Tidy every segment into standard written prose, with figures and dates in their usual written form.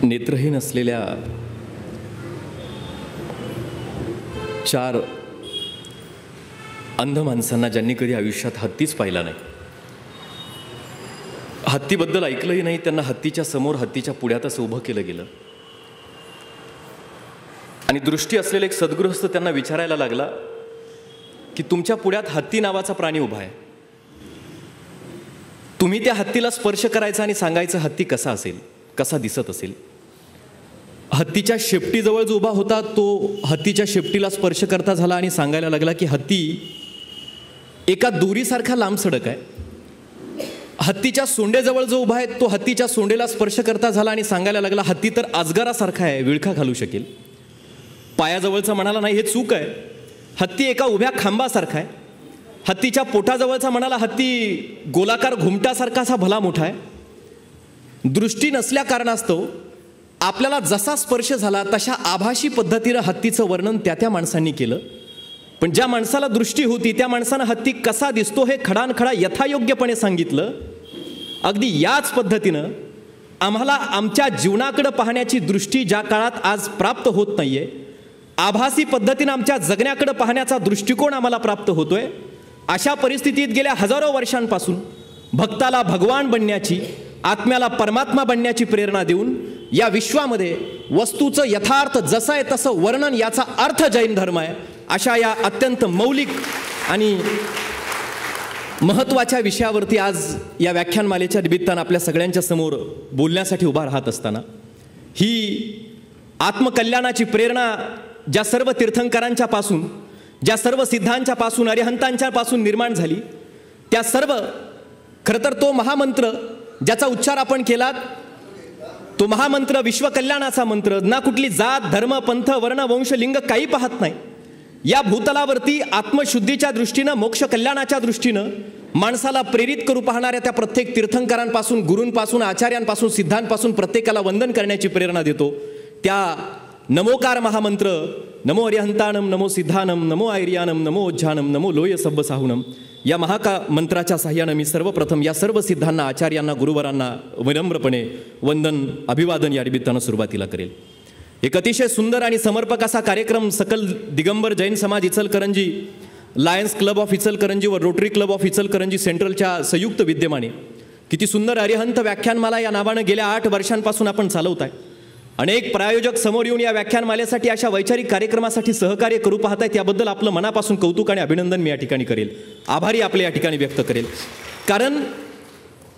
नेत्रहीन असलेल्या 4 अंध माणसांना ज्यांनी कधी आयुष्यात हत्तीच पाहिला नाही, हत्तीबद्दल ऐकलंही नाही, त्यांना हत्तीच्या समोर हत्तीच्या पुढ्यातच उभं केलं गेलं आणि दृष्टी असलेला एक सद्गृहस्थ त्यांना विचारायला लागला की तुमच्या पुढ्यात हत्ती नावाचा प्राणी उभा आहे, तुम्ही त्या हत्तीला स्पर्श करायचा आणि सांगायचं हत्ती कसा असेल, कसा दिसत असेल. हत्तीच्या शेपटीजवळ जो उभा होता तो हत्तीच्या शेपटीला स्पर्श करता झाला आणि सांगायला लागला की हत्ती एका दोरीसारखा लांब सडक आहे. हत्तीच्या सोंडेजवळ जो उभा आहे तो हत्तीच्या सोंडेला स्पर्श करता झाला आणि सांगायला लागला हत्ती तर अजगरासारखा आहे, विळखा घालू शकेल. पायाजवळचा म्हणाला नाही, हे चूक आहे, हत्ती एका उभ्या खांबासारखा आहे. हत्तीच्या पोटाजवळचा म्हणाला हत्ती गोलाकार घुमटासारखा असा भला मोठा आहे. दृष्टी नसल्या कारणास्तव आपल्याला जसा स्पर्श झाला तशा आभासी पद्धतीनं हत्तीचं वर्णन त्या माणसांनी केलं. पण ज्या माणसाला दृष्टी होती त्या माणसानं हत्ती कसा दिसतो हे खडानखडा यथायोग्यपणे सांगितलं. अगदी याच पद्धतीनं आम्हाला आमच्या जीवनाकडे पाहण्याची दृष्टी ज्या काळात आज प्राप्त होत नाहीये, आभासी पद्धतीनं आमच्या जगण्याकडे पाहण्याचा दृष्टिकोन आम्हाला प्राप्त होतोय, अशा परिस्थितीत गेल्या हजारो वर्षांपासून भक्ताला भगवान बनण्याची, आत्म्याला परमात्मा बनण्याची प्रेरणा देऊन या विश्वामध्ये वस्तूचं यथार्थ जसं आहे तसं वर्णन याचा अर्थ जैन धर्म आहे. अशा या अत्यंत मौलिक आणि महत्त्वाच्या विषयावरती आज या व्याख्यानमालेच्या निमित्तानं आपल्या सगळ्यांच्या समोर बोलण्यासाठी उभा राहत असताना ही आत्मकल्याणाची प्रेरणा ज्या सर्व तीर्थंकरांच्या पासून, ज्या सर्व सिद्धांच्या पासून, अरिहंतांच्या पासून निर्माण झाली, त्या सर्व खरं तर तो महामंत्र ज्याचा उच्चार आपण केलात तो महामंत्र विश्वकल्याणाचा मंत्र, ना कुठली जात धर्म पंथ वर्ण वंश लिंग काही पाहत नाही. या भूतलावरती आत्मशुद्धीच्या दृष्टीनं, मोक्ष कल्याणाच्या दृष्टीनं माणसाला प्रेरित करू पाहणाऱ्या त्या प्रत्येक तीर्थंकरांपासून, गुरूंपासून, आचार्यांपासून, सिद्धांपासून प्रत्येकाला वंदन करण्याची प्रेरणा देतो. त्या नमोकार महामंत्र नमो अरिहंतानम, नमो सिद्धानम, नमो आयर्यानम, नमो ओज्झानम, नमो लोय सब्ब साहुनम या मंत्राच्या साह्यानं मी सर्वप्रथम या सर्व सिद्धांना, आचार्यांना, गुरुवरांना विनम्रपणे वंदन, अभिवादन या निमित्तानं सुरुवातीला करेल. एक अतिशय सुंदर आणि समर्पक असा कार्यक्रम सकल दिगंबर जैन समाज Ichalkaranji, lions club of Ichalkaranji व रोटरी क्लब ऑफ इचलकरंजी सेंट्रलच्या संयुक्त विद्यमाने किती सुंदर अरिहंत व्याख्यानमाला या नावानं गेल्या 8 वर्षांपासून आपण चालवत आहे. अनेक प्रायोजक समोर येऊन या व्याख्यानमालेसाठी, अशा वैचारिक कार्यक्रमासाठी सहकार्य करू पाहताय, त्याबद्दल आपलं मनापासून कौतुक आणि अभिनंदन मी या ठिकाणी करेल. आभारी आपले या ठिकाणी व्यक्त करेल. कारण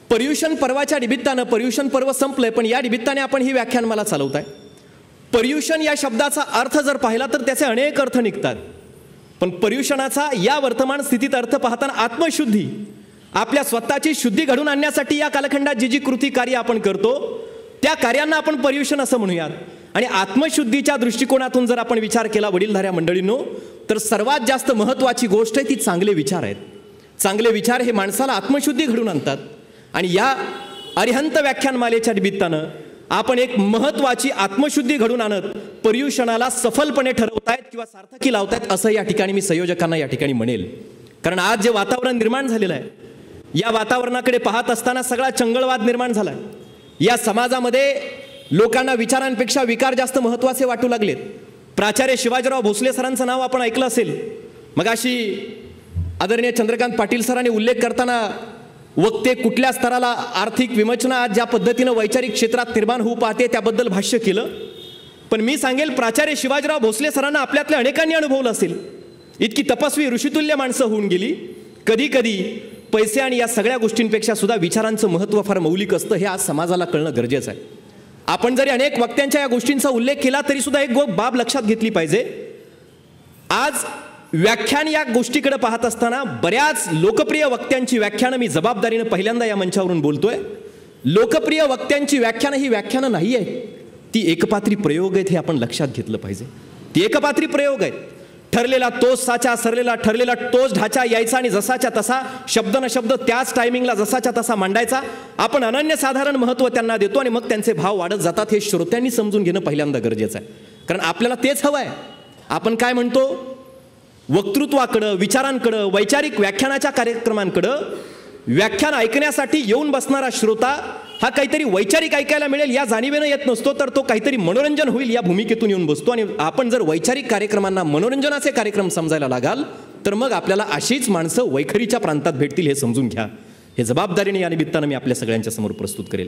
पर्युषण पर्वाच्या निमित्तानं, पर्युषण पर्व संपलंय पण या निमित्ताने आपण ही व्याख्यानमाला चालवत आहे. पर्युषण या शब्दाचा अर्थ जर पाहिला तर त्याचे अनेक अर्थ निघतात, पण पर्युषणाचा या वर्तमान स्थितीत अर्थ पाहताना आत्मशुद्धी, आपल्या स्वतःची शुद्धी घडून आणण्यासाठी या कालखंडात जी कृती कार्य आपण करतो त्या कार्यांना आपण पर्युषण असं म्हणूयात. आणि आत्मशुद्धीच्या दृष्टिकोनातून जर आपण विचार केला वडीलधाऱ्या मंडळींनो, तर सर्वात जास्त महत्त्वाची गोष्ट आहे ती चांगले विचार आहेत. चांगले विचार हे माणसाला आत्मशुद्धी घडून आणतात. आणि या अरिहंत व्याख्यानमालेच्या निमित्तानं आपण एक महत्त्वाची आत्मशुद्धी घडून आणत पर्युषणाला सफलपणे ठरवतायत किंवा सार्थकी लावतायत असं या ठिकाणी मी संयोजकांना या ठिकाणी म्हणेल. कारण आज जे वातावरण निर्माण झालेलं आहे, या वातावरणाकडे पाहत असताना सगळा चंगळवाद निर्माण झाला आहे. या समाजामध्ये लोकांना विचारांपेक्षा विकार जास्त महत्त्वाचे वाटू लागलेत. प्राचार्य शिवाजीराव भोसले सरांचं नाव आपण ऐकलं असेल. मगाशी आदरणीय चंद्रकांत पाटील सरांनी उल्लेख करताना वक्ते कुठल्या स्तराला आर्थिक विमोचना आज ज्या पद्धतीनं वैचारिक क्षेत्रात निर्माण होऊ पाहते त्याबद्दल भाष्य केलं. पण मी सांगेल प्राचार्य शिवाजीराव भोसले सरांना आपल्यातल्या अनेकांनी अनुभवलं असेल. इतकी तपस्वी ऋषितुल्य माणसं होऊन गेली. कधी कधी पैसे आणि या सगळ्या गोष्टींपेक्षा सुद्धा विचारांचं महत्त्व फार मौलिक असतं, हे आज समाजाला कळणं गरजेचं आहे. आपण जरी अनेक वक्त्यांच्या या गोष्टींचा उल्लेख केला तरी सुद्धा एक बाब लक्षात घेतली पाहिजे. आज व्याख्यान या गोष्टीकडे पाहत असताना बऱ्याच लोकप्रिय वक्त्यांची व्याख्यानं मी जबाबदारीनं पहिल्यांदा या मंचावरून बोलतोय. लोकप्रिय वक्त्यांची व्याख्यानं ही व्याख्यानं नाही आहे, ती एकपात्री प्रयोग आहेत, हे आपण लक्षात घेतलं पाहिजे. ती एकपात्री प्रयोग आहेत. ठरलेला तोच साचा, सरलेला ठरलेला तोच ढाचा यायचा आणि जसाच्या तसा शब्द न शब्द त्याच टायमिंगला जसाच्या तसा मांडायचा. आपण अनन्यसाधारण महत्त्व त्यांना देतो आणि मग त्यांचे भाव वाढत जातात. हे श्रोत्यांनी समजून घेणं पहिल्यांदा गरजेचं आहे. कारण आपल्याला तेच हवं आहे. आपण काय म्हणतो, वक्तृत्वाकडं, विचारांकडं, वैचारिक व्याख्यानाच्या कार्यक्रमांकडं व्याख्यान ऐकण्यासाठी येऊन बसणारा श्रोता हा काहीतरी वैचारिक ऐकायला मिळेल या जाणीवेनं येत नसतो, तर तो काहीतरी मनोरंजन होईल या भूमिकेतून येऊन बसतो. आणि आपण जर वैचारिक कार्यक्रमांना मनोरंजनाचे कार्यक्रम समजायला लागाल तर मग आपल्याला अशीच माणसं वैखरीच्या प्रांतात भेटतील, हे समजून घ्या. हे जबाबदारीने या निमित्तानं मी आपल्या सगळ्यांच्या समोर प्रस्तुत करेल.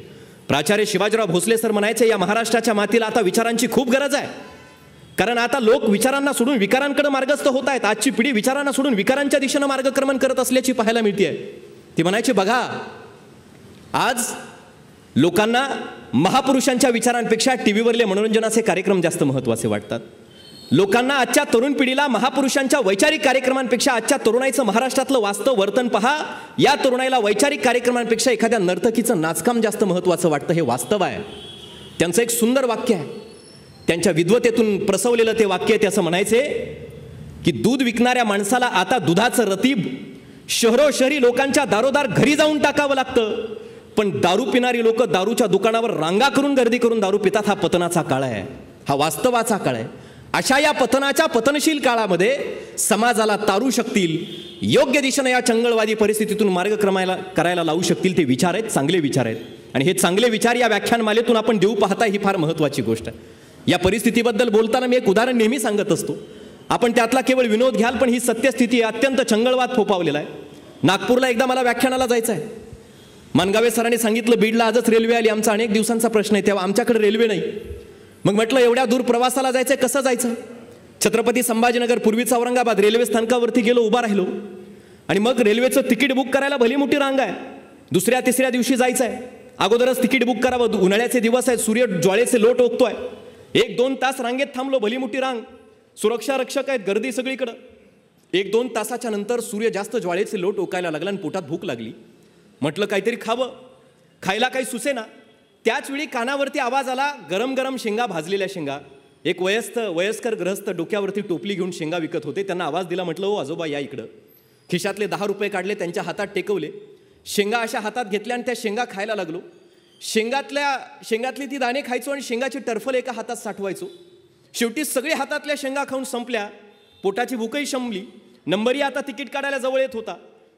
प्राचार्य शिवाजीराव भोसले सर म्हणायचे, या महाराष्ट्राच्या मातीला आता विचारांची खूप गरज आहे, कारण आता लोक विचारांना सोडून विकारांकडे मार्गस्थ होत आहेत. आजची पिढी विचारांना सोडून विकारांच्या दिशेनं मार्गक्रमण करत असल्याची पाहायला मिळते. ती म्हणायची, बघा आज लोकांना महापुरुषांच्या विचारांपेक्षा टीव्हीवरले मनोरंजनाचे कार्यक्रम जास्त महत्त्वाचे वाटतात. लोकांना आजच्या तरुण पिढीला महापुरुषांच्या वैचारिक कार्यक्रमांपेक्षा आजच्या तरुणाईचं महाराष्ट्रातलं वास्तव वर्तन पहा, या तरुणाईला वैचारिक कार्यक्रमांपेक्षा एखाद्या नर्तकीचं नाचकाम जास्त महत्त्वाचं वाटतं. हे वास्तव आहे. त्यांचं एक सुंदर वाक्य आहे, त्यांच्या विद्वतेतून प्रसवलेलं ते वाक्य आहे. ते असं म्हणायचे की दूध विकणाऱ्या माणसाला आता दुधाचं रतीब शहरोशहरी लोकांच्या दारोदार घरी जाऊन टाकावं लागतं, पण दारू पिणारी लोक दारूच्या दुकानावर रांगा करून गर्दी करून दारू पितात. हा पतनाचा काळ आहे, हा वास्तवाचा काळ आहे. अशा या पतनाच्या पतनशील काळामध्ये समाजाला तारू शकतील, योग्य दिशेने या चंगळवादी परिस्थितीतून मार्गक्रमाला करायला लावू शकतील ते विचार आहेत, चांगले विचार आहेत. आणि हे चांगले विचार या व्याख्यानमालेतून आपण देऊ पाहता, ही फार महत्त्वाची गोष्ट आहे. या परिस्थितीबद्दल बोलताना मी एक उदाहरण नेहमी सांगत असतो. आपण त्यातला केवळ विनोद घ्याल, पण ही सत्यस्थिती अत्यंत चंगळवाद फोपावलेला आहे. नागपूरला एकदा मला व्याख्यानाला जायचं आहे. मानगावे सरांनी सांगितलं बीडला आजच रेल्वे आली, आमचा अनेक दिवसांचा प्रश्न आहे, तेव्हा आमच्याकडे रेल्वे नाही. मग म्हटलं एवढ्या दूर प्रवासाला जायचं आहे, कसं जायचं? छत्रपती संभाजीनगर पूर्वीचं औरंगाबाद रेल्वे स्थानकावरती गेलो, उभा राहिलो आणि मग रेल्वेचं तिकीट बुक करायला भली मोठी रांग आहे. दुसऱ्या तिसऱ्या दिवशी जायचं आहे, अगोदरच तिकीट बुक करावं. उन्हाळ्याचे दिवस आहेत, सूर्य ज्वाळेचे लोट ओकतोय. 1-2 तास रांगेत थांबलो, भली मोठी रांग, सुरक्षा रक्षक आहेत, गर्दी सगळीकडं. 1-2 तासाच्या नंतर सूर्य जास्त ज्वाळेचे लोट ओकायला लागला आणि पोटात भूक लागली. म्हटलं काहीतरी खावं, खायला काही सुचेना. त्याच वेळी कानावरती आवाज आला, गरम गरम शेंगा, भाजलेल्या शेंगा. एक वयस्कर गृहस्थ डोक्यावरती टोपली घेऊन शेंगा विकत होते. त्यांना आवाज दिला, म्हटलं ओ आजोबा या इकडं. खिशातले 10 रुपये काढले, त्यांच्या हातात टेकवले. शेंगा अशा हातात घेतल्या आणि त्या शेंगा खायला लागलो. शेंगातली ती दाणे खायचो आणि शेंगाची टरफल एका हातात साठवायचो. शेवटी सगळे हातातल्या शेंगा खाऊन संपल्या, पोटाची भूकही शमली. नंबरही आता तिकीट काढायला जवळ येत होता,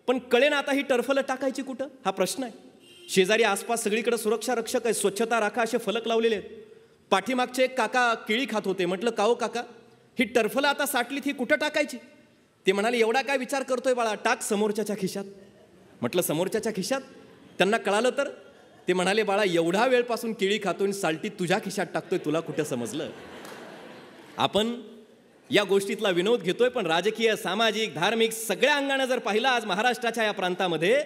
पण कळेना आता ही टरफलं टाकायची कुठं, हा प्रश्न आहे. शेजारी आसपास सगळीकडे सुरक्षा रक्षक आहे, स्वच्छता राखा असे फलक लावलेले आहेत. पाठीमागचे एक काका केळी खात होते. म्हटलं काओ काका, ही टरफलं आता साठलीत, ही कुठं टाकायची? ते म्हणाले, एवढा काय विचार करतोय बाळा, टाक समोरच्याच्या खिशात. म्हटलं समोरच्याच्या खिशात? त्यांना कळालं तर ते म्हणाले, बाळा एवढा वेळपासून केळी खातोय, साल्टीत तुझ्या खिशात टाकतोय, तुला कुठं समजलं? आपण या गोष्टीतला विनोद घेतोय, पण राजकीय, सामाजिक, धार्मिक सगळ्या अंगाने जर पाहिलं, आज महाराष्ट्राच्या या प्रांतामध्ये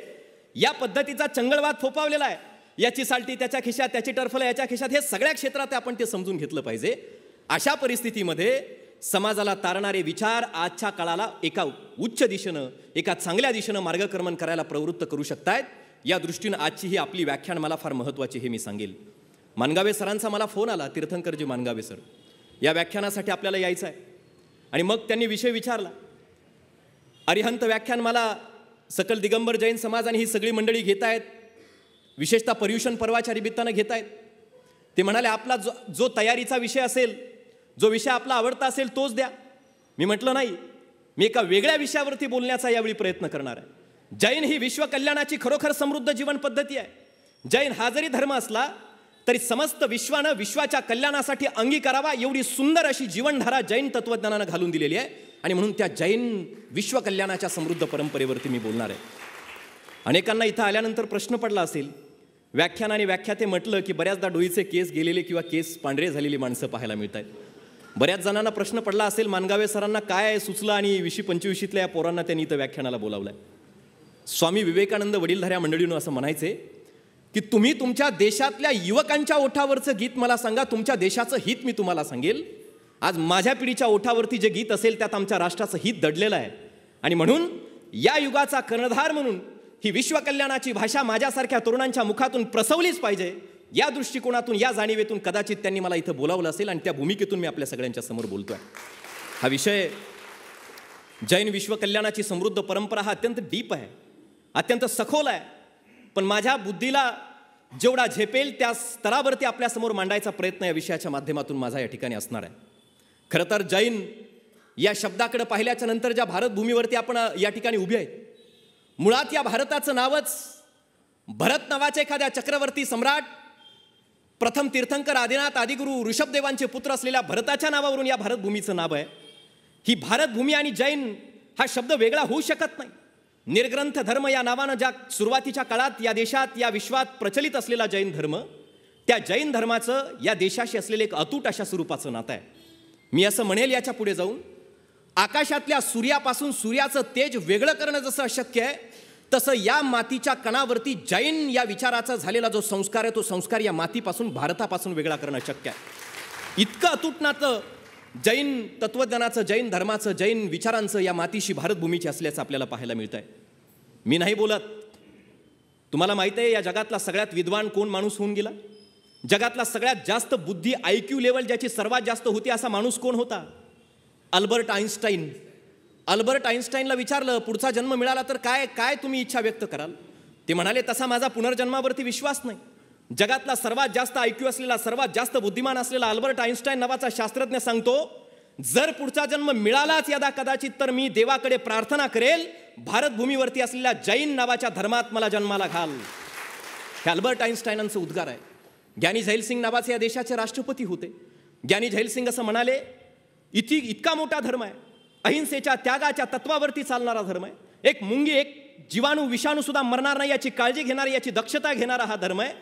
या पद्धतीचा चंगळवाद फोपावलेला आहे. याची साल्टी त्याच्या खिशात, त्याची टरफलं याच्या खिशात, हे सगळ्या क्षेत्रात आपण ते समजून घेतलं पाहिजे. अशा परिस्थितीमध्ये समाजाला तारणारे विचार आजच्या काळाला एका उच्च दिशेनं, एका चांगल्या दिशेनं मार्गक्रमण करायला प्रवृत्त करू शकतायत. या दृष्टीनं आजची ही आपली व्याख्यान मला फार महत्त्वाची, हे मी सांगेल. मानगावे सरांचा मला फोन आला, तीर्थंकरजी मानगावे सर, या व्याख्यानासाठी आपल्याला यायचं आहे. आणि मग त्यांनी विषय विचारला. अरिहंत व्याख्यान मला सकल दिगंबर जैन समाज आणि ही सगळी मंडळी घेत आहेत, विशेषतः पर्युषण पर्वाच्या निमित्तानं घेत आहेत. ते म्हणाले, आपला जो तयारीचा विषय असेल, जो विषय आपला आवडता असेल तोच द्या. मी म्हटलं नाही, मी एका वेगळ्या विषयावरती बोलण्याचा यावेळी प्रयत्न करणार आहे. जैन ही विश्वकल्याणाची खरोखर समृद्ध जीवन पद्धती आहे. जैन हा जरी धर्म असला तरी समस्त विश्वानं विश्वाच्या कल्याणासाठी अंगीकारावा एवढी सुंदर अशी जीवनधारा जैन तत्वज्ञानानं घालून दिलेली आहे. आणि म्हणून त्या जैन विश्वकल्याणाच्या समृद्ध परंपरेवरती मी बोलणार आहे. अनेकांना इथं आल्यानंतर प्रश्न पडला असेल, व्याख्यान आणि व्याख्याते म्हटलं की बऱ्याचदा डोईचे केस गेलेले किंवा केस पांढरे झालेली माणसं पाहायला मिळत आहेत. बऱ्याच जणांना प्रश्न पडला असेल, मानगावे सरांना काय सुचलं आणि 20-25 या पोरांना त्यांनी इथं व्याख्यानाला बोलावलं आहे. स्वामी विवेकानंद वडीलधाऱ्या मंडळीनं असं म्हणायचे की तुम्ही तुमच्या देशातल्या युवकांच्या ओठावरचं गीत मला सांगा, तुमच्या देशाचं हित मी तुम्हाला सांगेल. आज माझ्या पिढीच्या ओठावरती जे गीत असेल त्यात आमच्या राष्ट्राचं हित दडलेलं आहे. आणि म्हणून या युगाचा कर्णधार म्हणून ही विश्वकल्याणाची भाषा माझ्यासारख्या तरुणांच्या मुखातून प्रसवलीच पाहिजे. या दृष्टिकोनातून, या जाणीवेतून कदाचित त्यांनी मला इथं बोलावलं असेल आणि त्या भूमिकेतून मी आपल्या सगळ्यांच्या समोर बोलतोय. हा विषय जैन विश्वकल्याणाची समृद्ध परंपरा हा अत्यंत डीप आहे, अत्यंत सखोल आहे. पण माझ्या बुद्धीला जेवढा झेपेल त्या स्तरावरती आपल्यासमोर मांडायचा प्रयत्न या विषयाच्या माध्यमातून माझा या ठिकाणी असणार आहे. खरं तर जैन या शब्दाकडे पाहिल्याच्या नंतर ज्या भारत भूमीवरती आपण या ठिकाणी उभे आहेत, मुळात या भारताचं नावच भरत नावाचे एखाद्या चक्रवर्ती सम्राट, प्रथम तीर्थंकर आदिनाथ आदिगुरु ऋषभदेवांचे पुत्र असलेल्या भरताच्या नावावरून या भारतभूमीचं नाव आहे. ही भारतभूमी आणि जैन हा शब्द वेगळा होऊ शकत नाही. निर्ग्रंथ धर्म या नावानं ज्या सुरुवातीच्या काळात या देशात या विश्वात प्रचलित असलेला जैन धर्म, त्या जैन धर्माचं या देशाशी असलेलं एक अतूट अशा स्वरूपाचं नातं आहे. मी असं म्हणेल याच्या पुढे जाऊन, आकाशातल्या सूर्यापासून सूर्याचं तेज वेगळं करणं जसं अशक्य आहे, तसं या मातीच्या कणावरती जैन या विचाराचा झालेला जो संस्कार आहे तो संस्कार या मातीपासून, भारतापासून वेगळा करणं शक्य आहे. इतकं अतूट नातं जैन तत्वज्ञानाचं, जैन धर्माचं, जैन विचारांचं या मातीशी, भारतभूमीची असल्याचं आपल्याला पाहायला मिळतं आहे. मी नाही बोलत. तुम्हाला माहिती आहे या जगातला सगळ्यात विद्वान कोण माणूस होऊन गेला? जगातला सगळ्यात जास्त बुद्धी, IQ लेवल ज्याची सर्वात जास्त होती असा माणूस कोण होता? Albert Einstein. अल्बर्ट आइन्स्टाईनला विचारलं पुढचा जन्म मिळाला तर काय काय तुम्ही इच्छा व्यक्त कराल? ते म्हणाले तसा माझा पुनर्जन्मावरती विश्वास नाही. जगातला सर्वात जास्त IQ असलेला, सर्वात जास्त बुद्धिमान असलेला अल्बर्ट आइन्स्टाईन नावाचा शास्त्रज्ञ सांगतो, जर पुढचा जन्म मिळालाच यदा कदाचित तर मी देवाकडे प्रार्थना करेल, भारतभूमीवरती असलेल्या जैन नावाच्या धर्मात मला जन्माला घाल. हे अल्बर्ट आइन्स्टाईनांचं उद्गार आहे. ज्ञानी झैल नावाचे या देशाचे राष्ट्रपती होते. ज्ञानी झैल असं म्हणाले, इतका मोठा धर्म आहे, अहिंसेच्या, त्यागाच्या तत्वावरती चालणारा धर्म आहे, एक मुंगी, एक जीवाणू, विषाणू सुद्धा मरणार नाही याची काळजी घेणारा, याची दक्षता घेणारा हा धर्म आहे.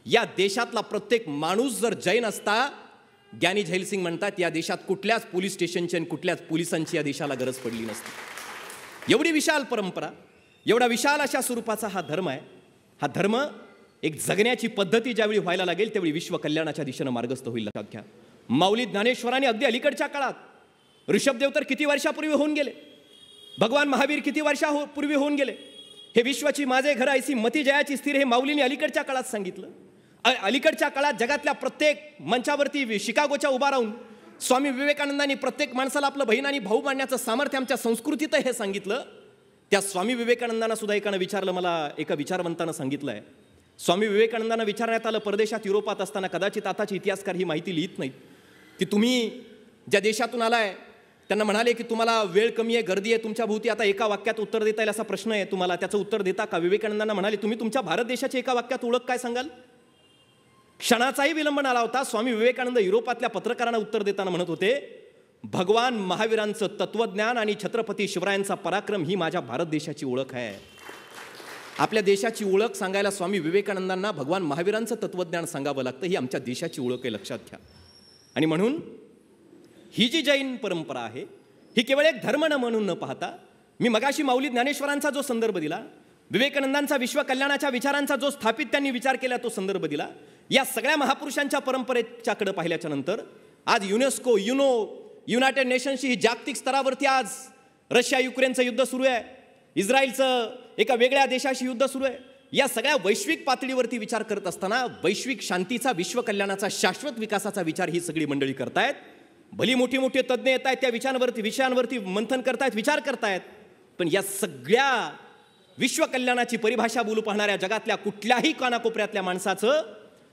या देशातला प्रत्येक माणूस जर जैन असता, ज्ञानी झैल म्हणतात, या देशात कुठल्याच पोलीस स्टेशनची आणि कुठल्याच पोलिसांची या देशाला गरज पडली नसती. एवढी विशाल परंपरा, एवढा विशाल अशा स्वरूपाचा हा धर्म आहे. हा धर्म एक जगण्याची पद्धती ज्यावेळी व्हायला लागेल त्यावेळी विश्व कल्याणाच्या दिशेनं मार्गस्थ होईल. लक्षात घ्या. माऊली ज्ञानेश्वरांनी अगदी अलीकडच्या काळात, ऋषभदेव तर किती वर्षापूर्वी होऊन गेले, भगवान महावीर किती वर्षापूर्वी होऊन गेले, हे विश्वाची माझे घर ऐसी मती जयाची स्थिर, हे माऊलींनी अलीकडच्या काळात सांगितलं. अलीकडच्या काळात जगातल्या प्रत्येक मंचावरती शिकागोच्या उभा राहून स्वामी विवेकानंदांनी प्रत्येक माणसाला आपलं बहीण आणि भाऊ मानण्याचं सामर्थ्य आमच्या संस्कृतीत हे सांगितलं. त्या स्वामी विवेकानंदांना सुद्धा एकानं विचारलं, मला एका विचारवंतानं सांगितलं आहे, स्वामी विवेकानंदांना विचारण्यात आलं परदेशात युरोपात असताना, कदाचित आताचे इतिहासकार ही माहिती लिहित नाहीत, की तुम्ही ज्या देशातून आलाय त्यांना म्हणाले की तुम्हाला वेळ कमी आहे, गर्दी आहे, तुमच्या भोवती आता एका वाक्यात उत्तर देता येईल असा प्रश्न आहे, तुम्हाला त्याचं उत्तर देता का? विवेकानंदांना म्हणाले, तुम्ही तुमच्या भारत देशाची एका वाक्यात ओळख काय सांगाल? क्षणाचाही विलंब आला होता. स्वामी विवेकानंद युरोपातल्या पत्रकारांना उत्तर देताना म्हणत होते, भगवान महावीरांचं तत्वज्ञान आणि छत्रपती शिवरायांचा पराक्रम ही माझ्या भारत देशाची ओळख आहे. आपल्या देशाची ओळख सांगायला स्वामी विवेकानंदांना भगवान महावीरांचं तत्वज्ञान सांगावं लागतं. ही आमच्या देशाची ओळख आहे, लक्षात घ्या. आणि म्हणून ही जी जैन परंपरा आहे ही केवळ एक धर्म न म्हणून न पाहता, मी मगाशी माऊली ज्ञानेश्वरांचा जो संदर्भ दिला, विवेकानंदांचा विश्व कल्याणाच्या विचारांचा जो स्थापित त्यांनी विचार केला तो संदर्भ दिला, या सगळ्या महापुरुषांच्या परंपरेच्याकडे पाहिल्याच्या नंतर आज युनेस्को, युनायटेड नेशन्सची ही जागतिक स्तरावरती आज रशिया युक्रेनचं युद्ध सुरू आहे, इस्रायलचं एका वेगळ्या देशाशी युद्ध सुरू आहे. या सगळ्या वैश्विक पातळीवरती विचार करत असताना वैश्विक शांतीचा, विश्व कल्याणाचा, शाश्वत विकासाचा विचार ही सगळी मंडळी करतायत. भली मोठी मोठी तज्ज्ञ येत आहेत, त्या विषयांवरती मंथन करतायत, विचार करतायत. पण या सगळ्या विश्व कल्याणाची परिभाषा बोलू पाहणाऱ्या जगातल्या कुठल्याही कानाकोपऱ्यातल्या माणसाचं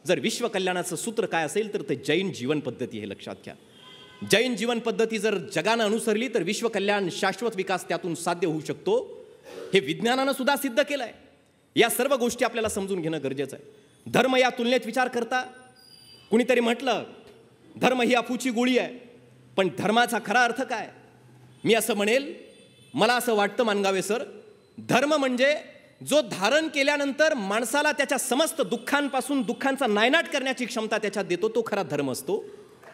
जर विश्व कल्याणाचं सूत्र काय असेल तर ते जैन जीवन पद्धती हे लक्षात घ्या. जैन जीवन पद्धती जर जगानं अनुसरली तर विश्व कल्याण, शाश्वत विकास त्यातून साध्य होऊ शकतो. हे विज्ञानानं सुद्धा सिद्ध केलं आहे. या सर्व गोष्टी आपल्याला समजून घेणं गरजेचं आहे. धर्म या तुलनेत विचार करता कुणीतरी म्हटलं धर्म ही अफूची गोळी आहे, पण धर्माचा खरा अर्थ काय? मी असं म्हणेल, मला असं वाटतं मानगावे सर, धर्म म्हणजे जो धारण केल्यानंतर माणसाला त्याच्या समस्त दुःखांपासून, दुःखांचा नायनाट करण्याची क्षमता त्याच्यात देतो, तो खरा धर्म असतो.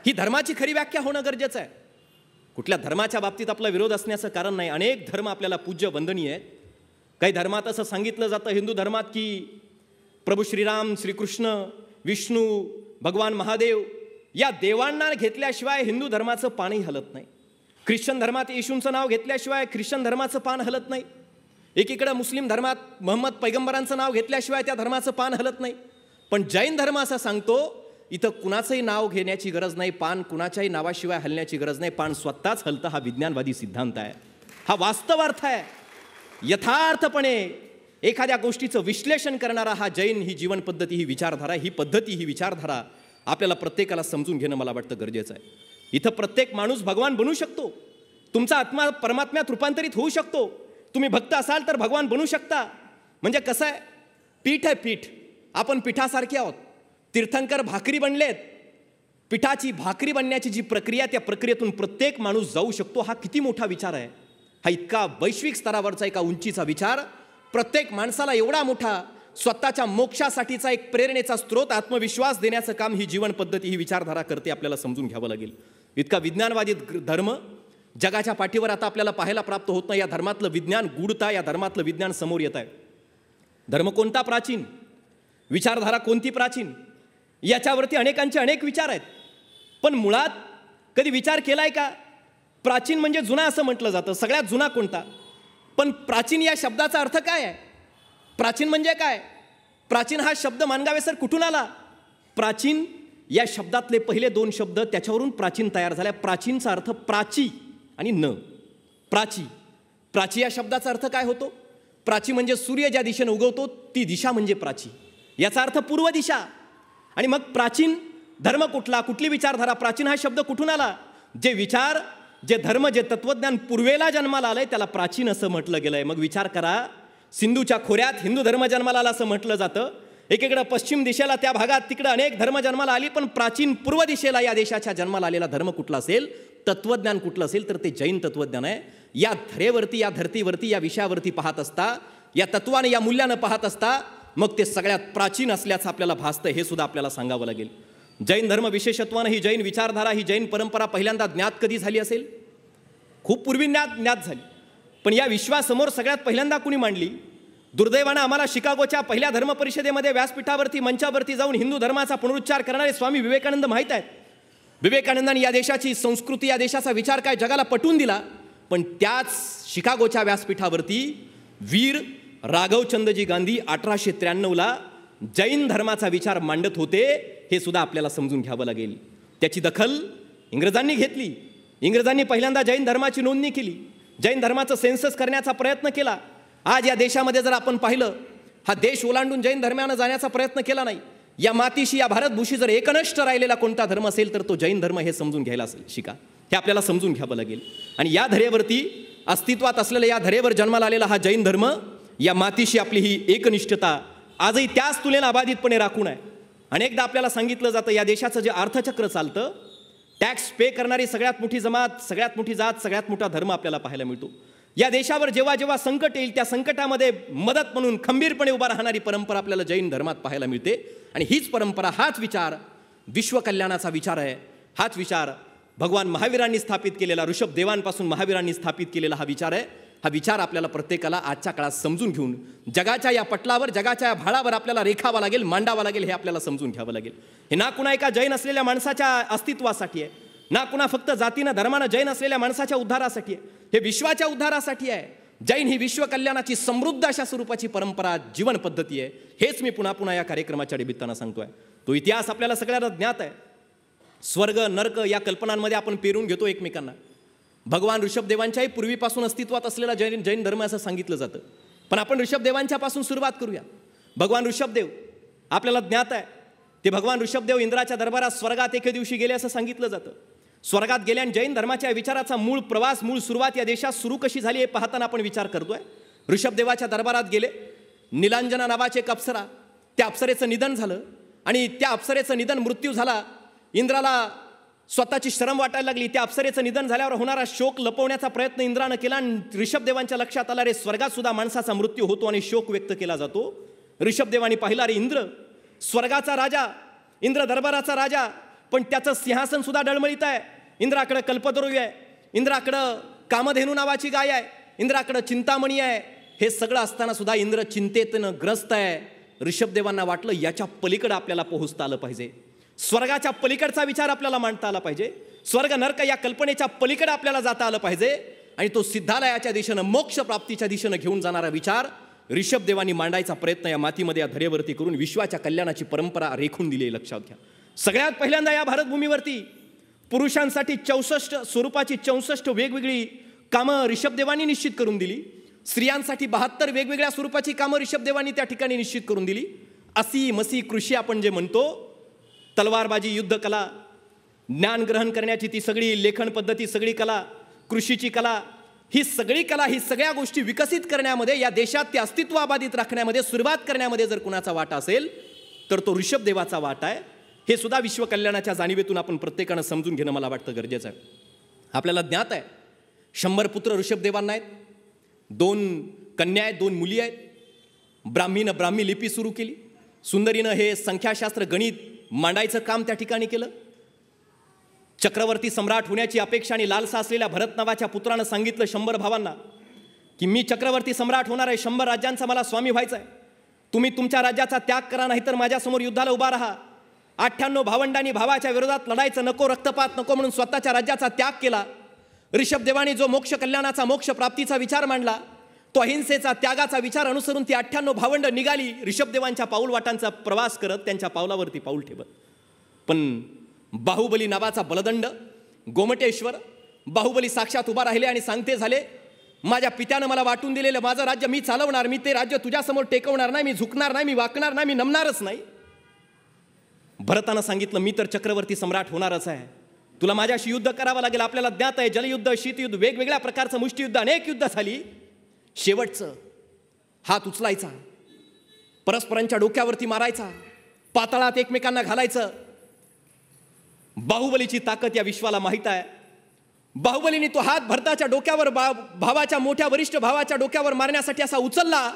ही धर्माची खरी व्याख्या होणं गरजेचं आहे. कुठल्या धर्माच्या बाबतीत आपला विरोध असण्याचं कारण नाही. अनेक धर्म आपल्याला पूज्य, वंदनीय आहेत. काही धर्मात असं सांगितलं जातं, हिंदू धर्मात, की प्रभू श्रीराम, श्रीकृष्ण, विष्णू, भगवान महादेव या देवांना घेतल्याशिवाय हिंदू धर्माचं पानही हलत नाही. ख्रिश्चन धर्मात येशूंचं नाव घेतल्याशिवाय ख्रिश्चन धर्माचं पान हलत नाही. एकीकडे मुस्लिम धर्मात मोहम्मद पैगंबरांचं नाव घेतल्याशिवाय त्या धर्माचं पान हलत नाही. पण जैन धर्म असं सांगतो, इथं कुणाचंही नाव घेण्याची गरज नाही, पान कुणाच्याही नावाशिवाय हलण्याची गरज नाही, पान स्वतःच हलतं. हा विज्ञानवादी सिद्धांत आहे, हा वास्तव अर्थ आहे. यथार्थपणे एखाद्या गोष्टीचं विश्लेषण करणारा हा जैन ही जीवन पद्धती, ही विचारधारा, ही पद्धती, ही विचारधारा आपल्याला प्रत्येकाला समजून घेणं मला वाटतं गरजेचं आहे. इथं प्रत्येक माणूस भगवान बनू शकतो. तुमचा आत्मा परमात्म्यात रूपांतरित होऊ शकतो. तुम्ही भक्त असाल तर भगवान बनू शकता. म्हणजे कसं आहे, पीठ आहे पीठ, आपण पिठासारखे आहोत. तीर्थंकर भाकरी बनलेत. पिठाची भाकरी बनण्याची जी प्रक्रिया, त्या प्रक्रियेतून प्रत्येक माणूस जाऊ शकतो. हा किती मोठा विचार आहे. हा इतका वैश्विक स्तरावरचा एका उंचीचा विचार, प्रत्येक माणसाला एवढा मोठा स्वतःच्या मोक्षासाठीचा एक प्रेरणेचा स्रोत, आत्मविश्वास देण्याचं काम ही जीवन पद्धती, ही विचारधारा करते. आपल्याला समजून घ्यावं लागेल. इतका विज्ञानवादी धर्म जगाच्या पाठीवर आता आपल्याला पाहायला प्राप्त होत नाही. या धर्मातलं विज्ञान गूढता, या धर्मातलं विज्ञान समोर येत आहे. धर्म कोणता प्राचीन, विचारधारा कोणती प्राचीन, याच्यावरती अनेकांचे अनेक विचार आहेत. पण मुळात कधी विचार केलाय का? प्राचीन म्हणजे जुना असं म्हटलं जातं. सगळ्यात जुना कोणता? पण प्राचीन या शब्दाचा अर्थ काय आहे? प्राचीन म्हणजे काय? प्राचीन हा शब्द मानगावे सर कुठून आला? प्राचीन या शब्दातले पहिले दोन शब्द, त्याच्यावरून प्राचीन तयार झाल्या. प्राचीनचा अर्थ प्राची आणि न. प्राची, प्राची या शब्दाचा अर्थ काय होतो? प्राची म्हणजे सूर्य ज्या दिशेने उगवतो ती दिशा म्हणजे प्राची, याचा अर्थ पूर्व दिशा. आणि मग प्राचीन धर्म कुठला, कुठली विचारधारा? प्राचीन हा शब्द कुठून आला? जे विचार, जे धर्म, जे तत्वज्ञान पूर्वेला जन्माला आलंय त्याला प्राचीन असं म्हटलं गेलंय. मग विचार करा, सिंधूच्या खोऱ्यात हिंदू धर्म जन्माला आला असं म्हटलं जातं. एकीकडे पश्चिम दिशेला त्या भागात तिकडे अनेक धर्म जन्माला आली, पण प्राचीन पूर्व दिशेला या देशाच्या जन्माला आलेला धर्म कुठला असेल, तत्वज्ञान कुठलं असेल, तर ते जैन तत्वज्ञान आहे. या धरेवरती, या धरतीवरती, या विषयावरती पाहत असता, या तत्वाने, या मूल्यानं पाहत असता, मग ते सगळ्यात प्राचीन असल्याचं आपल्याला भासतं. हे सुद्धा आपल्याला सांगावं लागेल. जैन धर्म विशेषत्वानं, ही जैन विचारधारा, ही जैन परंपरा पहिल्यांदा ज्ञात कधी झाली असेल? खूप पूर्वी ज्ञात झाली. पण या विश्वासमोर सगळ्यात पहिल्यांदा कुणी मांडली? दुर्दैवानं आम्हाला शिकागोच्या पहिल्या धर्म परिषदेमध्ये व्यासपीठावरती, मंचावरती जाऊन हिंदू धर्माचा पुनरुच्चार करणारे स्वामी विवेकानंद माहीत आहेत. विवेकानंदांनी या देशाची संस्कृती, या देशाचा विचार काय जगाला पटवून दिला. पण त्याच शिकागोच्या व्यासपीठावरती वीर राघवचंदजी गांधी 1893ला जैन धर्माचा विचार मांडत होते. हे सुद्धा आपल्याला समजून घ्यावं लागेल. त्याची दखल इंग्रजांनी घेतली. इंग्रजांनी पहिल्यांदा जैन धर्माची नोंदणी केली. जैन धर्माचं सेन्सस करण्याचा प्रयत्न केला. आज या देशामध्ये जर आपण पाहिलं, हा देश ओलांडून जैन धर्मानं जाण्याचा प्रयत्न केला नाही. या मातीशी, या भारतभूशी जर एकनिष्ठ राहिलेला कोणता धर्म असेल तर तो जैन धर्म, हे समजून घ्यायला शिका. हे आपल्याला समजून घ्यावं लागेल. आणि या धरेवरती अस्तित्वात असलेल्या, या धरेवर जन्माला आलेला हा जैन धर्म, या मातीशी आपली ही एकनिष्ठता आजही त्याच तुलनेने अबाधितपणे राखून आहे. अनेकदा आपल्याला सांगितलं जातं, या देशाचं जे अर्थचक्र चालतं, टॅक्स पे करणारी सगळ्यात मोठी जमात, सगळ्यात मोठी जात, सगळ्यात मोठा धर्म आपल्याला पाहायला मिळतो. या देशावर जेव्हा जेव्हा संकट येईल, त्या संकटामध्ये मदत म्हणून खंबीरपणे उभा राहणारी परंपरा आपल्याला जैन धर्मात पाहायला मिळते. आणि हीच परंपरा, हाच विचार विश्वकल्याणाचा विचार आहे. हाच विचार भगवान महावीरांनी स्थापित केलेला, ऋषभदेवांपासून महावीरांनी स्थापित केलेला हा विचार आहे. हा विचार आपल्याला प्रत्येकाला आजच्या काळात समजून घेऊन जगाच्या या पटलावर, जगाच्या या भाळावर आपल्याला रेखावा लागेल, मांडावा लागेल. हे आपल्याला समजून घ्यावं लागेल. हे ना कुणा एका जैन असलेल्या माणसाच्या अस्तित्वासाठी आहे, ना कुणा फक्त जातीनं धर्मानं जैन असलेल्या माणसाच्या उद्धारासाठी आहे. हे विश्वाच्या उद्धारासाठी आहे. जैन ही विश्वकल्याणाची समृद्ध अशा स्वरूपाची परंपरा, जीवन पद्धती आहे. हेच मी पुन्हा पुन्हा या कार्यक्रमाच्या निमित्तानं सांगतोय. तो इतिहास आपल्याला सगळ्यांना ज्ञात आहे. स्वर्ग नर्क या कल्पनांमध्ये आपण पेरून घेतो एकमेकांना. भगवान ऋषभदेवांच्याही पूर्वीपासून अस्तित्वात असलेला जैन धर्म असं सांगितलं जातं. पण आपण ऋषभदेवांच्या पासून सुरुवात करूया. भगवान ऋषभदेव आपल्याला ज्ञात आहे. ते भगवान ऋषभदेव इंद्राच्या दरबारात स्वर्गात एके दिवशी गेले असं सांगितलं जातं. स्वर्गात गेले आणि जैन धर्माच्या विचाराचा मूळ प्रवास, मूळ सुरुवात या देशात सुरू कशी झाली हे पाहताना आपण विचार करतोय. ऋषभदेवाच्या दरबारात गेले. नीलांजना नावाचे एक अप्सरा, त्या अप्सरेचं निधन झालं. आणि त्या अप्सरेचं निधन, मृत्यू झाला. इंद्राला स्वतःची शरम वाटायला लागली. त्या अप्सरेचं निधन झाल्यावर होणारा शोक लपवण्याचा प्रयत्न इंद्रानं केला. आणि ऋषभदेवांच्या लक्षात आला, रे स्वर्गात सुद्धा माणसाचा मृत्यू होतो आणि शोक व्यक्त केला जातो. ऋषभदेवांनी पाहिला, रे इंद्र स्वर्गाचा राजा, इंद्र दरबाराचा राजा, पण त्याचं सिंहासन सुद्धा डळमळीत आहे. इंद्राकडे कल्पतरू आहे, इंद्राकडं कामधेनू नावाची गाय आहे, इंद्राकडं चिंतामणी आहे. हे सगळं असताना सुद्धा इंद्र चिंतेतनं ग्रस्त आहे. ऋषभदेवांना वाटलं, याच्या पलीकडे आपल्याला पोहोचता आलं पाहिजे. स्वर्गाच्या पलीकडचा विचार आपल्याला मांडता आला पाहिजे. स्वर्ग नरक या कल्पनेच्या पलीकडे आपल्याला जाता आलं पाहिजे. आणि तो सिद्धालयाच्या दिशेनं, मोक्ष प्राप्तीच्या दिशेनं घेऊन जाणारा विचार ऋषभदेवांनी मांडायचा प्रयत्न या मातीमध्ये, या धरेवरती करून विश्वाच्या कल्याणाची परंपरा रेखून दिली. लक्षात घ्या, सगळ्यात पहिल्यांदा या भारतभूमीवरती पुरुषांसाठी 64 स्वरूपाची 64 वेगवेगळी कामं ऋषभदेवांनी निश्चित करून दिली. स्त्रियांसाठी 72 वेगवेगळ्या स्वरूपाची कामं ऋषभदेवांनी त्या ठिकाणी निश्चित करून दिली. असी मसी कृषी आपण जे म्हणतो, तलवारबाजी, युद्धकला, ज्ञान ग्रहण करण्याची ती सगळी लेखन पद्धती, सगळी कला, कृषीची कला, ही सगळी कला, ही सगळ्या गोष्टी विकसित करण्यामध्ये, या देशात ते अस्तित्व अबाधित राखण्यामध्ये, सुरुवात करण्यामध्ये जर कुणाचा वाटा असेल तर तो ऋषभदेवाचा वाटा आहे. हे सुद्धा विश्वकल्याणाच्या जाणीवेतून आपण प्रत्येकानं समजून घेणं मला वाटतं गरजेचं आहे. आपल्याला ज्ञात आहे 100 पुत्र ऋषभदेवांना आहेत, 2 कन्या आहेत, 2 मुली आहेत. ब्राह्मीनं ब्राह्मी लिपी सुरू केली. सुंदरीनं हे संख्याशास्त्र गणित मांडायचं काम त्या ठिकाणी केलं. चक्रवर्ती सम्राट होण्याची अपेक्षा आणि लालसा असलेल्या भरत नावाच्या पुत्रानं सांगितलं 100 भावांना की मी चक्रवर्ती सम्राट होणार आहे, 100 राज्यांचा मला स्वामी व्हायचा आहे. तुम्ही तुमच्या राज्याचा त्याग करा, नाहीतर माझ्यासमोर युद्धाला उभा राहा. 98 भावंडांनी भावाच्या विरोधात लढायचं नको, रक्तपात नको म्हणून स्वतःच्या राज्याचा त्याग केला. ऋषभदेवानी जो मोक्ष कल्याणाचा, मोक्ष प्राप्तीचा विचार मांडला, तो अहिंसेचा, त्यागाचा विचार अनुसरून ती 98 भावंड निघाली ऋषभदेवांच्या पाऊलवाटांचा प्रवास करत, त्यांच्या पावलावरती पाऊल ठेवत. पण बाहुबली नावाचा बलदंड, गोमटेश्वर, बाहुबली साक्षात उभा राहिले आणि सांगते झाले, माझ्या पित्यानं मला वाटून दिलेलं माझं राज्य मी चालवणार, मी ते राज्य तुझ्यासमोर टेकवणार नाही, मी झुकणार नाही, मी वाकणार नाही, मी नमणारच नाही. भरतानं सांगितलं मी तर चक्रवर्ती सम्राट होणारच आहे, तुला माझ्याशी युद्ध करावं लागेल. आपल्याला ज्ञात आहे जलयुद्ध, शीतयुद्ध, वेगवेगळ्या प्रकारचं मुष्टियुद्ध, अनेक युद्ध झाली. शेवटचं हात उचलायचा, परस्परांच्या डोक्यावरती मारायचा, पाताळात एकमेकांना घालायचं. बाहुबलीची ताकद या विश्वाला माहीत आहे. बाहुबलीने तो हात भरताच्या डोक्यावर, भावाच्या, मोठ्या वरिष्ठ भावाच्या डोक्यावर मारण्यासाठी असा उचलला.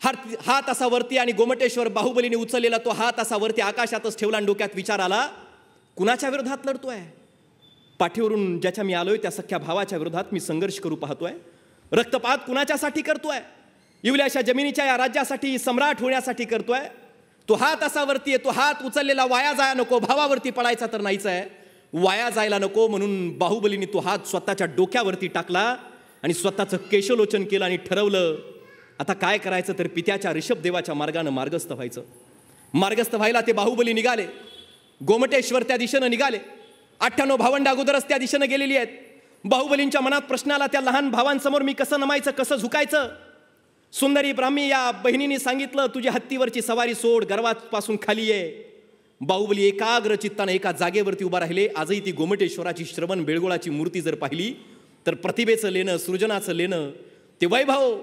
हात असा वरती, आणि गोमटेश्वर बाहुबलीने उचललेला तो हात असा वरती आकाशातच ठेवला आणि डोक्यात विचार आला, कुणाच्या विरोधात लढतोय? पाठीवरून ज्याच्या मी आलोय त्या सख्या भावाच्या विरोधात मी संघर्ष करू पाहतोय. रक्तपात कुणाच्यासाठी करतोय? इवल्याशा जमिनीच्या या राज्यासाठी, सम्राट होण्यासाठी करतोय. तो हात असा वरती आहे, तो हात उचललेला वाया जाया नको, भावावरती पडायचा तर नाहीच आहे, वाया जायला नको म्हणून बाहुबलीने तो हात स्वतःच्या डोक्यावरती टाकला आणि स्वतःचं केशलोचन केलं आणि ठरवलं आता काय करायचं तर पित्याच्या ऋषभदेवाच्या मार्गानं मार्गस्थ व्हायचं. मार्गस्थ व्हायला ते बाहुबली निघाले. गोमटेश्वर त्या दिशेनं निघाले. 98 भावंड अगोदरच त्या दिशेनं गेलेली आहेत. बाहुबलींच्या मनात प्रश्न आला, त्या लहान भावांसमोर मी कसं नमायचं, कसं झुकायचं? सुंदरी ब्राह्मी या बहिणीने सांगितलं तुझी हत्तीवरची सवारी सोड, गर्वापासून खाली ये. बाहुबली एकाग्र चित्तानं एका जागेवरती उभा राहिले. आजही ती गोमटेश्वराची श्रवण बेळगोळाची मूर्ती जर पाहिली तर प्रतिभेचं लेणं, सृजनाचं लेणं, ते वैभव,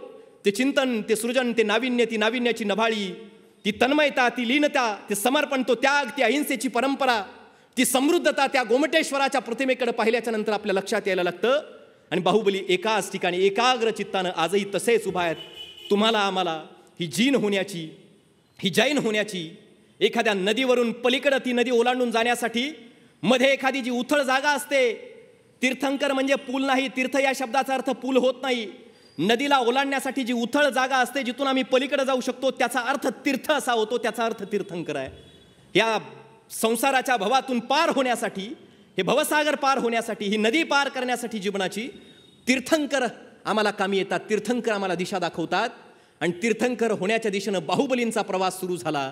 ते चिंतन, ते सृजन, ते नाविन्य, ती नाविन्याची नभाळी, ती तन्मयता, ती लीनता, ते समर्पण, तो त्याग, ती अहिंसेची परंपरा, ती समृद्धता त्या गोमटेश्वराच्या प्रतिमेकडे पाहिल्याच्या नंतर आपल्या लक्षात यायला लागतं. आणि बाहुबली एकाच ठिकाणी एकाग्र चित्तानं आजही तसेच उभा आहेत. तुम्हाला आम्हाला ही जीन होण्याची, ही जैन होण्याची, एखाद्या नदीवरून पलीकडं ती नदी ओलांडून जाण्यासाठी मध्ये एखादी जी उथळ जागा असते, तीर्थंकर म्हणजे पूल नाही, तीर्थ या शब्दाचा अर्थ पूल होत नाही. नदीला ओलांडण्यासाठी जी उथळ जागा असते जिथून आम्ही पलीकडे जाऊ शकतो त्याचा अर्थ तीर्थ असा होतो, त्याचा अर्थ तीर्थंकर आहे. या संसाराच्या भवातून पार होण्यासाठी, हे भवसागर पार होण्यासाठी, ही नदी पार करण्यासाठी जीवनाची तीर्थंकर आम्हाला कामी येतात, तीर्थंकर आम्हाला दिशा दाखवतात. आणि तीर्थंकर होण्याच्या दिशेनं बाहुबलींचा प्रवास सुरू झाला.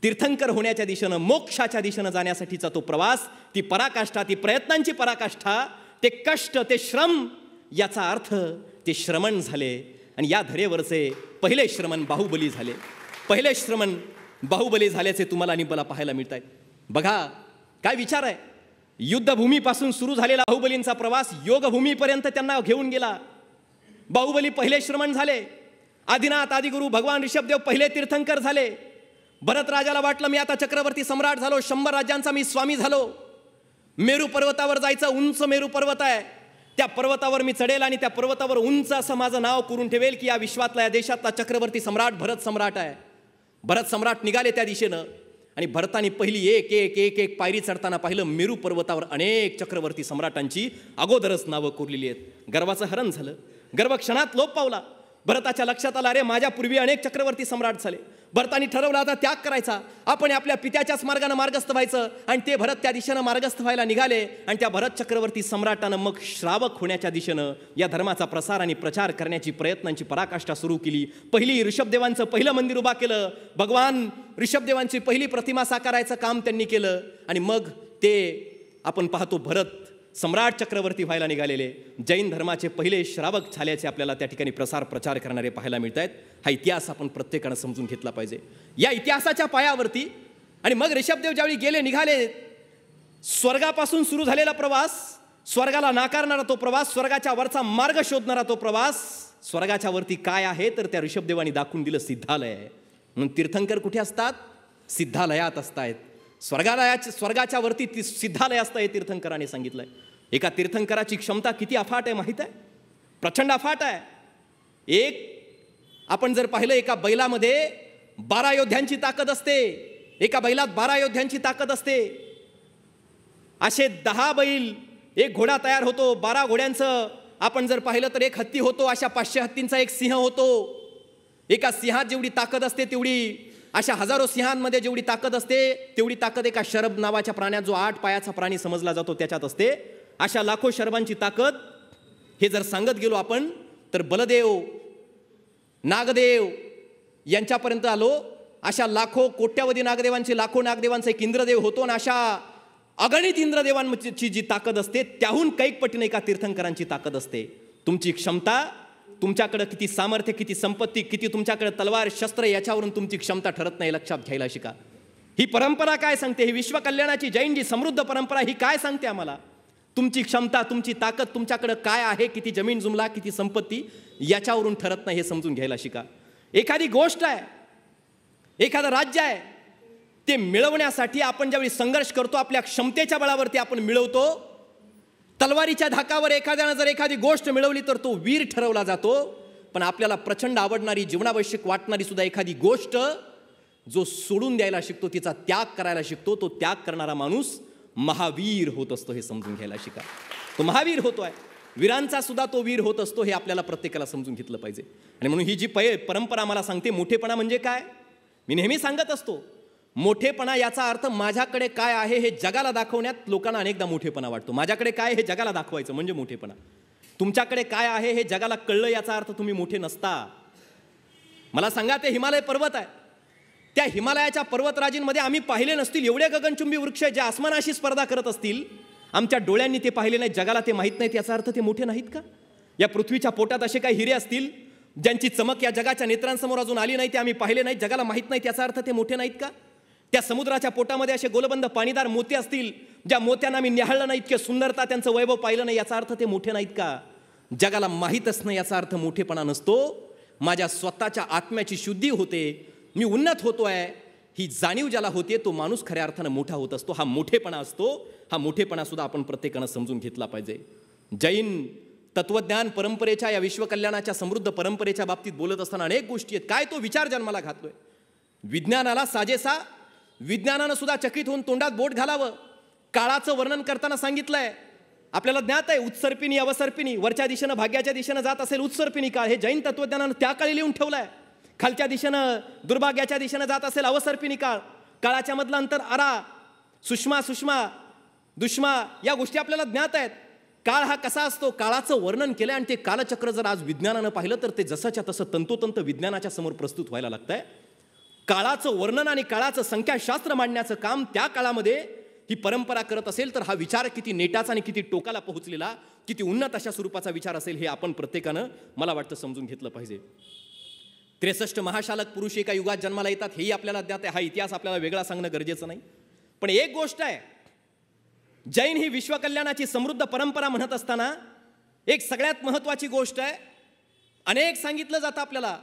तीर्थंकर होण्याच्या दिशेनं, मोक्षाच्या दिशेनं जाण्यासाठीचा तो प्रवास, ती पराकाष्ठा, ती प्रयत्नांची पराकाष्ठा, ते कष्ट, ते श्रम, याचा अर्थ ते श्रमण झाले. आणि या धरेवरचे पहिले श्रमण बाहुबली झाले. पहिले श्रमण बाहुबली झाल्याचे तुम्हाला आणि मला पाहायला मिळत आहेत. बघा काय विचार आहे. युद्धभूमीपासून सुरू झालेला बाहुबलींचा प्रवास योगभूमीपर्यंत त्यांना घेऊन गेला. बाहुबली पहिले श्रमण झाले. आदिनाथ, आदिगुरु भगवान ऋषभदेव पहिले तीर्थंकर झाले. भरत राजाला वाटलं मी आता चक्रवर्ती सम्राट झालो, 100 राज्यांचा मी स्वामी झालो. मेरू पर्वतावर जायचं, उंच मेरू पर्वत आहे, त्या पर्वतावर मी चढेल आणि त्या पर्वतावर उंच असं माझं नाव करून ठेवेल की या विश्वातला, या देशातला चक्रवर्ती सम्राट भरत सम्राट आहे. भरत सम्राट निघाले त्या दिशेनं. आणि भरतानी पहिली एक एक एक एक पायरी चढताना पाहिलं मेरू पर्वतावर अनेक चक्रवर्ती सम्राटांची अगोदरच नावं कोरलेली आहेत. गर्वाचं हरण झालं. गर्व क्षणात लोप पावला. भरताच्या लक्षात आला, अरे माझ्या पूर्वी अनेक चक्रवर्ती सम्राट झाले. भरतानी ठरवलं आता त्याग करायचा, आपण आपल्या पित्याच्याच मार्गाने मार्गस्थ व्हायचं. आणि ते भरत त्या दिशेनं मार्गस्थ व्हायला निघाले. आणि त्या भरत चक्रवर्ती सम्राटानं मग श्रावक होण्याच्या दिशेनं या धर्माचा प्रसार आणि प्रचार करण्याची प्रयत्नांची पराकाष्ठा सुरू केली. पहिली ऋषभदेवांचं पहिलं मंदिर उभा केलं. भगवान ऋषभदेवांची पहिली प्रतिमा साकारायचं काम त्यांनी केलं. आणि मग ते आपण पाहतो भरत सम्राट चक्रवर्ती व्हायला निघालेले जैन धर्माचे पहिले श्रावक झाल्याचे आपल्याला त्या ठिकाणी प्रसार प्रचार करणारे पाहायला मिळत आहेत. हा इतिहास आपण प्रत्येकानं समजून घेतला पाहिजे. या इतिहासाच्या पायावरती आणि मग ऋषभदेव ज्यावेळी गेले, निघाले, स्वर्गापासून सुरू झालेला प्रवास स्वर्गाला नाकारणारा तो प्रवास, स्वर्गाच्या वरचा मार्ग शोधणारा तो प्रवास. स्वर्गाच्या वरती काय आहे तर त्या ऋषभदेवानी दाखवून दिलं सिद्धालय आहे. म्हणून तीर्थंकर कुठे असतात? सिद्धालयात असतायत. स्वर्गाच्या वरती सिद्धालय असतं हे तीर्थंकरांनी सांगितलंय. एका तीर्थंकराची क्षमता किती अफाट आहे माहीत आहे? प्रचंड अफाट आहे. आपण जर पाहिलं, एका बैलामध्ये 12 योद्ध्यांची ताकद असते. एका बैलात 12 योद्ध्यांची ताकद असते. असे 10 बैल, एक घोडा तयार होतो. 12 घोड्यांचं आपण जर पाहिलं तर एक हत्ती होतो. अशा 500 हत्तींचा एक सिंह होतो. एका सिंहात जेवढी ताकद असते तेवढी, अशा हजारो सिंहांमध्ये जेवढी ताकद असते तेवढी ताकद एका शरभ नावाच्या प्राण्यात, जो 8 पायाचा प्राणी समजला जातो, त्याच्यात असते. अशा लाखो शरभांची ताकद. हे जर सांगत गेलो आपण तर बलदेव, नागदेव यांच्यापर्यंत आलो. अशा लाखो कोट्यावधी नागदेवांचे, लाखो नागदेवांचा एक इंद्रदेव होतो. आणि अशा अगणित इंद्रदेवांची जी ताकद असते त्याहून कैक पटीने एका तीर्थंकरांची ताकद असते. तुमची क्षमता, तुमच्याकडे किती सामर्थ्य, किती संपत्ती, किती तुमच्याकडे तलवार शस्त्र, याच्यावरून तुमची क्षमता ठरत नाही. लक्षात घ्यायला शिका. ही परंपरा काय सांगते? ही विश्वकल्याणाची जैन जी समृद्ध परंपरा ही काय सांगते आम्हाला? तुमची क्षमता, तुमची ताकद तुमच्याकडे काय आहे, किती जमीन जुमला, किती संपत्ती, याच्यावरून ठरत नाही. हे समजून घ्यायला शिका. एखादी गोष्ट आहे, एखादं राज्य आहे, ते मिळवण्यासाठी आपण ज्यावेळी संघर्ष करतो, आपल्या क्षमतेच्या बळावरती आपण मिळवतो. तलवारीच्या धाकावर एखाद्यानं जर एखादी गोष्ट मिळवली तर तो वीर ठरवला जातो. पण आपल्याला प्रचंड आवडणारी, जीवनावश्यक वाटणारी सुद्धा एखादी गोष्ट जो सोडून द्यायला शिकतो, तिचा त्याग करायला शिकतो, तो त्याग करणारा माणूस महावीर होत असतो. हे समजून घ्यायला शिका. तो महावीर होतोय. वीरांचा सुद्धा तो वीर होत असतो. हे आपल्याला प्रत्येकाला समजून घेतलं पाहिजे. आणि म्हणून ही जी परंपरा मला सांगते, मोठेपणा म्हणजे काय? मी नेहमी सांगत असतो, मोठेपणा याचा अर्थ माझ्याकडे काय आहे हे जगाला दाखवण्यात लोकांना अनेकदा मोठेपणा वाटतो. माझ्याकडे काय हे जगाला दाखवायचं म्हणजे मोठेपणा. तुमच्याकडे काय आहे हे जगाला कळलं याचा अर्थ तुम्ही मोठे नसता. मला सांगा, ते हिमालय पर्वत आहे, त्या हिमालयाच्या पर्वतराजींमध्ये आम्ही पाहिले नसतील एवढे गगनचुंबी वृक्ष जे आसमानाशी स्पर्धा करत असतील, आमच्या डोळ्यांनी ते पाहिले नाहीत, जगाला ते माहीत नाहीत, याचा अर्थ ते मोठे नाहीत का? या पृथ्वीच्या पोटात असे काही हिरे असतील ज्यांची चमक या जगाच्या नेत्रांसमोर अजून आली नाही, ते आम्ही पाहिले नाहीत, जगाला माहीत नाहीत, याचा अर्थ ते मोठे नाहीत का? त्या समुद्राच्या पोटामध्ये असे गोलबंद पाणीदार मोती असतील, ज्या मोत्यांना आम्ही निहाळलं नाही, इतके सुंदरता त्यांचं वैभव पाहिलं नाही, याचा अर्थ ते मोठे नाहीत का? जगाला माहीतच नाही याचा अर्थ मोठेपणा नसतो. माझ्या स्वतःच्या आत्म्याची शुद्धी होते, मी उन्नत होतोय, ही जाणीव ज्याला होते तो माणूस खऱ्या अर्थानं मोठा होत असतो. हा मोठेपणा असतो. हा मोठेपणा सुद्धा आपण प्रत्येकानं समजून घेतला पाहिजे. जैन तत्वज्ञान परंपरेच्या, या विश्वकल्याणाच्या समृद्ध परंपरेच्या बाबतीत बोलत असताना अनेक गोष्टी आहेत. काय तो विचार जन्माला घातलोय? विज्ञानाला साजेसा, विज्ञानानं सुद्धा चकित होऊन तोंडात बोट घालावं. काळाचं वर्णन करताना सांगितलंय, आपल्याला ज्ञात आहे उत्सर्पिणी अवसर्पिणी, वरच्या दिशेनं भाग्याच्या दिशेनं जात असेल उत्सर्पिणी काळ, हे जैन तत्वज्ञानानं त्या काळी लिहून ठेवलंय. खालच्या दिशेनं दुर्भाग्याच्या दिशेनं जात असेल अवसर्पिणी काळ, काळाच्या मधलं अंतर अरा, सुषमा सुषमा दुष्मा, या गोष्टी आपल्याला ज्ञात आहेत. काळ हा कसा असतो काळाचं वर्णन केलंय. आणि ते कालचक्र जर आज विज्ञानानं पाहिलं तर ते जसंच्या तसं तंतोतंत विज्ञानाच्या समोर प्रस्तुत व्हायला लागतंय. काळाचं वर्णन आणि काळाचं संख्याशास्त्र मांडण्याचं काम त्या काळामध्ये ही परंपरा करत असेल तर हा विचार किती नेटाचा आणि किती टोकाला पोहोचलेला, किती उन्नत अशा स्वरूपाचा विचार असेल हे आपण प्रत्येकानं मला वाटतं समजून घेतलं पाहिजे. 63 महाशालक पुरुष एका युगात जन्माला येतात हेही आपल्याला ज्ञात आहे. हा इतिहास आपल्याला वेगळा सांगणं गरजेचं नाही. पण एक गोष्ट आहे, जैन ही विश्वकल्याणाची समृद्ध परंपरा म्हणत असताना एक सगळ्यात महत्त्वाची गोष्ट आहे. अनेक सांगितलं जातं आपल्याला,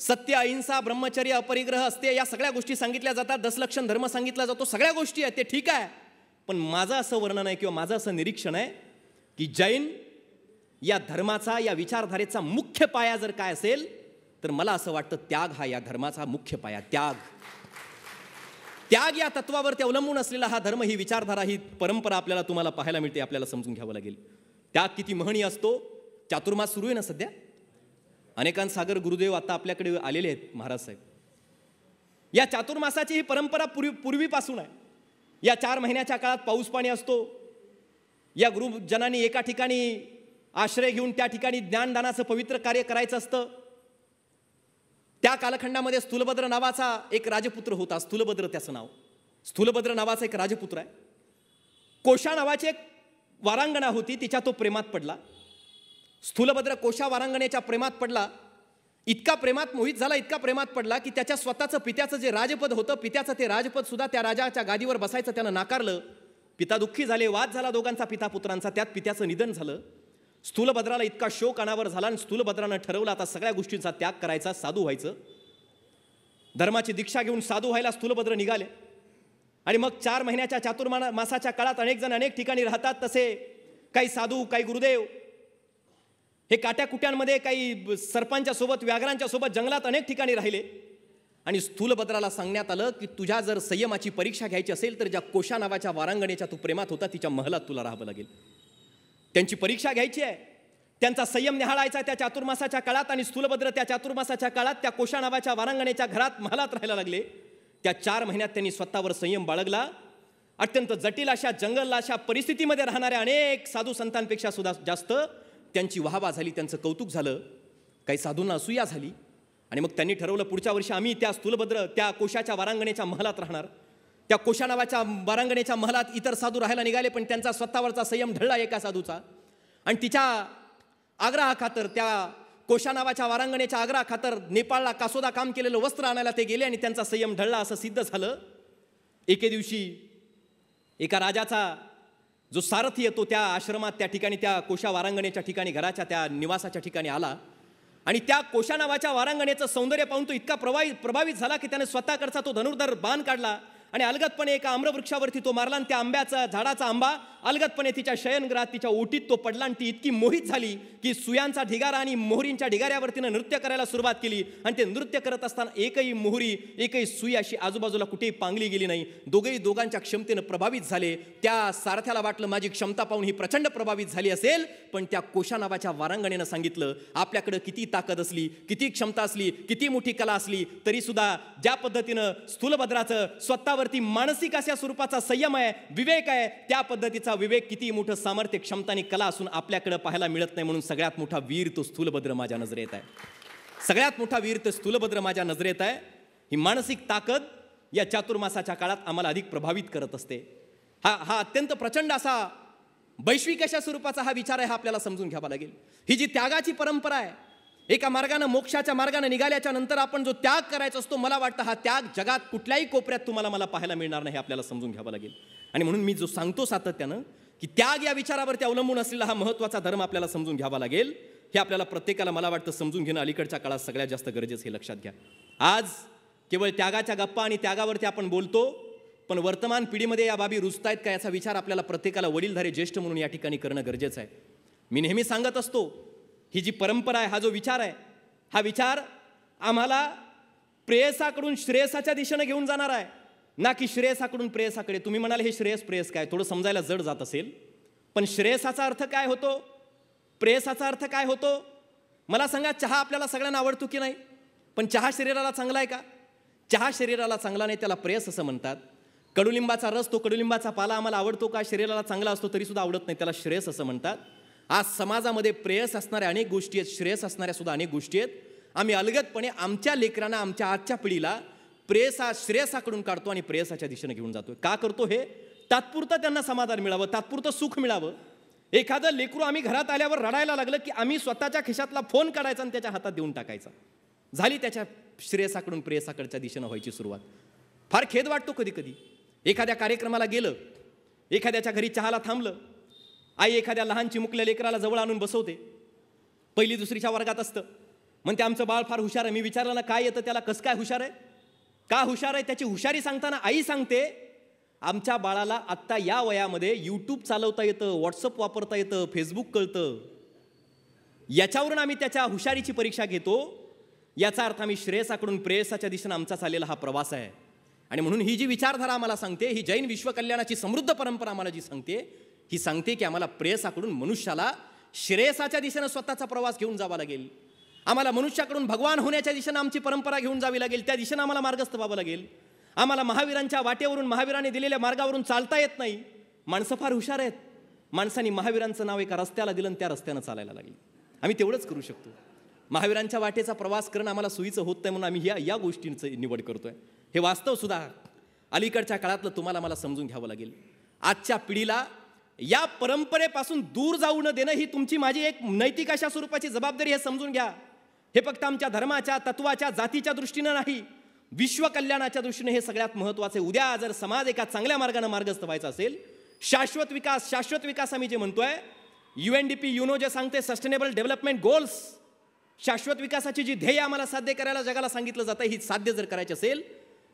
सत्य, अहिंसा, ब्रह्मचर्य, अपरिग्रह असते, या सगळ्या गोष्टी सांगितल्या जातात. 10 लक्षण धर्म सांगितला जातो, सगळ्या गोष्टी आहेत, ते ठीक आहे. पण माझं असं वर्णन आहे किंवा माझं असं निरीक्षण आहे की जैन या धर्माचा, या विचारधारेचा मुख्य पाया जर काय असेल तर मला असं वाटतं त्याग हा या धर्माचा मुख्य पाया. त्याग या तत्वावरती अवलंबून असलेला हा धर्म, ही विचारधारा, ही परंपरा आपल्याला तुम्हाला पाहायला मिळते. आपल्याला समजून घ्यावं लागेल. त्याग किती महनीय असतो. चातुर्मास सुरू आहे ना सध्या, अनेकांसागर गुरुदेव आता आपल्याकडे आलेले आहेत महाराज साहेब. या चातुर्मासाची ही परंपरा पूर्वीपासून आहे. या 4 महिन्याच्या काळात पाऊस पाणी असतो. या गुरुजनांनी एका ठिकाणी आश्रय घेऊन त्या ठिकाणी ज्ञानदानाचं पवित्र कार्य करायचं असतं. त्या कालखंडामध्ये स्थूलभद्र नावाचा एक राजपुत्र होता. स्थूलभद्र त्याचं नाव. स्थूलभद्र नावाचा एक राजपुत्र आहे. कोशा नावाची एक वारांगणा होती, तिच्या तो प्रेमात पडला. स्थूलभद्र कोशा वारांगणेच्या प्रेमात पडला. इतका प्रेमात मोहित झाला, इतका प्रेमात पडला की त्याच्या स्वतःचं पित्याचं जे राजपद होतं, पित्याचं ते राजपद सुद्धा त्या राजाच्या गादीवर बसायचं त्यानं नाकारलं. पिता दुःखी झाले, वाद झाला दोघांचा पिता पुत्रांचा, त्यात पित्याचं निधन झालं. स्थूलभद्राला इतका शोक अनावर झाला आणि स्थूलभद्रानं ठरवलं आता सगळ्या गोष्टींचा त्याग करायचा, साधू व्हायचं. धर्माची दीक्षा घेऊन साधू व्हायला स्थूलभद्र निघाले. आणि मग 4 महिन्याच्या चातुर्मासाच्या काळात अनेक जण अनेक ठिकाणी राहतात. तसे काही साधू, काही गुरुदेव हे काट्याकुट्यांमध्ये, काही सर्पांच्या सोबत, व्याघ्रांच्या सोबत जंगलात अनेक ठिकाणी राहिले. आणि स्थूलभद्राला सांगण्यात आलं की तुझ्या जर संयमाची परीक्षा घ्यायची असेल तर ज्या कोशा नावाच्या वारांगणेच्या तू प्रेमात होता तिच्या महलात तुला राहावं लागेल. त्यांची परीक्षा घ्यायची आहे, त्यांचा संयम निहाळायचा त्या चातुर्मासाच्या काळात. आणि स्थूलभद्र त्या चातुर्मासाच्या काळात त्या कोशा नावाच्या वारांगणेच्या घरात, महलात राहायला लागले. त्या 4 महिन्यात त्यांनी स्वतःवर संयम बाळगला. अत्यंत जटिल अशा जंगल अशा परिस्थितीमध्ये राहणाऱ्या अनेक साधू संतांपेक्षा सुद्धा जास्त त्यांची वाहवा झाली, त्यांचं कौतुक झालं. काही साधूंना असूया झाली. आणि मग त्यांनी ठरवलं पुढच्या वर्षी आम्ही त्या स्थूलभद्र त्या कोशाच्या वारांगणेच्या महलात राहणार. त्या कोशा नावाच्या वारांगणेच्या महलात इतर साधू राहायला निघाले, पण त्यांचा स्वतःवरचा संयम ढळला एका साधूचा. आणि तिच्या आग्रहाखातर, त्या कोशा नावाच्या वारांगणेच्या आग्रहाखातर नेपाळला कासोदा काम केलेलं वस्त्र आणायला ते गेले आणि त्यांचा संयम ढळला असं सिद्ध झालं. एके दिवशी एका राजाचा जो सारथी येतो त्या आश्रमात, त्या ठिकाणी, त्या कोशा वारांगणेच्या ठिकाणी, घराच्या त्या निवासाच्या ठिकाणी आला. आणि त्या कोशा नावाच्या वारांगणेचं सौंदर्य पाहून तो इतका प्रभावित झाला की त्याने स्वतःकडचा तो धनुर्धर बाण काढला आणि अलगदपणे एका आम्रवृक्षावरती तो मारला. आणि त्या आंब्याचा झाडाचा आंबा अलगदपणे तिच्या शयनगृहात, तिच्या ओटीत तो पडला. आणि ती इतकी मोहित झाली की सुयांचा ढिगारा आणि मोहरींच्या ढिगाऱ्यावरतीनं नृत्य करायला सुरुवात केली. आणि ते नृत्य करत असताना एकही मोहरी, एकही सुई अशी आजूबाजूला कुठेही पांगली गेली नाही. दोघांच्या क्षमतेनं प्रभावित झाले. त्या सारथ्याला वाटलं माझी क्षमता पाहून ही प्रचंड प्रभावित झाली असेल. पण त्या कोशा नावाच्या वारांगणेनं सांगितलं आपल्याकडे किती ताकद असली, किती क्षमता असली, किती मोठी कला असली तरी सुद्धा ज्या पद्धतीनं स्थूलभद्राचं स्वतःवरती मानसिक अशा स्वरूपाचा संयम आहे, विवेक आहे, त्या पद्धतीचा विवेक, किती मोठं सामर्थ्य, क्षमता आणि कला असून आपल्याकडे पाहायला मिळत नाही. म्हणून सगळ्यात मोठा वीर तो स्थूलभद्र माझ्या नजरेत आहे. सगळ्यात मोठा वीर तो स्थूलभद्र माझ्या नजरेत आहे. ही मानसिक ताकद या चातुर्मासाच्या काळात आम्हाला अधिक प्रभावित करत असते. हा अत्यंत प्रचंड असा वैश्विक अशा स्वरूपाचा हा विचार आहे, हा आपल्याला समजून घ्यावा लागेल. ही जी त्यागाची परंपरा आहे, एका मार्गानं, मोक्षाच्या मार्गानं निघाल्याच्या नंतर आपण जो त्याग करायचा असतो, मला वाटतं हा त्याग जगात कुठल्याही कोपऱ्यात तुम्हाला मला पाहायला मिळणार नाही, आपल्याला समजून घ्यावं लागेल. आणि म्हणून मी जो सांगतो सातत्यानं की त्याग या विचारावरती अवलंबून असलेला हा महत्त्वाचा धर्म आपल्याला समजून घ्यावा लागेल. हे आपल्याला प्रत्येकाला मला वाटतं समजून घेणं अलीकडच्या काळात सगळ्यात जास्त गरजेचं, हे लक्षात घ्या. आज केवळ त्यागाच्या गप्पा आणि त्यागावरती आपण बोलतो, पण वर्तमान पिढीमध्ये या बाबी रुजतायत का याचा विचार आपल्याला प्रत्येकाला वडीलधारे ज्येष्ठ म्हणून या ठिकाणी करणं गरजेचं आहे. मी नेहमी सांगत असतो, ही जी परंपरा आहे, हा जो विचार आहे, हा विचार आम्हाला प्रेयसाकडून श्रेयसाच्या दिशेने घेऊन जाणार आहे, ना की श्रेयसाकडून प्रेयसाकडे. तुम्ही म्हणाल हे श्रेयस प्रेयस काय, थोडं समजायला जड जात असेल, पण श्रेयसाचा अर्थ काय होतो, प्रेयसाचा अर्थ काय होतो? मला सांगा, चहा आपल्याला सगळ्यांना आवडतो की नाही? पण चहा शरीराला चांगला आहे का? चहा शरीराला चांगला नाही, त्याला प्रेयस असं म्हणतात. कडुलिंबाचा रस, तो कडुलिंबाचा पाला आम्हाला आवडतो का? शरीराला चांगला असतो तरी सुद्धा आवडत नाही, त्याला श्रेयस असं म्हणतात. आज समाजामध्ये प्रेयस असणाऱ्या अनेक गोष्टी आहेत, श्रेयस असणाऱ्या सुद्धा अनेक गोष्टी आहेत. आम्ही अलगदपणे आमच्या लेकरांना, आमच्या आजच्या पिढीला श्रेयसाकडून काढतो आणि प्रेयसाच्या दिशेने घेऊन जातो. का करतो? हे तात्पुरतं त्यांना समाधान मिळावं, तात्पुरतं सुख मिळावं. एखादं लेकरू आम्ही घरात आल्यावर रडायला लागलं की आम्ही स्वतःच्या खिशातला फोन काढायचा आणि त्याच्या हातात देऊन टाकायचा. झाली त्याच्या श्रेयसाकडून प्रेयसाकडच्या दिशेनं व्हायची सुरुवात. फार खेद वाटतो कधी कधी. एखाद्या कार्यक्रमाला गेलं, एखाद्याच्या घरी चहाला थांबलं, आई एखाद्या लहान चिमुकल्या लेकराला जवळ आणून बसवते, 1ली 2रीच्या वर्गात असतं, म्हणते आमचं बाळ फार हुशार आहे. मी विचारलं ना काय येतं त्याला, कसं काय हुशार आहे, का हुशार आहे? त्याची हुशारी सांगताना आई सांगते आमच्या बाळाला आत्ता या वयामध्ये यूट्यूब चालवता येतं, व्हॉट्सअप वापरता येतं, फेसबुक कळतं, याच्यावरून आम्ही त्याच्या हुशारीची परीक्षा घेतो. याचा अर्थ आम्ही श्रेयसाकडून प्रेयसाच्या दिशेनं आमचा चाललेला हा प्रवास आहे. आणि म्हणून ही जी विचारधारा आम्हाला सांगते, ही जैन विश्वकल्याणाची समृद्ध परंपरा आम्हाला जी सांगते, ही सांगते की आम्हाला प्रेयसाकडून मनुष्याला श्रेयसाच्या दिशेनं स्वतःचा प्रवास घेऊन जावा लागेल. आम्हाला मनुष्याकडून भगवान होण्याच्या दिशेनं आमची परंपरा घेऊन जावी लागेल, त्या दिशेनं आम्हाला मार्गस्थ व्हावं लागेल. आम्हाला महावीरांच्या वाटेवरून, महावीरांनी दिलेल्या मार्गावरून चालता येत नाही. माणसं फार हुशार आहेत. माणसांनी महावीरांचं नाव एका रस्त्याला दिलं आणि त्या रस्त्यानं चालायला लागली. आम्ही तेवढंच करू शकतो. महावीरांच्या वाटेचा प्रवास करणं आम्हाला सोयीचं होत नाही, म्हणून आम्ही या गोष्टींचं निवड करतोय. हे वास्तव सुद्धा अलीकडच्या काळातलं तुम्हाला मला समजून घ्यावं लागेल. आजच्या पिढीला या परंपरेपासून दूर जाऊ न देणं ही तुमची माझी एक नैतिक अशा स्वरूपाची जबाबदारी, हे समजून घ्या. हे फक्त आमच्या धर्माच्या, तत्वाच्या, जातीच्या दृष्टीनं नाही, विश्व कल्याणाच्या दृष्टीने हे सगळ्यात महत्त्वाचे. उद्या जर समाज एका चांगल्या मार्गाने मार्गस्थ व्हायचा असेल शाश्वत विकास आम्ही जे म्हणतोय, UNDP युनो जे सांगते सस्टेनेबल डेव्हलपमेंट गोल्स, शाश्वत विकासाची जी ध्येय आम्हाला साध्य करायला जगाला सांगितलं जातं, ही साध्य जर करायची असेल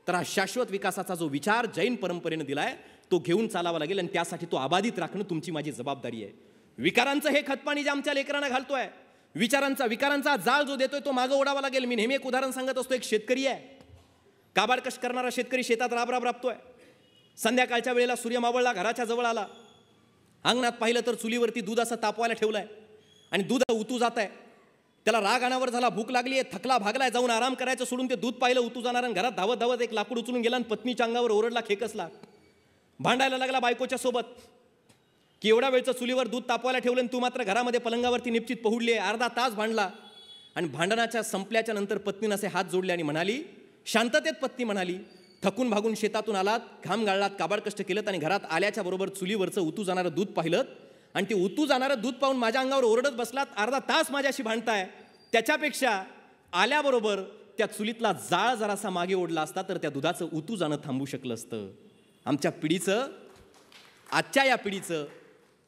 तर हा शाश्वत विकासाचा जो विचार जैन परंपरेने दिलाय तो घेऊन चालावा लागेल आणि त्यासाठी तो अबाधित राखणं तुमची माझी जबाबदारी आहे. विकारांचं हे खतपाणी जे आमच्या लेकरांना घालतोय, विकारांचा जाळ जो देतोय तो मागं ओढावा लागेल. मी नेहमी एक उदाहरण सांगत असतो. एक शेतकरी आहे, काबाड कष्ट करणारा शेतकरी, शेतात राबतोय. संध्याकाळच्या वेळेला सूर्य मावळला, घराच्या जवळ आला, अंगणात पाहिलं तर चुलीवरती दूध असं तापवायला ठेवलंय आणि दूध उतू जात आहे. त्याला राग अनावर झाला, भूक लागली आहे, थकला भागलाय, जाऊन आराम करायचं सोडून ते दूध पाहिलं उतू जाणार आणि घरात धावत एक लाकूड उचलून गेला आणि पत्नीच्या अंगावर ओरडला, खेकसला, भांडायला लागला बायकोच्या सोबत की एवढ्या वेळचं चुलीवर दूध तापवायला ठेवलं आणि तू मात्र घरामध्ये पलंगावरती निपचित पहुडली आहे. अर्धा तास भांडला आणि भांडणाच्या संपल्याच्या नंतर पत्नीनं असे हात जोडले आणि म्हणाली, शांततेत पत्नी म्हणाली, थकून भागून शेतातून आलात, घाम गाळलात, काबाड कष्ट केलं आणि घरात आल्याच्या बरोबर चुलीवरचं उतू जाणारं दूध पाहिलं आणि ते उतू जाणारं दूध पाहून माझ्या अंगावर ओरडत बसलात, अर्धा तास माझ्याशी भांडताय, त्याच्यापेक्षा आल्याबरोबर त्या चुलीतला जाळ जरासा मागे ओढला असता तर त्या दुधाचं उतू जाणं थांबू शकलं असतं. आजच्या या पिढीचं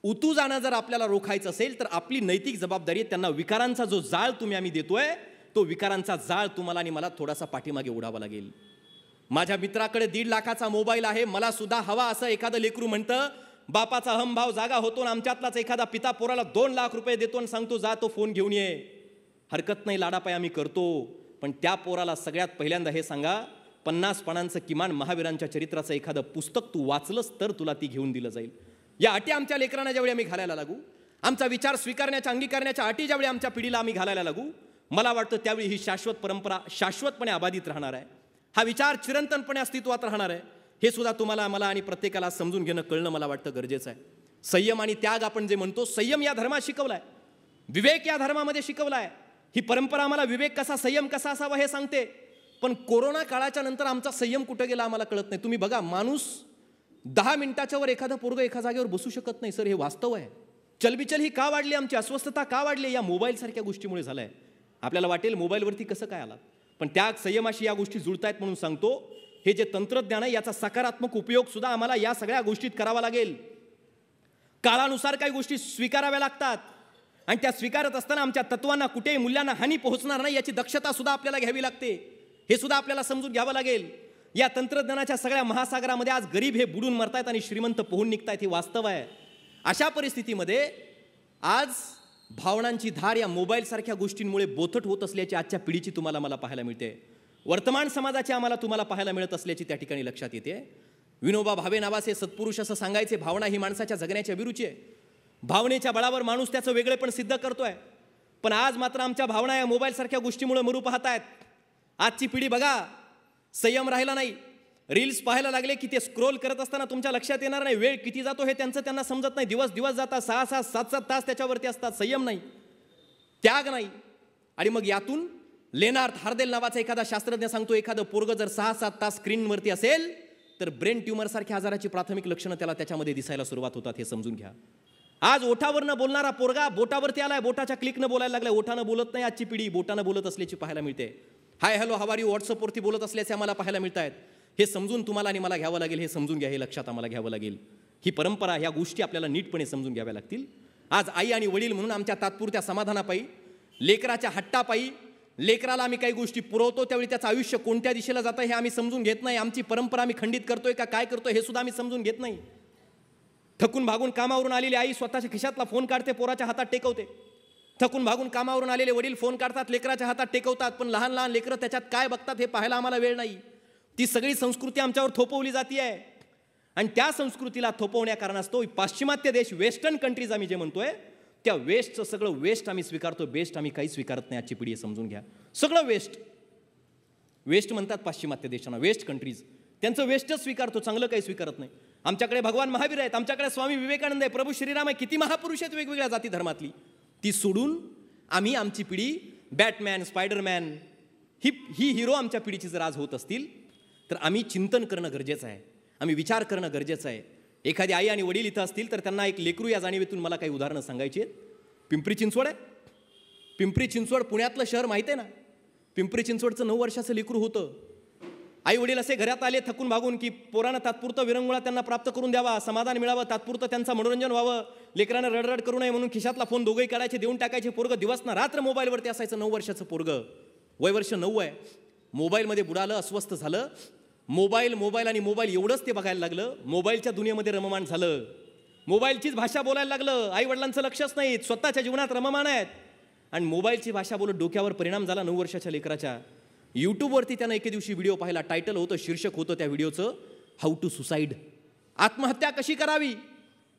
उतू जाणं जर आपल्याला रोखायचं असेल तर आपली नैतिक जबाबदारी आहे. त्यांना विकारांचा जो जाळ आम्ही देतोय तो विकारांचा जाळ तुम्हाला आणि मला थोडासा पाठीमागे ओढावा लागेल. माझ्या मित्राकडे 1.5 लाखाचा मोबाईल आहे, मला सुद्धा हवा असं एखादं लेकरू म्हणतं. बापाचा अहमभाव जागा होतो आणि आमच्यातलाच एखादा पिता पोराला 2 लाख रुपये देतो आणि सांगतो जा तो फोन घेऊन ये. हरकत नाही, लाडापाय आम्ही करतो, पण त्या पोराला सगळ्यात पहिल्यांदा हे सांगा, 50 पानांचं किमान महावीरांच्या चरित्राचं एखादं पुस्तक तू वाचलंस तर तुला ती घेऊन दिलं जाईल. या अटी आमच्या लेकरांना ज्यावेळी आम्ही घालायला लागू, आमचा विचार स्वीकारण्याच्या अंगीकारण्याच्या अटी ज्यावेळी आमच्या पिढीला आम्ही घालायला लागू, मला वाटतं त्यावेळी ही शाश्वत परंपरा शाश्वतपणे अबाधित राहणार आहे. हा विचार चिरंतनपणे अस्तित्वात राहणार आहे. हे सुद्धा तुम्हाला, मला आणि प्रत्येकाला समजून घेणं, कळणं मला वाटतं गरजेचं आहे. संयम आणि त्याग आपण जे म्हणतो, संयम या धर्मात शिकवलाय, विवेक या धर्मामध्ये शिकवलाय. ही परंपरा आम्हाला विवेक कसा, संयम कसा असावा हे सांगते. पण कोरोना काळाच्या नंतर आमचा संयम कुठे गेला आम्हाला कळत नाही. तुम्ही बघा, माणूस 10 मिनिटाच्या वर एखादा पोरगं एका जागेवर बसू शकत नाही. सर, हे वास्तव आहे. चलबिचल ही का वाढली, आमची अस्वस्थता का वाढली, या मोबाईल सारख्या गोष्टीमुळे झालंय. आपल्याला वाटेल मोबाईलवरती कसं काय आलात, पण त्या संयमाशी या गोष्टी जुळतायत म्हणून सांगतो. हे जे तंत्रज्ञान आहे याचा सकारात्मक उपयोग सुद्धा आम्हाला या सगळ्या गोष्टीत करावा लागेल. काळानुसार काही गोष्टी स्वीकाराव्या लागतात आणि त्या स्वीकारत असताना आमच्या तत्वांना, कुठेही मूल्यांना हानी पोहोचणार नाही याची दक्षता सुद्धा आपल्याला घ्यावी लागते. हे सुद्धा आपल्याला समजून घ्यावं लागेल. या तंत्रज्ञानाच्या सगळ्या महासागरामध्ये आज गरीब हे बुडून मरतायत आणि श्रीमंत पोहून निघतायत, हे वास्तव आहे. अशा परिस्थितीमध्ये आज भावनांची धार या मोबाईल सारख्या गोष्टींमुळे बोथट होत असल्याची आजच्या पिढीची तुम्हाला मला पाहायला मिळते. वर्तमान समाजाची आम्हाला तुम्हाला पाहायला मिळत असल्याची त्या ठिकाणी लक्षात येते. विनोबा भावे नावाचे सत्पुरुष असं सांगायचे, भावना ही माणसाच्या जगण्याची अभिरुची आहे. भावनेच्या बळावर माणूस त्याचं वेगळेपण सिद्ध करतोय. पण आज मात्र आमच्या भावना या मोबाईल सारख्या गोष्टीमुळे मरू पाहतायत. आजची पिढी बघा, संयम राहिला नाही. रील्स पाहायला लागले की ते स्क्रोल करत असताना तुमच्या लक्षात येणार नाही वेळ किती जातो हे त्यांना समजत नाही. दिवस जातात, 6-6, 7-7 तास त्याच्यावरती असतात. संयम नाही, त्याग नाही. आणि मग यातून लेनार्थ हार्देल नावाचा एखादा शास्त्रज्ञ सांगतो, एखादं पोरगं जर 6-7 तास स्क्रीनवरती असेल तर ब्रेन ट्यूमर सारख्या आजाराची प्राथमिक लक्षणं त्याच्यामध्ये दिसायला सुरुवात होतात. हे समजून घ्या. आज ओठावरनं बोलणारा पोरगा बोटावरती आलाय, बोटाच्या क्लिकनं बोलायला लागलाय. ओठानं बोलत नाही आजची पिढी, बोटानं बोलत असल्याची पाहायला मिळते. Hi hello how are you व्हॉट्सअपवरती बोलत असल्याचे आम्हाला पाहायला मिळत आहेत. हे समजून तुम्हाला आणि मला घ्यावं लागेल. हे समजून घ्या, हे लक्षात आम्हाला घ्यावं लागेल. ही परंपरा, ह्या गोष्टी आपल्याला नीटपणे समजून घ्याव्या लागतील. आज आई आणि वडील म्हणून आमच्या तात्पुरत्या समाधानापायी, लेकराच्या हट्टापायी लेकराला आम्ही काही गोष्टी पुरवतो, त्यावेळी त्याचं आयुष्य कोणत्या दिशेला जातं हे आम्ही समजून घेत नाही. आमची परंपरा आम्ही खंडित करतोय का काय करतोय हे सुद्धा आम्ही समजून घेत नाही. थकून भागून कामावरून आलेली आई स्वतःच्या खिशातला फोन काढते, पोराच्या हातात टेकवते. थकून भागून कामावरून आलेले वडील फोन काढतात, लेकराच्या हातात टेकवतात. पण लहान लहान लेकरं त्याच्यात काय बघतात हे पाहायला आम्हाला वेळ नाही. ती सगळी संस्कृती आमच्यावर थोपवली जाते आहे आणि त्या संस्कृतीला थोपवण्या कारणास्तव पाश्चिमात्य देश, वेस्टर्न कंट्रीज आम्ही जे म्हणतोय, त्या वेस्टचं सगळं वेस्ट आम्ही स्वीकारतो. बेस्ट आम्ही काही स्वीकारत नाही. आजची पिढी हे समजून घ्या. सगळं वेस्ट म्हणतात पाश्चिमात्य देशांना, वेस्ट कंट्रीज. त्यांचं वेस्टच स्वीकारतो, चांगलं काही स्वीकारत नाही. आमच्याकडे भगवान महावीर आहेत, आमच्याकडे स्वामी विवेकानंद आहे, प्रभू श्रीराम आहे, किती महापुरुष आहेत वेगवेगळ्या जाती धर्मातली. ती सोडून आम्ही, आमची पिढी बॅटमॅन, स्पायडरमॅन ही हिरो आमच्या पिढीची जर आज होत असतील तर आम्ही चिंतन करणं गरजेचं आहे. आम्ही विचार करणं गरजेचं आहे. एखादी आई आणि वडील इथं असतील तर त्यांना एक लेकरू या जाणीवेतून मला काही उदाहरणं सांगायची आहेत. पिंपरी चिंचवड आहे. पिंपरी चिंचवड पुण्यातलं शहर माहिती आहे ना. पिंपरी चिंचवडचं 9 वर्षाचं लेकरू होतं. आई वडील असे घरात आले थकून भागून की पोरानं तात्पुरतं विरंगुळा त्यांना प्राप्त करून द्यावा, समाधान मिळावं, तात्पुरतं त्यांचं मनोरंजन व्हावं, लेकरानं रडरड करू नये म्हणून खिशातला फोन दोघंही काढायचे, देऊन टाकायचे. पोरगं दिवस ना रात्र मोबाईलवरती असायचं. 9 वर्षाचं पोरगं, वय वर्ष 9 आहे, मोबाईलमध्ये बुडालं, अस्वस्थ झालं. मोबाईल आणि मोबाईल एवढंच ते बघायला लागलं. मोबाईलच्या दुनियेमध्ये रममाण झालं, मोबाईलचीच भाषा बोलायला लागलं. आई वडिलांचं लक्षच नाही, स्वतःच्या जीवनात रममाण आहेत आणि मोबाईलची भाषा बोलत डोक्यावर परिणाम झाला 9 वर्षाच्या लेकराच्या. यूट्यूबवरती त्यानं एके दिवशी व्हिडिओ पाहिला. टायटल होतं, शीर्षक होतं त्या व्हिडिओचं, हाऊ टू सुसाईड, आत्महत्या कशी करावी,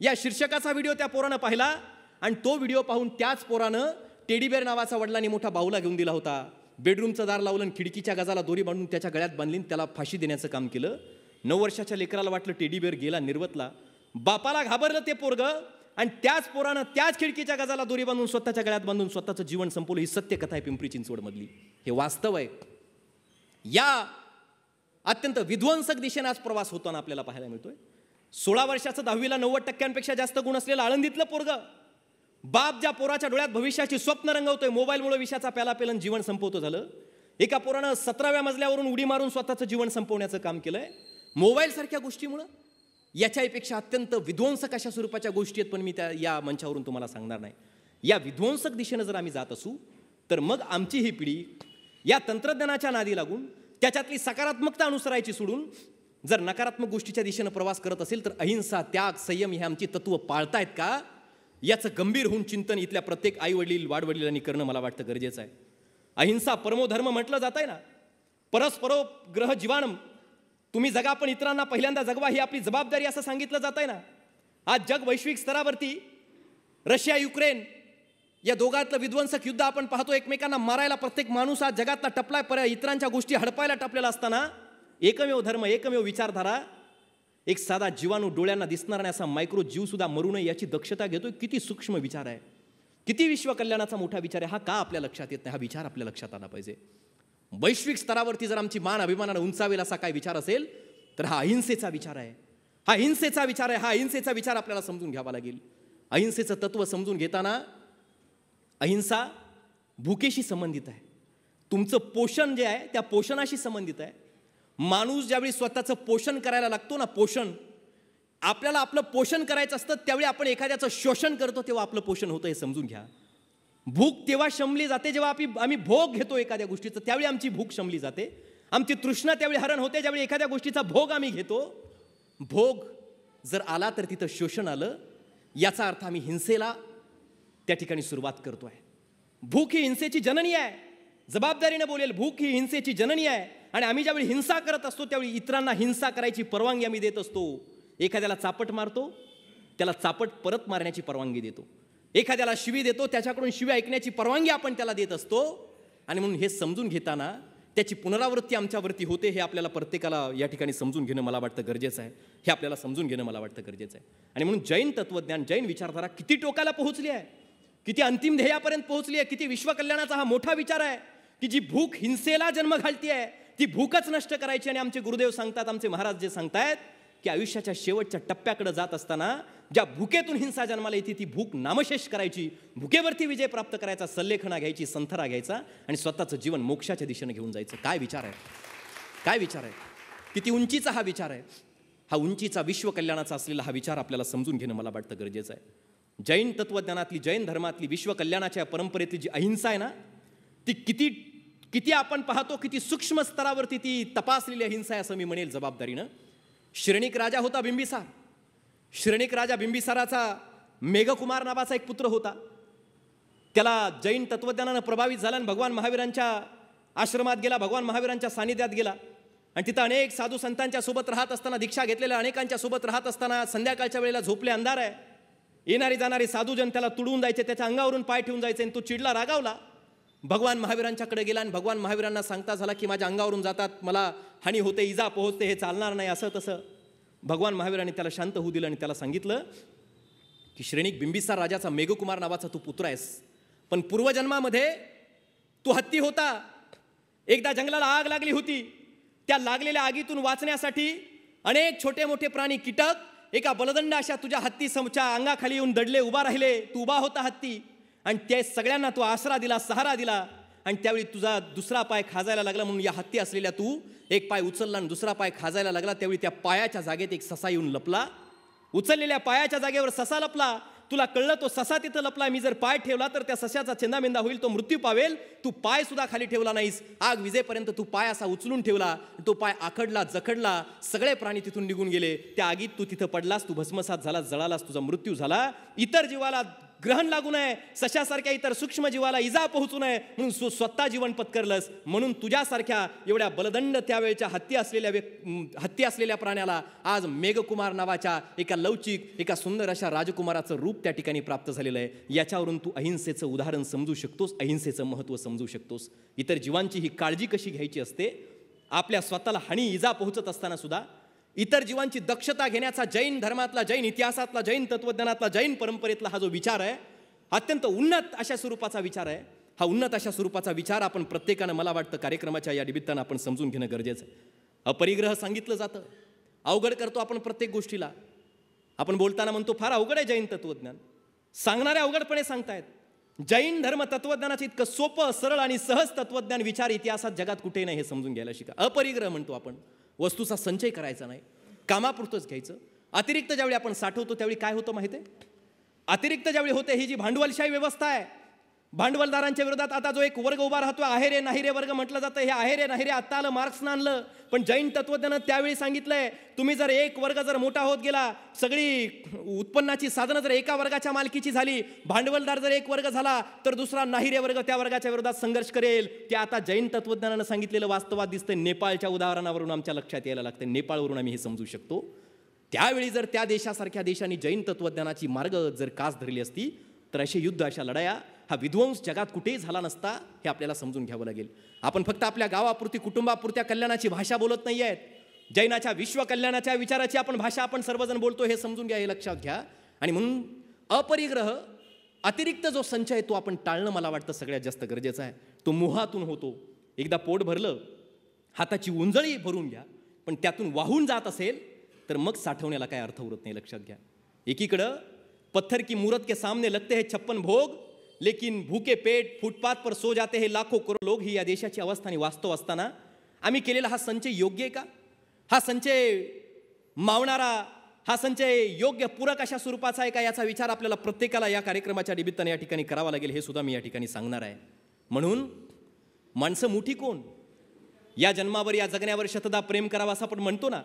या शीर्षकाचा व्हिडिओ त्या पोरानं पाहिला. आणि तो व्हिडिओ पाहून त्याच पोरानं टेडीबेअर नावाचा वडिलांनी मोठा बाहुला घेऊन दिला होता. बेडरूमचं दार लावलं, खिडकीच्या गजाला दोरी बांधून त्याच्या गळ्यात बांधली, त्याला फाशी देण्याचं काम केलं. 9 वर्षाच्या लेकराला वाटलं टेडीबेअर गेला, निर्वतला. बापाला घाबरलं ते पोरगं आणि त्याच पोरानं त्याच खिडकीच्या गजाला दोरी बांधून स्वतःच्या गळ्यात बांधून स्वतःचं जीवन संपवलं. ही सत्य कथा आहे पिंपरी चिंचवडमधली, हे वास्तव आहे. या अत्यंत विध्वंसक दिशेने आज प्रवास होताना आपल्याला पाहायला मिळतोय. 16 वर्षाचं 10वीला 90% जास्त गुण असलेलं आळंदीतलं पोरगं, बाप ज्या पोराच्या डोळ्यात भविष्याची स्वप्न रंगवतोय, मोबाईलमुळे विषाचा प्याला पेलन जीवन संपवतो झालं. एका पोरानं 17व्या मजल्यावरून उडी मारून स्वतःचं जीवन संपवण्याचं काम केलंय मोबाईल सारख्या गोष्टीमुळं. याच्यापेक्षा अत्यंत विध्वंसक अशा स्वरूपाच्या गोष्टी आहेत, पण मी त्या या मंचावरून तुम्हाला सांगणार नाही. या विध्वंसक दिशेनं जर आम्ही जात असू तर मग आमची ही पिढी या तंत्रज्ञानाच्या नादी लागून त्याच्यातली सकारात्मकता अनुसरायची सोडून जर नकारात्मक गोष्टीच्या दिशेनं प्रवास करत असेल तर अहिंसा, त्याग, संयम हे आमची तत्व पाळतायत का, याचं गंभीर होऊन चिंतन इथल्या प्रत्येक आई वडील वाडवडिलांनी करणं मला वाटतं गरजेचं आहे. अहिंसा परमोधर्म म्हटलं जात आहे ना, परस्परोग्रह जीवाणम, तुम्ही जगा पण इतरांना पहिल्यांदा जगवा, ही आपली जबाबदारी असं सांगितलं जात आहे ना. आज जग वैश्विक स्तरावरती रशिया युक्रेन या दोघातलं विध्वंसक युद्ध आपण पाहतो. एकमेकांना मारायला प्रत्येक माणूस आज जगातला टपलाय, इतरांच्या गोष्टी हडपायला टपलेला असताना एकमेव धर्म, एकमेव विचारधारा, एक साधा जीवाणू डोळ्यांना दिसणार नाही असा मायक्रो जीव सुद्धा मरू नये याची दक्षता घेतोय. किती सूक्ष्म विचार आहे, किती विश्वकल्याणाचा मोठा विचार आहे. हा का आपल्या लक्षात येत नाही? हा विचार आपल्या लक्षात आला पाहिजे. वैश्विक स्तरावरती जर आमची मान अभिमानाने उंचावेल असा काय विचार असेल तर हा अहिंसेचा विचार आहे. हा हिंसेचा विचार आहे. हा अहिंसेचा विचार आपल्याला समजून घ्यावा लागेल. अहिंसेचं तत्व समजून घेताना अहिंसा भुकेशी संबंधित आहे. तुमचं पोषण जे आहे त्या पोषणाशी संबंधित आहे. माणूस ज्यावेळी स्वतःचं पोषण करायला लागतो ना, पोषण, आपल्याला आपलं पोषण करायचं असतं त्यावेळी आपण एखाद्याचं शोषण करतो तेव्हा आपलं पोषण होतं, हे समजून घ्या. भूक तेव्हा शमली जाते जेव्हा आम्ही भोग घेतो एखाद्या गोष्टीचं, त्यावेळी आमची भूक शमली जाते. आमची तृष्णा त्यावेळी हरण होते ज्यावेळी एखाद्या गोष्टीचा भोग आम्ही घेतो. भोग जर आला तर तिथं शोषण आलं, याचा अर्थ आम्ही हिंसेला त्या ठिकाणी सुरुवात करतोय. भूक ही हिंसेची जननी आहे, जबाबदारीने बोलेल. भूक ही हिंसेची जननी आहे आणि आम्ही ज्यावेळी हिंसा करत असतो त्यावेळी इतरांना हिंसा करायची परवानगी आम्ही देत असतो. एखाद्याला चापट मारतो, त्याला चापट परत मारण्याची परवानगी देतो. एखाद्याला शिवी देतो, त्याच्याकडून शिवी ऐकण्याची परवानगी आपण त्याला देत असतो. आणि म्हणून हे समजून घेताना त्याची पुनरावृत्ती आमच्यावरती होते, हे आपल्याला प्रत्येकाला या ठिकाणी समजून घेणं मला वाटतं गरजेचं आहे. हे आपल्याला समजून घेणं मला वाटतं गरजेचं आहे. आणि म्हणून जैन तत्वज्ञान, जैन विचारधारा किती टोकाला पोहोचली आहे, किती अंतिम ध्येयापर्यंत पोहोचली आहे, किती विश्वकल्याणाचा हा मोठा विचार आहे की जी भूक हिंसेला जन्म घालती आहे ती भूकच नष्ट करायची. आणि आमचे गुरुदेव सांगतात, आमचे महाराज जे सांगतायत की आयुष्याच्या शेवटच्या टप्प्याकडे जात असताना ज्या भूकेतून हिंसा जन्माला येते ती भूक नामशेष करायची, भूकेवरती विजय प्राप्त करायचा, सल्लेखना घ्यायची, संथरा घ्यायचा आणि स्वतःचं जीवन मोक्षाच्या दिशेने घेऊन जायचं. काय विचार आहे, काय विचार आहे, किती उंचीचा हा विचार आहे. हा उंचीचा विश्वकल्याणाचा असलेला हा विचार आपल्याला समजून घेणं मला वाटतं गरजेचं आहे. जैन तत्वज्ञानातली, जैन धर्मातली विश्वकल्याणाच्या परंपरेतली जी अहिंसा आहे ना, ती किती आपण पाहतो, किती सूक्ष्म स्तरावरती ती तपासलेली अहिंसा आहे असं मी म्हणेल जबाबदारीनं. श्रेणिक राजा होता बिंबिसार. श्रेणिक राजा बिंबिसाराचा मेघकुमार नावाचा एक पुत्र होता. त्याला जैन तत्वज्ञानानं प्रभावित झाला आणि भगवान महावीरांच्या आश्रमात गेला, भगवान महावीरांच्या सानिध्यात गेला आणि तिथं अनेक साधू संतांच्या सोबत राहत असताना, दीक्षा घेतलेल्या अनेकांच्या सोबत राहत असताना संध्याकाळच्या वेळेला झोपले, अंधार आहे, येणारी जाणारी साधूजन त्याला तुडवून जायचे, त्याच्या अंगावरून पाय ठेवून जायचे आणि तो चिडला, रागावला. भगवान महावीरांच्याकडे गेला आणि भगवान महावीरांना सांगता झाला की माझ्या अंगावरून जातात, मला हानी होते, इजा पोहोचते, हे चालणार नाही, असं तसं. भगवान महावीरांनी त्याला शांत होऊ दिलं आणि त्याला सांगितलं की श्रेणिक बिंबिसार राजाचा मेघकुमार नावाचा तू पुत्र आहेस, पण पूर्वजन्मामध्ये तू हत्ती होता. एकदा जंगलाला आग लागली होती, त्या लागलेल्या आगीतून वाचण्यासाठी अनेक छोटे मोठे प्राणी, कीटक एका बलदंड अशा तुझ्या हत्ती समच्या अंगाखाली येऊन दडले, उभा राहिले. तू उभा होता हत्ती आणि त्या सगळ्यांना तो आसरा दिला, सहारा दिला आणि त्यावेळी तुझा दुसरा पाय खाजायला लागला म्हणून या हत्ती असलेल्या तू एक पाय उचलला आणि दुसरा पाय खाजायला लागला. त्यावेळी त्या पायाच्या जागेत एक ससा येऊन लपला. उचललेल्या पायाच्या जागेवर ससा लपला. तुला कळलं तो ससा तिथं लपला. मी जर पाय ठेवला तर त्या सशाचा चेंदामेंदा होईल, तो मृत्यू पावेल. तू पाय सुद्धा खाली ठेवला नाहीस. आग विजेपर्यंत तू पाय असा उचलून ठेवला. तो पाय आखडला, जखडला. सगळे प्राणी तिथून निघून गेले. त्या आगीत तू तिथं पडलास. तू भस्मसात झाला, जळालास, तुझा मृत्यू झाला. इतर जीवाला ग्रहण लागू नये, सशासारख्या इतर सूक्ष्म जीवाला इजा पोहोचू नये म्हणून स्वतः जीवन पत्करलंस. म्हणून तुझ्यासारख्या एवढ्या बलदंड त्यावेळेच्या हत्ती असलेल्या प्राण्याला आज मेघकुमार नावाच्या एका लवचिक, एका सुंदर अशा राजकुमाराचं रूप त्या ठिकाणी प्राप्त झालेलं आहे. याच्यावरून तू अहिंसेचं उदाहरण समजू शकतोस, अहिंसेचं महत्त्व समजू शकतोस. इतर जीवांची ही काळजी कशी घ्यायची असते. आपल्या स्वतःला हानी इजा पोहोचत असताना सुद्धा इतर जीवांची दक्षता घेण्याचा जैन धर्मातला, जैन इतिहासातला, जैन तत्वज्ञानातला, जैन परंपरेतला हा जो विचार आहे, अत्यंत उन्नत अशा स्वरूपाचा विचार आहे. हा उन्नत अशा स्वरूपाचा विचार आपण प्रत्येकानं, मला वाटतं, कार्यक्रमाच्या या निमित्तानं आपण समजून घेणं गरजेचं आहे. अपरिग्रह सांगितलं जातं, अवघड करतो आपण प्रत्येक गोष्टीला. आपण बोलताना म्हणतो फार अवघड आहे जैन तत्वज्ञान. सांगणारे अवघडपणे सांगतायत. जैन धर्म तत्वज्ञानाचं इतकं सोपं, सरळ आणि सहज तत्वज्ञान विचार इतिहासात जगात कुठे नाही, हे समजून घ्यायला शिका. अपरिग्रह म्हणतो आपण. वस्तूचा संचय करायचा नाही, कामापुरतंच घ्यायचं. अतिरिक्त ज्यावेळी आपण साठवतो त्यावेळी काय होतं माहिती आहे? अतिरिक्त ज्यावेळी होते, ही जी भांडवलशाही व्यवस्था आहे, भांडवलदारांच्या विरोधात आता जो एक वर्ग उभा राहतो, आहे रे नाही रे वर्ग म्हटलं जातं. हे आहे रे नाही रे आत्ता आलं, मार्क्सनं आणलं. पण जैन तत्वज्ञानं त्यावेळी सांगितलंय, तुम्ही जर एक वर्ग जर मोठा होत गेला, सगळी उत्पन्नाची साधनं जर एका वर्गाच्या मालकीची झाली, भांडवलदार जर एक वर्ग झाला तर दुसरा नाही रे वर्ग त्या वर्गाच्या विरोधात संघर्ष करेल. ते आता जैन तत्वज्ञानानं सांगितलेलं वास्तवात दिसतंय. नेपाळच्या उदाहरणावरून आमच्या लक्षात यायला लागतं. नेपाळवरून आम्ही हे समजू शकतो. त्यावेळी जर त्या देशासारख्या देशांनी जैन तत्वज्ञानाची मार्ग जर कास धरली असती तर असे युद्ध, अशा लढाया, हा विध्वंस जगात कुठेही झाला नसता. हे आपल्याला समजून घ्यावं लागेल. आपण फक्त आपल्या गावापुरती, कुटुंबापुरत्या कल्याणाची भाषा बोलत नाही आहेत. जैनाच्या विश्व कल्याणाच्या विचाराची आपण भाषा आपण सर्वजण बोलतो, हे समजून घ्या, हे लक्षात घ्या. आणि म्हणून अपरिग्रह, अतिरिक्त जो संचय, तो आपण टाळणं मला वाटतं सगळ्यात जास्त गरजेचं आहे. तो मोहातून होतो. एकदा पोट भरलं, हाताची उंजळी भरून घ्या, पण त्यातून वाहून जात असेल तर मग साठवण्याला काय अर्थ उरत नाही, लक्षात घ्या. एकीकडं पत्थर की मूरत के सामने लगते हैं 56 भोग, लेकिन भूके पेट फुटपाथ पर सो जाते हैं लाखो करोड लोग. ही या देशाची अवस्था आणि वास्तव असताना आम्ही केलेला हा संचय योग्य आहे का? हा संचय मावणारा, हा संचय योग्य पूरक अशा स्वरूपाचा आहे का? याचा विचार आपल्याला प्रत्येकाला या कार्यक्रमाच्या निमित्ताने या ठिकाणी करावा लागेल, हे सुद्धा मी या ठिकाणी सांगणार आहे. म्हणून माणसं मोठी कोण? या जन्मावर, या जगण्यावर शतदा प्रेम करावं असं आपण म्हणतो ना.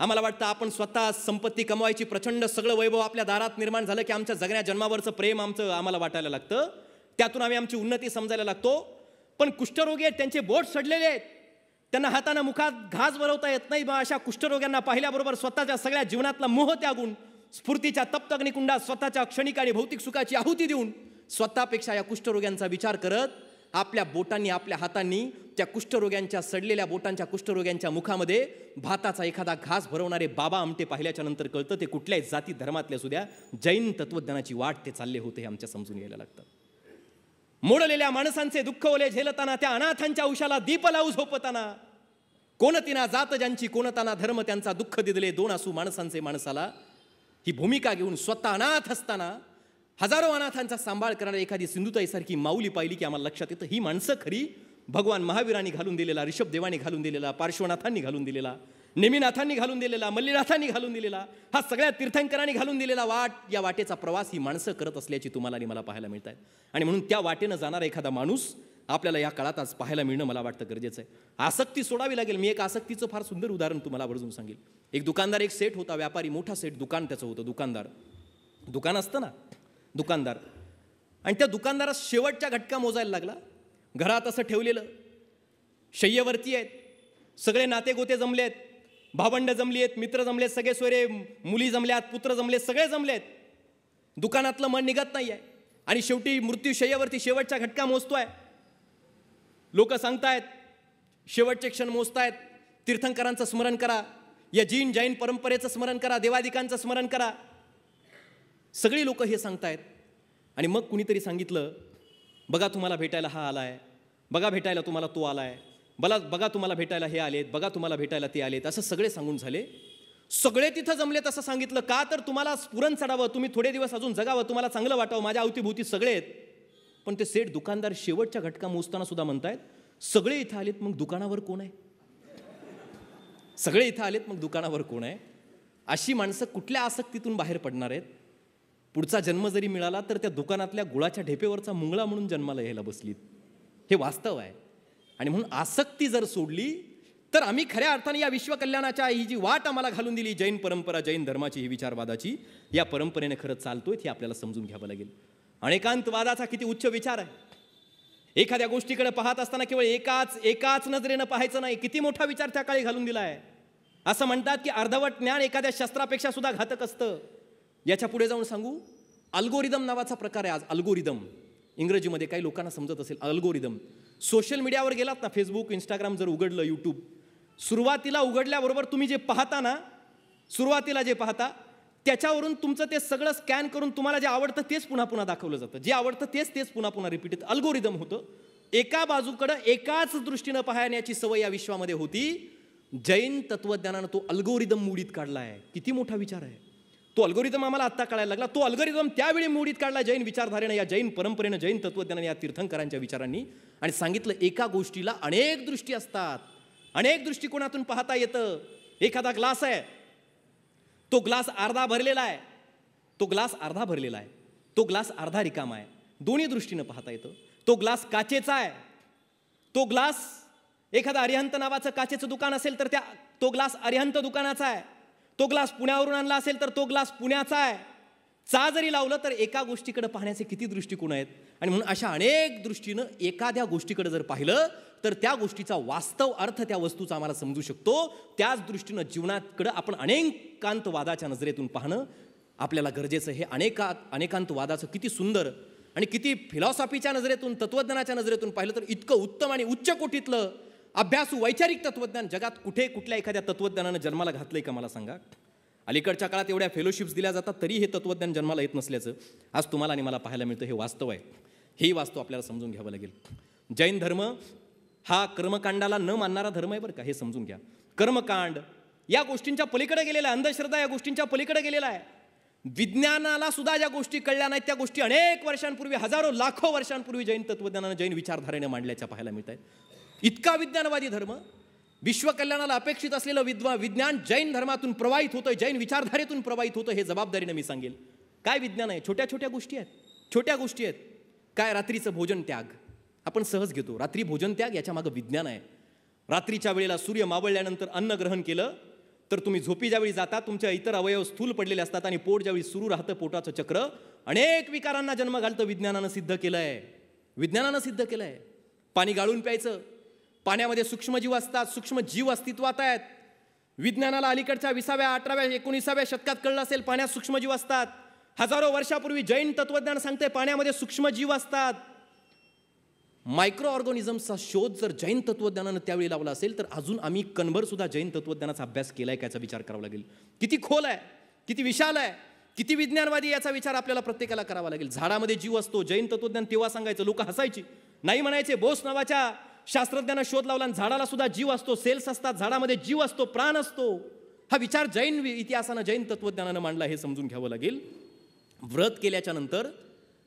आम्हाला वाटतं आपण स्वतः संपत्ती कमवायची, प्रचंड सगळं वैभव आपल्या दारात निर्माण झालं की आमच्या जगण्या जन्मावरचं प्रेम आम्हाला वाटायला लागतं. त्यातून आम्ही आमची उन्नती समजायला लागतो. पण कुष्ठरोगी आहेत, त्यांचे बोट सडलेले आहेत, त्यांना हातानं मुखात घास भरवता येत नाही. मग अशा कुष्ठरोग्यांना पाहिल्याबरोबर स्वतःच्या सगळ्या जीवनातला मोह त्यागून, स्फूर्तीच्या तप्त अग्निकुंडात स्वतःच्या क्षणिक आणि भौतिक सुखाची आहुती देऊन, स्वतःपेक्षा या कुष्ठरोग्यांचा विचार करत आपल्या बोटांनी, आपल्या हातांनी त्या कुष्ठरोग्यांच्या, सडलेल्या बोटांच्या कुष्ठरोग्यांच्या मुखामध्ये भाताचा एखादा घास भरवणारे बाबा आमटे पाहिल्याच्या नंतर कळतं ते कुठल्याही जाती धर्मातल्या सुद्धा जैन तत्वज्ञानाची वाट ते चालले होते, हे आमच्या समजून यायला लागतं. मोडलेल्या माणसांचे दुःख ओले झेलताना, त्या अनाथांच्या उशाला दीप लावू झोपताना, कोणतीना जात ज्यांची, कोणताना धर्म त्यांचा, दुःख दिदले दोन आसू माणसांचे माणसाला, ही भूमिका घेऊन स्वतः अनाथ असताना हजारो अनाथांचा सांभाळ करणारी एखादी सिंधुताईसारखी माऊली पाहिली की आम्हाला लक्षात येतं, ही माणसं खरी भगवान महावीरांनी घालून दिलेला, ऋषभदेवानी घालून दिलेला, पार्श्वनाथांनी घालून दिलेला, नेमिनाथांनी घालून दिलेला, मल्लीनाथांनी घालून दिलेला, हा सगळ्या तीर्थंकरांनी घालून दिलेला वाट, या वाटेचा प्रवास ही माणसं करत असल्याची तुम्हाला आणि मला पाहायला मिळत आहे. आणि म्हणून त्या वाटेनं जाणारा एखादा माणूस आपल्याला या काळात आज पाहायला मिळणं मला वाटतं गरजेचं आहे. आसक्ती सोडावी लागेल. मी एक आसक्तीचं फार सुंदर उदाहरण तुम्हाला आवर्जून सांगेल. एक दुकानदार, एक सेठ होता, व्यापारी, मोठा सेठ, दुकान त्याचं होतं. दुकान असतं ना, दुकानदार. आणि त्या दुकानदारात शेवटच्या घटका मोजायला लागला. घरात असं ठेवलेलं, शय्येवरती आहेत, सगळे नाते गोते जमलेत, भावंड जमली आहेत, मित्र जमलेत, सगळे सोयरे, मुली जमल्यात, पुत्र जमलेत, सगळे जमलेत. दुकानातलं मन निघत नाही आहे. आणि शेवटी मृत्यू शय्येवरती शेवटच्या घटका मोजतोय. लोक सांगतायत, शेवटचे क्षण मोजतायत, तीर्थंकरांचं स्मरण करा, या जैन परंपरेचं स्मरण करा, देवादिकांचं स्मरण करा. सगळी लोक हे सांगतायत. आणि मग कुणीतरी सांगितलं, बघा तुम्हाला भेटायला हा आलाय, बघा भेटायला तुम्हाला तो आलाय, बघा तुम्हाला भेटायला हे आलेत, बघा तुम्हाला भेटायला ते आलेत, असं सगळे सांगून झाले. सगळे तिथं जमलेत असं सांगितलं. का तर तुम्हाला स्फुरण चढावं, तुम्ही थोडे दिवस अजून जगावं, तुम्हाला चांगलं वाटावं. माझ्या अवतीभोवती सगळे आहेत. पण ते सेठ दुकानदार शेवटच्या घटका मोजताना सुद्धा म्हणतायत, सगळे इथं आलेत मग दुकानावर कोण आहे? सगळे इथं आलेत मग दुकानावर कोण आहे? अशी माणसं कुठल्या आसक्तीतून बाहेर पडणार आहेत? पुढचा जन्म जरी मिळाला तर त्या दुकानातल्या गुळाच्या ढेपेवरचा मुंगळा म्हणून जन्माला यायला बसलीत. हे वास्तव आहे. आणि म्हणून आसक्ती जर सोडली तर आम्ही खऱ्या अर्थाने या विश्वकल्याणाच्या ही जी वाट आम्हाला घालून दिली, जैन परंपरा, जैन धर्माची, ही विचारवादाची, या परंपरेने खरंच चालतोय हे आपल्याला समजून घ्यावं लागेल. अनेकांतवादाचा किती उच्च विचार आहे. एखाद्या गोष्टीकडे पाहत असताना केवळ एकाच नजरेनं पाहायचं नाही. किती मोठा विचार त्या काळी घालून दिला आहे. असं म्हणतात की अर्धवट ज्ञान एखाद्या शस्त्रापेक्षा सुद्धा घातक असतं. याच्या पुढे जाऊन सांगू, अल्गोरिदम नावाचा प्रकार आहे आज. अल्गोरिदम इंग्रजीमध्ये काही लोकांना समजत असेल. अल्गोरिदम सोशल मीडियावर गेलात ना, फेसबुक, इंस्टाग्राम जर उघडलं, यूट्यूब, सुरुवातीला उघडल्याबरोबर तुम्ही जे पाहता ना, सुरुवातीला जे पाहता त्याच्यावरून तुमचं ते सगळं स्कॅन करून तुम्हाला जे आवडतं तेच पुन्हा पुन्हा दाखवलं जातं. जे आवडतं तेच पुन्हा पुन्हा रिपीट होतं. अल्गोरिदम होतं. एका बाजूकडं एकाच दृष्टीनं पाहण्याची सवय या विश्वामध्ये होती. जैन तत्वज्ञानानं तो अल्गोरिदम मोडीत काढला आहे. किती मोठा विचार आहे तो अल्गोरिदम. आम्हाला आत्ता कळायला लागला. तो अल्गोरिदम त्यावेळी मोडीत काढला जैन विचारधारेनं, या जैन परंपरेनं, जैन तत्वज्ञानाने, या तीर्थंकरांच्या विचारांनी. आणि सांगितलं एका गोष्टीला अनेक दृष्टी असतात, अनेक दृष्टिकोनातून पाहता येतं. एखादा ग्लास आहे, तो ग्लास अर्धा भरलेला आहे, तो ग्लास अर्धा भरलेला आहे, तो ग्लास अर्धा रिकामा आहे. दोन्ही दृष्टीनं पाहता येतं. तो ग्लास काचेचा आहे, तो ग्लास एखादा अरिहंत नावाचं काचेचं दुकान असेल तर तो ग्लास अरिहंत दुकानाचा आहे. तो ग्लास पुण्यावरून आणला असेल तर तो ग्लास पुण्याचा आहे. चा जरी लावलं तर एका गोष्टीकडे पाहण्याचे किती दृष्टिकोन आहेत. आणि म्हणून अशा अनेक दृष्टीनं एखाद्या गोष्टीकडे जर पाहिलं तर त्या गोष्टीचा वास्तव अर्थ त्या वस्तूचा आम्हाला समजू शकतो. त्याच दृष्टीनं जीवनाकडं आपण अनेकांतवादाच्या नजरेतून पाहणं आपल्याला गरजेचं. हे अनेकांतवादाचं किती सुंदर आणि किती फिलॉसॉफीच्या नजरेतून, तत्वज्ञानाच्या नजरेतून पाहिलं तर इतकं उत्तम आणि उच्च कोटीतलं अभ्यासू वैचारिक तत्वज्ञान जगात कुठल्या एखाद्या तत्वज्ञानानं जन्माला घातलंय का मला सांगा. अलीकडच्या काळात एवढ्या फेलोशिप्स दिल्या जातात तरी हे तत्वज्ञान जन्माला येत नसल्याचं आज तुम्हाला आणि मला पाहायला मिळतं. हे वास्तव आहे. हेही वास्तव आपल्याला समजून घ्यावं लागेल. जैन धर्म हा कर्मकांडाला न मानणारा धर्म आहे बरं का, हे समजून घ्या. कर्मकांड या गोष्टींच्या पलीकडे गेलेला आहे. अंधश्रद्धा या गोष्टींच्या पलीकडे गेलेला आहे. विज्ञानाला सुद्धा ज्या गोष्टी कळल्या नाहीत त्या गोष्टी अनेक वर्षांपूर्वी, हजारो लाखो वर्षांपूर्वी जैन तत्वज्ञानानं, जैन विचारधारेने मांडल्याच्या पाहायला मिळत आहे. इतका विज्ञानवादी धर्म, विश्वकल्याणाला अपेक्षित असलेलं विज्ञान जैन धर्मातून प्रवाहित होतं, जैन विचारधारेतून प्रवाहित होतं. हे जबाबदारीने मी सांगेल. काय विज्ञान आहे? छोट्या छोट्या गोष्टी आहेत, छोट्या गोष्टी आहेत. काय रात्रीचं भोजन त्याग आपण सहज घेतो. रात्री भोजन त्याग याच्या मागं विज्ञान आहे. रात्रीच्या वेळेला सूर्य मावळल्यानंतर अन्न ग्रहण केलं तर तुम्ही झोपी ज्यावेळी जाता तुमच्या इतर अवयव स्थूल पडलेले असतात आणि पोट ज्यावेळी सुरू राहतं, पोटाचं चक्र अनेक विकारांना जन्म घालतं. विज्ञानानं सिद्ध केलं आहे. विज्ञानानं सिद्ध केलं आहे. पाणी गाळून प्यायचं. पाण्यामध्ये सूक्ष्मजीव असतात, सूक्ष्म जीव अस्तित्वात आहेत. विज्ञानाला अलीकडच्या 20व्या, 18व्या, 19व्या शतकात कळलं असेल पाण्यात सूक्ष्मजीव असतात. हजारो वर्षापूर्वी जैन तत्वज्ञान सांगते पाण्यामध्ये सूक्ष्मजीव असतात. मायक्रो ऑर्गॅनिझम्सचा शोध जर जैन तत्वज्ञानानं त्यावेळी लावला असेल तर अजून आम्ही कणभर सुद्धा जैन तत्वज्ञानाचा अभ्यास केलाय का याचा विचार करावा लागेल. किती खोल आहे, किती विशाल आहे, किती विज्ञानवादी याचा विचार आपल्याला प्रत्येकाला करावा लागेल. झाडामध्ये जीव असतो. जैन तत्वज्ञान तेव्हा सांगायचं, लोक हसायची, नाही म्हणायचे. बोस नावाच्या शास्त्रज्ञानं शोध लावला आणि झाडाला सुद्धा जीव असतो, सेल्स असतात, झाडामध्ये जीव असतो, प्राण असतो. हा विचार जैन इतिहासानं, जैन तत्वज्ञानानं मांडला. हे समजून घ्यावं लागेल. व्रत केल्याच्या नंतर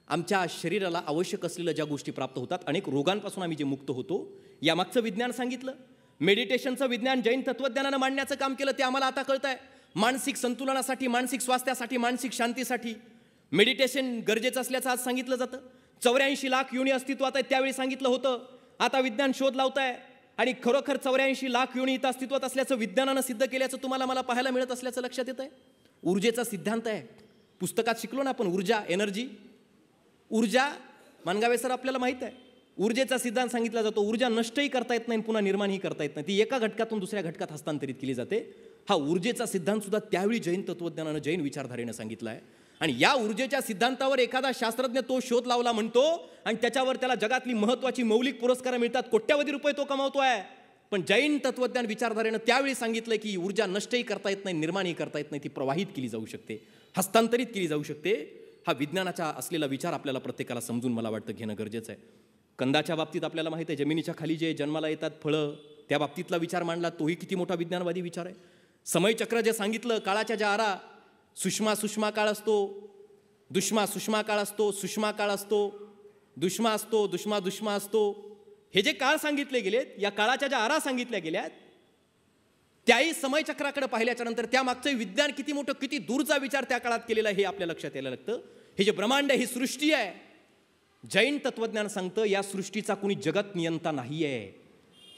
आमच्या शरीराला आवश्यक असलेल्या ज्या गोष्टी प्राप्त होतात, अनेक रोगांपासून आम्ही जे मुक्त होतो, यामागचं विज्ञान सांगितलं. मेडिटेशनचं विज्ञान जैन तत्वज्ञानानं मांडण्याचं काम केलं, ते आम्हाला आता कळत आहे. मानसिक संतुलनासाठी, मानसिक स्वास्थ्यासाठी, मानसिक शांतीसाठी मेडिटेशन गरजेचं असल्याचं आज सांगितलं जातं. 84 लाख योनी अस्तित्वात आहेत त्यावेळी सांगितलं होतं. आता विज्ञान शोध लावत आहे आणि खरोखर 84 लाख योनी इथं अस्तित्वात असल्याचं विज्ञानानं सिद्ध केल्याचं तुम्हाला मला पाहायला मिळत असल्याचं लक्षात येत आहे. ऊर्जेचा सिद्धांत आहे. पुस्तकात शिकलो ना आपण, ऊर्जा, एनर्जी. ऊर्जा, मानगावे सर आपल्याला माहीत आहे, ऊर्जेचा सिद्धांत सांगितला जातो. ऊर्जा नष्टही करता येत नाही, पुन्हा निर्माणही करता येत नाही. ती एका घटकातून दुसऱ्या घटकात हस्तांतरित केली जाते. हा ऊर्जेचा सिद्धांत सुद्धा त्यावेळी जैन तत्वज्ञानानं, जैन विचारधारेनं सांगितला आहे. आणि या ऊर्जेच्या सिद्धांतावर एखादा शास्त्रज्ञ तो शोध लावला म्हणतो आणि त्याच्यावर त्याला जगातली महत्त्वाची मौलिक पुरस्कार मिळतात, कोट्यावधी रुपये तो कमावतो आहे. पण जैन तत्वज्ञान विचारधारेनं त्यावेळी सांगितलं की ऊर्जा नष्टही करता येत नाही, निर्माणही करता येत नाही, ती प्रवाहित केली जाऊ शकते, हस्तांतरित केली जाऊ शकते. हा विज्ञानाचा असलेला विचार आपल्याला प्रत्येकाला समजून मला वाटतं घेणं गरजेचं आहे. कंदाच्या बाबतीत आपल्याला माहिती आहे, जमिनीच्या खाली जे जन्माला येतात फळं, त्या बाबतीतला विचार मांडला, तोही किती मोठा विज्ञानवादी विचार आहे. समयचक्र जे सांगितलं, काळाच्या ज्या आरा, सुषमा काळ असतो, दुष्मा काळ असतो, सुषमा काळ असतो, दुष्मा असतो, दुष्मा असतो, हे जे काळ सांगितले गेलेत, या काळाच्या ज्या आरा सांगितल्या गेल्यात, त्याही समयचक्राकडे पाहिल्याच्या नंतर त्या मागचं विज्ञान किती मोठं, किती दूरचा विचार त्या काळात केलेला हे आपल्या लक्षात यायला लागतं. हे जे ब्रह्मांड आहे, ही सृष्टी आहे, जैन तत्वज्ञान सांगतं या सृष्टीचा कुणी जगत नियंता नाही आहे.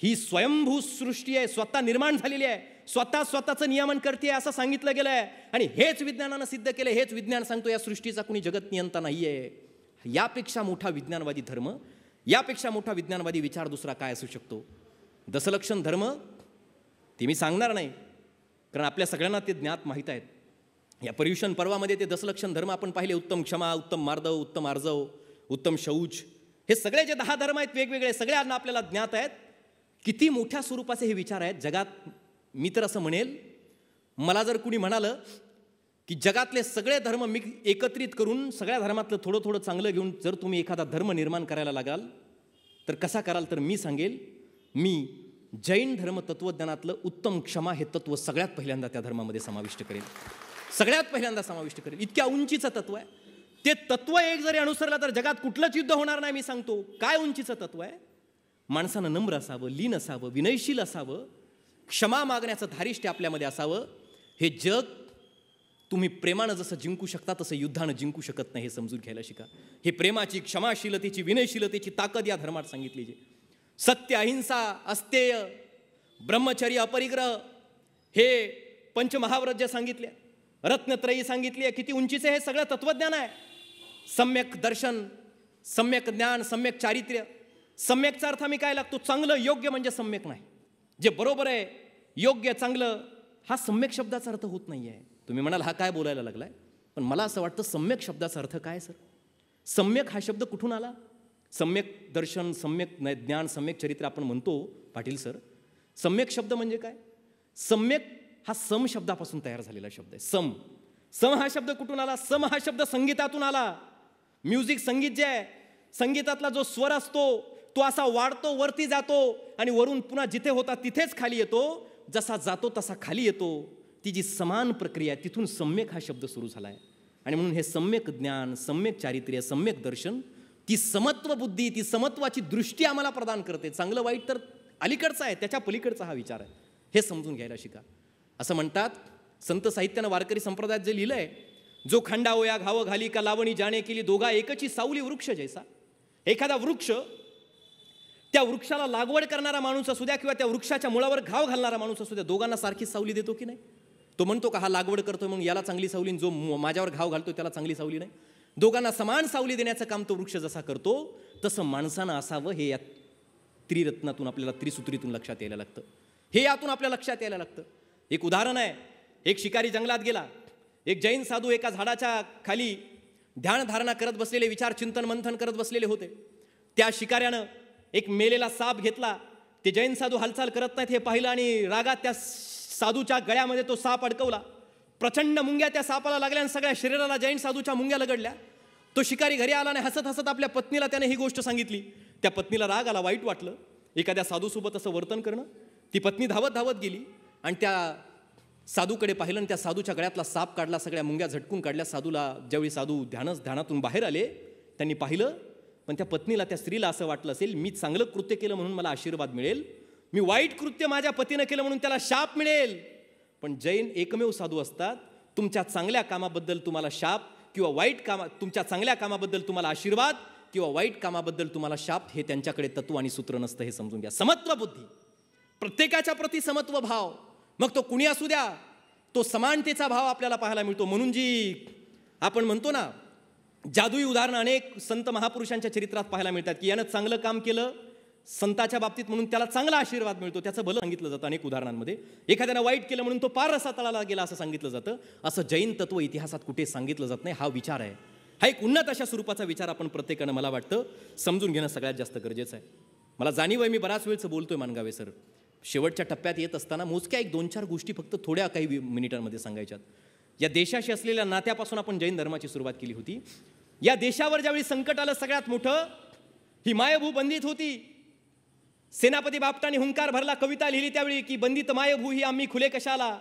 ही स्वयंभू सृष्टी आहे, स्वतः निर्माण झालेली आहे, स्वतःचं नियमन करते असं सांगितलं गेलं आहे. आणि हेच विज्ञानानं सिद्ध केलं. हेच विज्ञान सांगतो या सृष्टीचा कुणी जगत नियंता नाही आहे. यापेक्षा मोठा विज्ञानवादी धर्म, यापेक्षा मोठा विज्ञानवादी विचार दुसरा काय असू शकतो? दशलक्षण धर्म ते मी सांगणार नाही, कारण आपल्या सगळ्यांना ते ज्ञात माहीत आहेत. या पर्युषण पर्वामध्ये ते दशलक्षण धर्म आपण पाहिले. उत्तम क्षमा, उत्तम मार्दव, उत्तम आर्जव, उत्तम शौच, हे सगळे जे 10 धर्म आहेत वेगवेगळे, सगळ्यांना आपल्याला ज्ञात आहेत. किती मोठ्या स्वरूपाचे हे विचार आहेत जगात. मी तर असं म्हणेल, मला जर कुणी म्हणालं की जगातले सगळे धर्म मी एकत्रित करून सगळ्या धर्मातलं थोडं थोडं चांगलं घेऊन जर तुम्ही एखादा धर्म निर्माण करायला लागाल तर कसा कराल? तर मी सांगेल, मी जैन धर्म तत्वज्ञानातलं उत्तम क्षमा हे तत्व सगळ्यात पहिल्यांदा त्या धर्मामध्ये समाविष्ट करेल, सगळ्यात पहिल्यांदा समाविष्ट करेल. इतक्या उंचीचं तत्व आहे ते. तत्व एक जरी अनुसरलं तर जगात कुठलंच युद्ध होणार नाही. मी सांगतो काय उंचीचं तत्व आहे. माणसानं नम्र असावं, लीन असावं, विनयशील असावं, क्षमा मागण्याचं धारिष्ट्य आपल्यामध्ये असावं. हे जग तुम्ही प्रेमानं जसं जिंकू शकता तसं युद्धानं जिंकू शकत नाही, हे समजून घ्यायला शिका. हे प्रेमाची, क्षमाशीलतेची, विनयशीलतेची ताकद या धर्मात सांगितली. जे सत्य, अहिंसा, अस्तेय, ब्रह्मचर्य, अपरिग्रह, हे पंचमहाव्रत जे सांगितले, रत्नत्रयी सांगितली आहे, किती उंचीचे हे सगळं तत्वज्ञान आहे. सम्यक दर्शन, सम्यक ज्ञान, सम्यक चारित्र्य. सम्यकचा अर्थ मी काय लागतो? चांगलं, योग्य म्हणजे सम्यक नाही. जे बरोबर आहे, योग्य, चांगलं, हा सम्यक शब्दाचा अर्थ होत नाही आहे. तुम्ही म्हणाल हा काय बोलायला लागलाय, पण मला असं वाटतं सम्यक शब्दाचा अर्थ काय सर? सम्यक हा शब्द कुठून आला? सम्यक दर्शन, सम्यक ज्ञान, सम्यक चरित्र आपण म्हणतो पाटील सर. सम्यक शब्द म्हणजे काय? सम्यक हा सम शब्दापासून तयार झालेला शब्द आहे. सम हा शब्द कुठून आला? सम हा शब्द संगीतातून आला. म्युझिक, संगीत जे आहे, संगीतातला जो स्वर असतो तो असा वाढतो, वरती जातो आणि वरून पुन्हा जिथे होता तिथेच खाली येतो. जसा जातो तसा खाली येतो. ती जी समान प्रक्रिया आहे, तिथून सम्यक हा शब्द सुरू झाला आहे. आणि म्हणून हे सम्यक ज्ञान, सम्यक चारित्र्य, सम्यक दर्शन, ती समत्व बुद्धी, ती समत्वाची दृष्टी आम्हाला प्रदान करते. चांगलं वाईट तर अलीकडचं आहे, त्याच्या पलीकडचा हा विचार आहे, हे समजून घ्यायला शिका. असं म्हणतात संत साहित्यानं, वारकरी संप्रदायात जे लिहिलं आहे, जो खंडावो या घाव घाली का लावणी जाणे केली, दोघा एकची सावली वृक्ष जैसा. एखादा वृक्ष, त्या वृक्षाला लागवड करणारा माणूस असू द्या किंवा त्या वृक्षाच्या मुळावर घाव घालणारा माणूस असू द्या, दोघांना सारखीच सावली देतो की नाही? तो म्हणतो का हा लागवड करतोय म्हणून याला चांगली सावली, जो माझ्यावर घाव घालतो त्याला चांगली सावली नाही? दोघांना समान सावली देण्याचं काम तो वृक्ष जसा करतो तसं माणसानं असावं, हे या त्रिरत्नातून आपल्याला, त्रिसूत्रीतून लक्षात यायला लागतं. हे यातून आपल्या लक्षात यायला लागतं. एक उदाहरण आहे. एक शिकारी जंगलात गेला. एक जैन साधू एका झाडाच्या खाली ध्यानधारणा करत बसलेले, विचार चिंतन मंथन करत बसलेले होते. त्या शिकाऱ्यानं एक मेलेला साप घेतला. ते जैन साधू हालचाल करत नाहीत हे पाहिलं आणि रागात त्या साधूच्या गळ्यामध्ये तो साप अडकवला. प्रचंड मुंग्या त्या सापाला लागल्या आणि सगळ्या शरीराला जैन साधूच्या मुंग्या लगडल्या. तो शिकारी घरी आला आणि हसत हसत आपल्या पत्नीला त्याने ही गोष्ट सांगितली. त्या पत्नीला राग आला, वाईट वाटलं एखाद्या साधूसोबत असं वर्तन करणं. ती पत्नी धावत धावत गेली आणि त्या साधूकडे पाहिलं आणि त्या साधूच्या गळ्यातला साप काढला, सगळ्या मुंग्या झटकून काढल्या. साधूला ज्यावेळी साधू ध्यानातून बाहेर आले त्यांनी पाहिलं, पण त्या पत्नीला, त्या स्त्रीला असं वाटलं असेल मी चांगलं कृत्य केलं म्हणून मला आशीर्वाद मिळेल, मी वाईट कृत्य माझ्या पतीनं केलं म्हणून त्याला शाप मिळेल. पण जैन एकमेव साधू असतात, तुमच्या चांगल्या कामाबद्दल तुम्हाला शाप किंवा वाईट तुमच्या चांगल्या कामाबद्दल तुम्हाला आशीर्वाद किंवा वाईट कामाबद्दल तुम्हाला शाप, हे त्यांच्याकडे तत्व आणि सूत्र नसतं, हे समजून घ्या. समत्व बुद्धी, प्रत्येकाच्या प्रती समत्व भाव, मग तो कुणी असू द्या, तो समानतेचा भाव आपल्याला पाहायला मिळतो. म्हणून जी आपण म्हणतो ना, जादुई उदाहरणं अनेक संत महापुरुषांच्या चरित्रात पाहायला मिळतात की यानं चांगलं काम केलं संताच्या बाबतीत म्हणून त्याला चांगला आशीर्वाद मिळतो, त्याचं भलं सांगितलं जातं अनेक उदाहरणांमध्ये. एखाद्यानं वाईट केलं म्हणून तो पार रसा तळाला गेला असं सांगितलं जातं. असं जैन तत्व इतिहासात कुठे सांगितलं जात नाही. हा विचार आहे, हा एक उन्नत अशा स्वरूपाचा विचार आपण प्रत्येकानं, मला वाटतं, समजून घेणं सगळ्यात जास्त गरजेचं आहे. मला जाणीव आहे, मी बराच वेळचं बोलतोय मानगावे सर. शेवटच्या टप्प्यात येत असताना मोजक्या 1-2-4 गोष्टी फक्त थोड्या काही मिनिटांमध्ये सांगायच्यात. या देशाशी असलेल्या नात्यापासून आपण जैन धर्माची सुरुवात केली होती. या देशावर ज्यावेळी संकट आलं सगळ्यात मोठं, ही मायभू बंदित होती. सेनापती बापटाने हुंकार भरला, कविता लिहिली त्यावेळी की बंदित मायभू ही आम्ही खुले कशाला,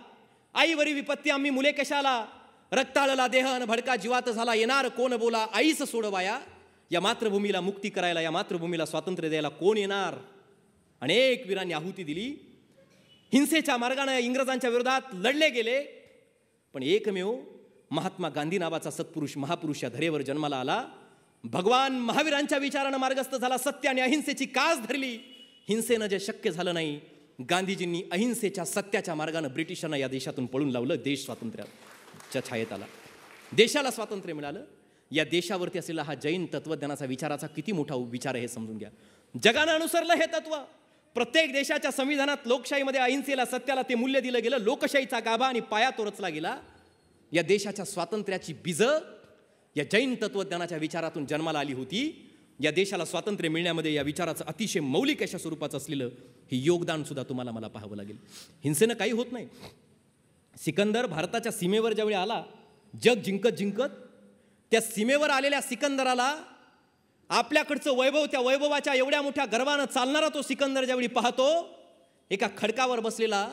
आईवरी विपत्ती आम्ही मुले कशाला, रक्ताळला देह अन भडका जीवात झाला, येणार कोण बोला आईस सोडवाया, या मातृभूमीला मुक्ती करायला, या मातृभूमीला स्वातंत्र्य द्यायला कोण येणार? अनेक वीरांनी आहुती दिली, हिंसेच्या मार्गाने इंग्रजांच्या विरोधात लढले गेले, पण एकमेव महात्मा गांधी नावाचा सत्पुरुष महापुरुष या धरेवर जन्माला आला, भगवान महावीरांच्या विचारानं मार्गस्थ झाला, सत्य आणि अहिंसेची कास धरली. हिंसेनं जे शक्य झालं नाही, गांधीजींनी अहिंसेच्या सत्याच्या मार्गाने ब्रिटिशांना या देशातून पळून लावलं. देश स्वातंत्र्याच्या छायेत आला, देशाला स्वातंत्र्य मिळालं. या देशावरती असलेला हा जैन तत्वज्ञानाचा विचाराचा किती मोठा विचार आहे हे समजून घ्या. जगानं अनुसरलं हे तत्व. प्रत्येक देशाच्या संविधानात लोकशाहीमध्ये अहिंसेला, सत्याला ते मूल्य दिलं गेलं. लोकशाहीचा गाभा आणि पाया तो रचला गेला. या देशाच्या स्वातंत्र्याची बीजं या जैन तत्वज्ञानाच्या विचारातून जन्माला आली होती. या देशाला स्वातंत्र्य मिळण्यामध्ये या विचाराचं अतिशय मौलिक अशा स्वरूपाचं असलेलं हे योगदान सुद्धा तुम्हाला मला पाहावं लागेल. हिंसेनं काही होत नाही. सिकंदर भारताच्या सीमेवर ज्यावेळी आला, जग जिंकत जिंकत त्या सीमेवर आलेल्या सिकंदराला आपल्याकडचं वैभव, त्या वैभवाच्या एवढ्या मोठ्या गर्वानं चालणारा तो सिकंदर ज्यावेळी पाहतो, एका खडकावर बसलेला